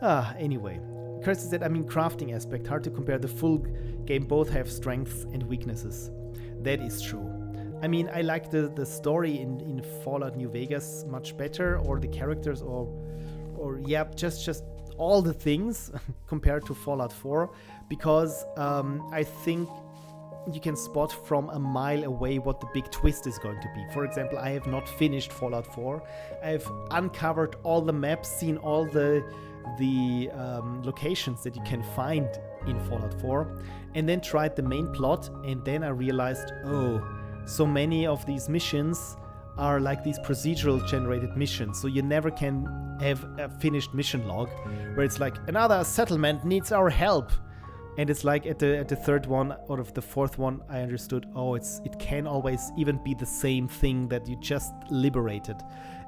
S1: Anyway. Kirsty said, I mean, crafting aspect, hard to compare the full game. Both have strengths and weaknesses. That is true. I mean, I like the story in Fallout New Vegas much better, or the characters, or yeah, just all the things compared to Fallout 4, because I think you can spot from a mile away what the big twist is going to be. For example, I have not finished Fallout 4. I've uncovered all the maps, seen all the locations that you can find in Fallout 4, and then tried the main plot, and then I realized, oh, so many of these missions are like these procedural generated missions, so you never can have a finished mission log where it's like, another settlement needs our help, and it's like at the third one out of the fourth one I understood, oh, it can always even be the same thing that you just liberated,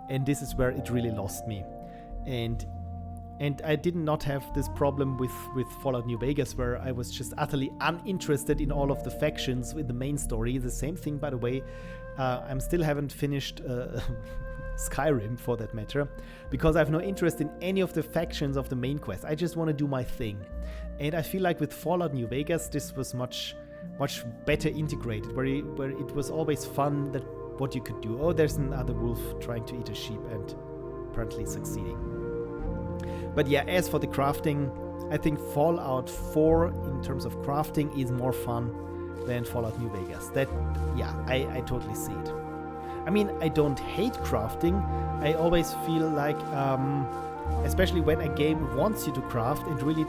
S1: and this is where it really lost me. And I did not have this problem with Fallout New Vegas, where I was just utterly uninterested in all of the factions with the main story. The same thing, by the way, I still haven't finished Skyrim, for that matter, because I have no interest in any of the factions of the main quest. I just want to do my thing. And I feel like with Fallout New Vegas, this was much better integrated, where it was always fun that what you could do. Oh, there's another wolf trying to eat a sheep and apparently succeeding. But yeah, as for the crafting, I think Fallout 4 in terms of crafting is more fun than Fallout New Vegas. That, yeah, I totally see it. I mean, I don't hate crafting. I always feel like, especially when a game wants you to craft and really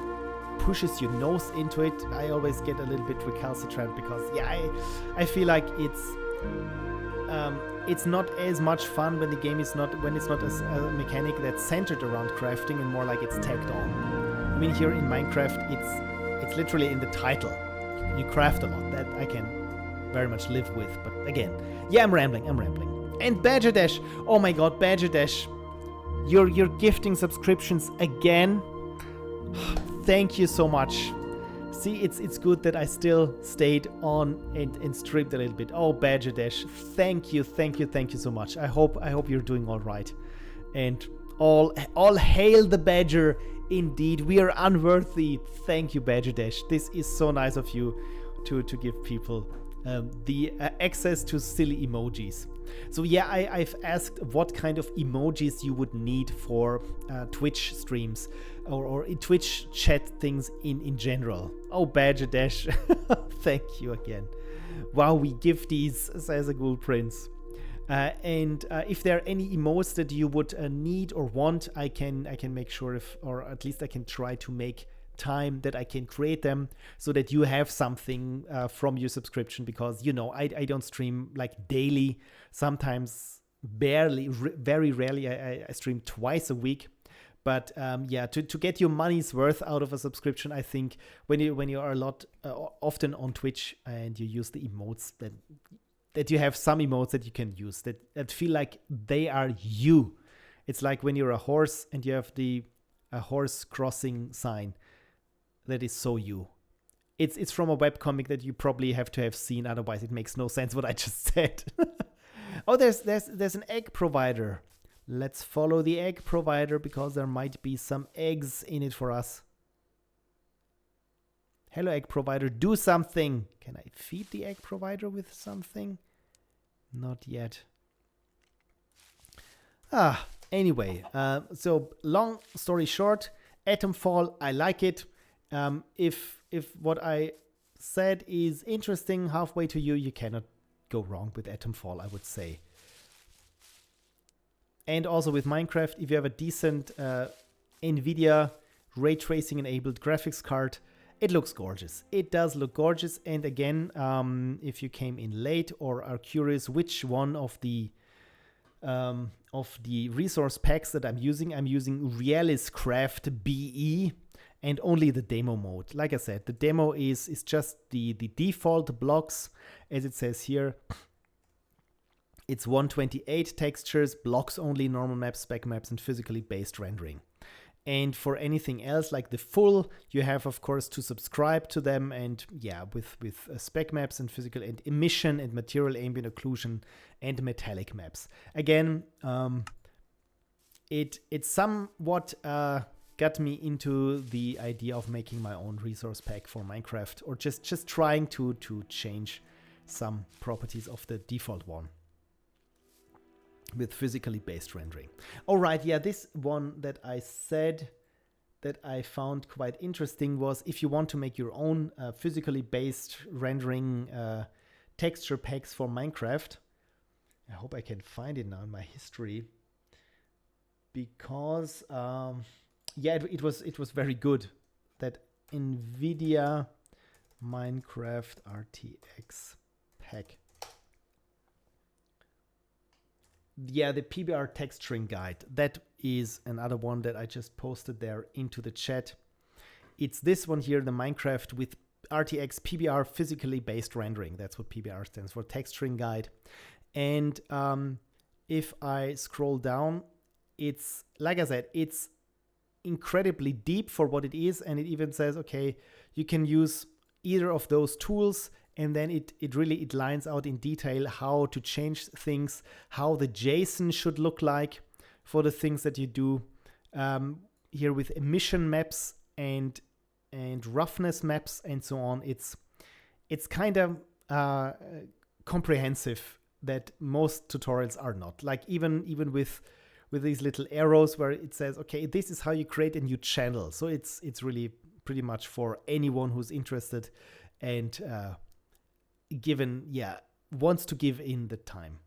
S1: pushes your nose into it, I always get a little bit recalcitrant, because yeah, I feel like it's not as much fun when it's not as a mechanic that's centered around crafting and more like it's tagged on. I mean, here in Minecraft, it's literally in the title. You craft a lot. That I can very much live with. But again, yeah, I'm rambling. And Badger Dash, oh my God, Badger Dash, you're gifting subscriptions again. Thank you so much. See, it's good that I still stayed on and streamed a little bit. Oh, Badger Dash, thank you so much. I hope you're doing all right. And all hail the Badger. Indeed, we are unworthy. Thank you, Badger Dash. This is so nice of you to give people the access to silly emojis. So yeah, I've asked what kind of emojis you would need for Twitch streams or Twitch chat things in general. Oh, Badger Dash, thank you again. Wow, we give these, says a Ghoul Prince. And if there are any emotes that you would need or want, I can make sure or at least I can try to make time that I can create them so that you have something from your subscription, because I don't stream like daily, sometimes barely, very rarely. I stream twice a week. But to get your money's worth out of a subscription, I think when you are a lot often on Twitch and you use the emotes, that you have some emotes that you can use that feel like they are you. It's like when you're a horse and you have a horse crossing sign that is so you. It's from a webcomic that you probably have to have seen, otherwise it makes no sense what I just said. Oh, there's an egg provider. Let's follow the egg provider because there might be some eggs in it for us. Hello, egg provider, do something. Can I feed the egg provider with something? Not yet. Anyway, so long story short, Atomfall, I like it. If what I said is interesting halfway to you, you cannot go wrong with Atomfall, I would say. And also with Minecraft, if you have a decent NVIDIA Raytracing enabled graphics card, it looks gorgeous. It does look gorgeous. And again, if you came in late or are curious which one of the resource packs that I'm using Realiscraft BE, and only the demo mode. Like I said, the demo is just the default blocks, as it says here. It's 128 textures, blocks only, normal maps, spec maps, and physically based rendering. And for anything else, like the full, you have, of course, to subscribe to them. And yeah, with spec maps and physical and emission and material ambient occlusion and metallic maps. Again, it somewhat got me into the idea of making my own resource pack for Minecraft, or just trying to change some properties of the default one with physically based rendering. All right, yeah, this one that I said that I found quite interesting was if you want to make your own physically based rendering texture packs for Minecraft. I hope I can find it now in my history, because yeah, it was very good. That NVIDIA Minecraft RTX pack. Yeah, the PBR texturing guide. That is another one that I just posted there into the chat. It's this one here, the Minecraft with RTX PBR physically based rendering. That's what PBR stands for, texturing guide. And if I scroll down, it's, like I said, it's incredibly deep for what it is. And it even says, okay, you can use either of those tools. And then it lines out in detail how to change things, how the JSON should look like for the things that you do. Here with emission maps and roughness maps and so on. It's kind of comprehensive that most tutorials are not. Like even with these little arrows where it says, okay, this is how you create a new channel. So it's really pretty much for anyone who's interested and wants to give in the time.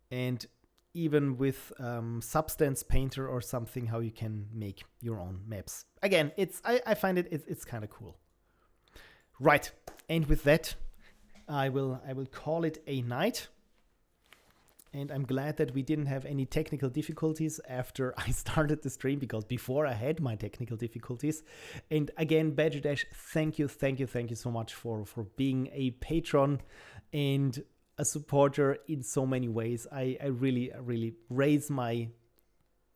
S1: And even with Substance Painter or something, how you can make your own maps. Again, I find it's kind of cool. Right, and with that, I will call it a night. And I'm glad that we didn't have any technical difficulties after I started the stream, because before I had my technical difficulties. And again, Badger Dash, thank you so much for being a patron and a supporter in so many ways. I really raise my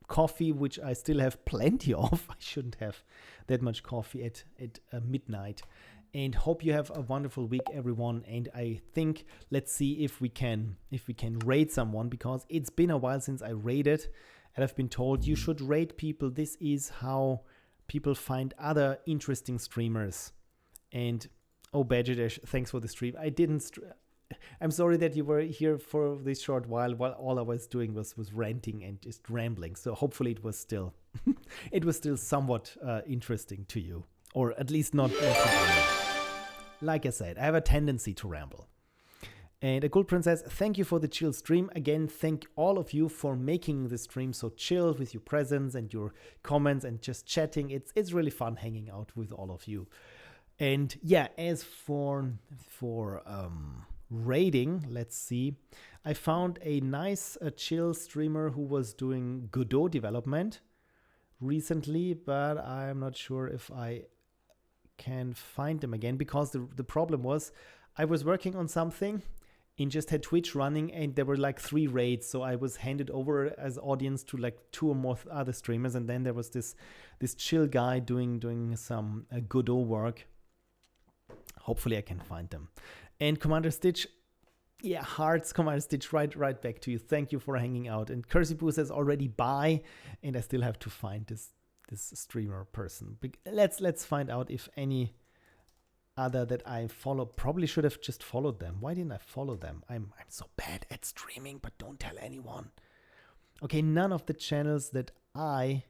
S1: coffee, which I still have plenty of. I shouldn't have that much coffee at midnight. And hope you have a wonderful week, everyone. And I think let's see if we can raid someone, because it's been a while since I raided, and I've been told you should raid people. This is how people find other interesting streamers. And oh, Badger Dash, thanks for the stream. I didn't I'm sorry that you were here for this short while all I was doing was ranting and just rambling. So hopefully it was still it was still somewhat interesting to you, or at least not too boring. Like I said, I have a tendency to ramble. And a Gold Princess, thank you for the chill stream. Again, thank all of you for making the stream so chill with your presence and your comments and just chatting. It's really fun hanging out with all of you. And yeah, as for rating, let's see. I found a nice chill streamer who was doing Godot development recently, but I'm not sure if I can find them again, because the problem was I was working on something and just had Twitch running, and there were like 3 raids, so I was handed over as audience to like 2 or more other streamers, and then there was this chill guy doing some Godot work. Hopefully I can find them. And Commander Stitch, yeah, hearts, Commander Stitch, right back to you. Thank you for hanging out. And Cursey says already bye, and I still have to find this streamer person. Let's find out if any other that I follow. Probably should have just followed them. Why didn't I follow them? I'm so bad at streaming, but don't tell anyone. Okay, none of the channels that I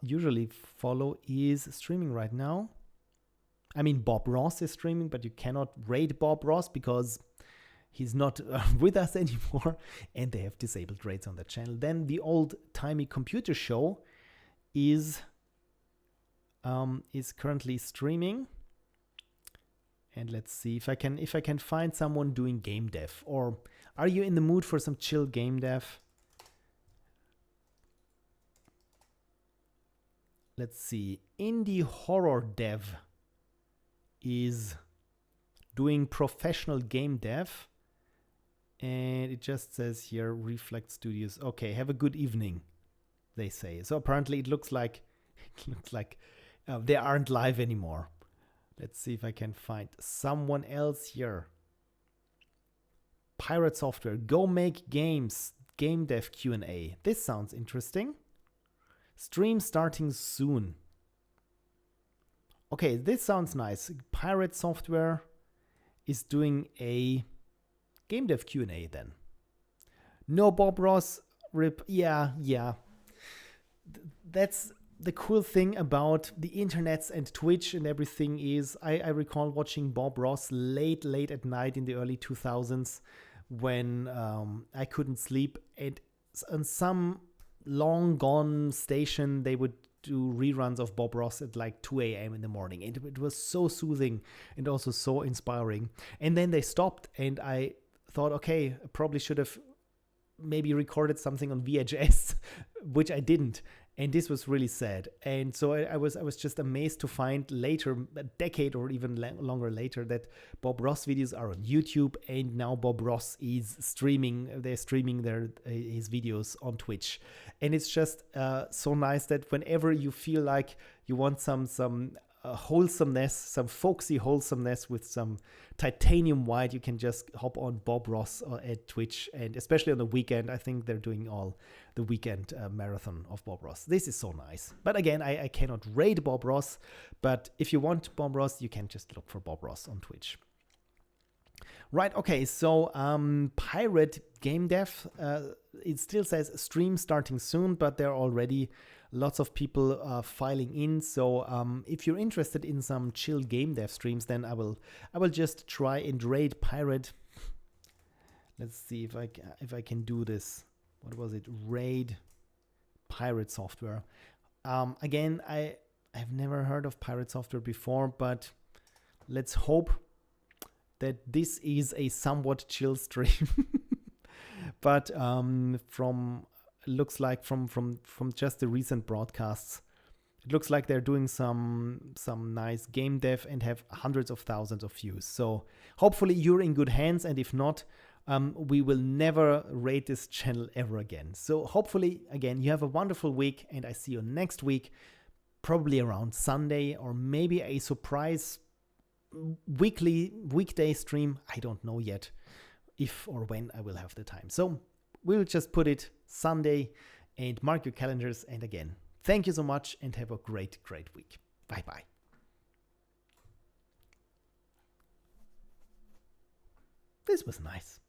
S1: usually follow is streaming right now. I mean, Bob Ross is streaming, but you cannot raid Bob Ross because he's not with us anymore, and they have disabled raids on the channel. Then the Old Timey Computer Show is currently streaming, and let's see if I can find someone doing game dev. Or are you in the mood for some chill game dev? Let's see. Indie Horror Dev is doing professional game dev, and it just says here Reflect Studios. Okay, have a good evening, they say. So apparently it looks like they aren't live anymore. Let's see if I can find someone else here. Pirate Software, go make games, game dev Q&A. This sounds interesting. Stream starting soon. Okay, this sounds nice. Pirate Software is doing a game dev Q&A then. No Bob Ross, rip. Yeah. That's the cool thing about the internets and Twitch and everything is I recall watching Bob Ross late at night in the early 2000s when I couldn't sleep, and on some long gone station they would do reruns of Bob Ross at like 2 a.m. in the morning, and it was so soothing and also so inspiring. And then they stopped, and I thought, okay, I probably should have maybe recorded something on VHS, which I didn't. And this was really sad. And so I was just amazed to find later, a decade or even longer later, that Bob Ross videos are on YouTube, and now Bob Ross is streaming. They're streaming his videos on Twitch, and it's just so nice that whenever you feel like you want some wholesomeness, some folksy wholesomeness with some titanium white, you can just hop on Bob Ross at Twitch, and especially on the weekend. I think they're doing all the weekend marathon of Bob Ross. This is so nice. But again, I cannot raid Bob Ross, but if you want Bob Ross, you can just look for Bob Ross on Twitch. Right, okay, so Pirate Game Dev, it still says stream starting soon, but there are already lots of people filing in. So if you're interested in some chill game dev streams, then I will just try and raid Pirate. Let's see if I can do this. What was it? Raid Pirate Software. Again, I've never heard of Pirate Software before, but let's hope that this is a somewhat chill stream. But looks like from just the recent broadcasts, it looks like they're doing some nice game dev and have hundreds of thousands of views. So hopefully you're in good hands, and if not, we will never raid this channel ever again. So hopefully, again, you have a wonderful week, and I see you next week, probably around Sunday, or maybe a surprise weekday stream. I don't know yet if or when I will have the time. So we'll just put it Sunday, and mark your calendars. And again, thank you so much, and have a great week. Bye-bye. This was nice.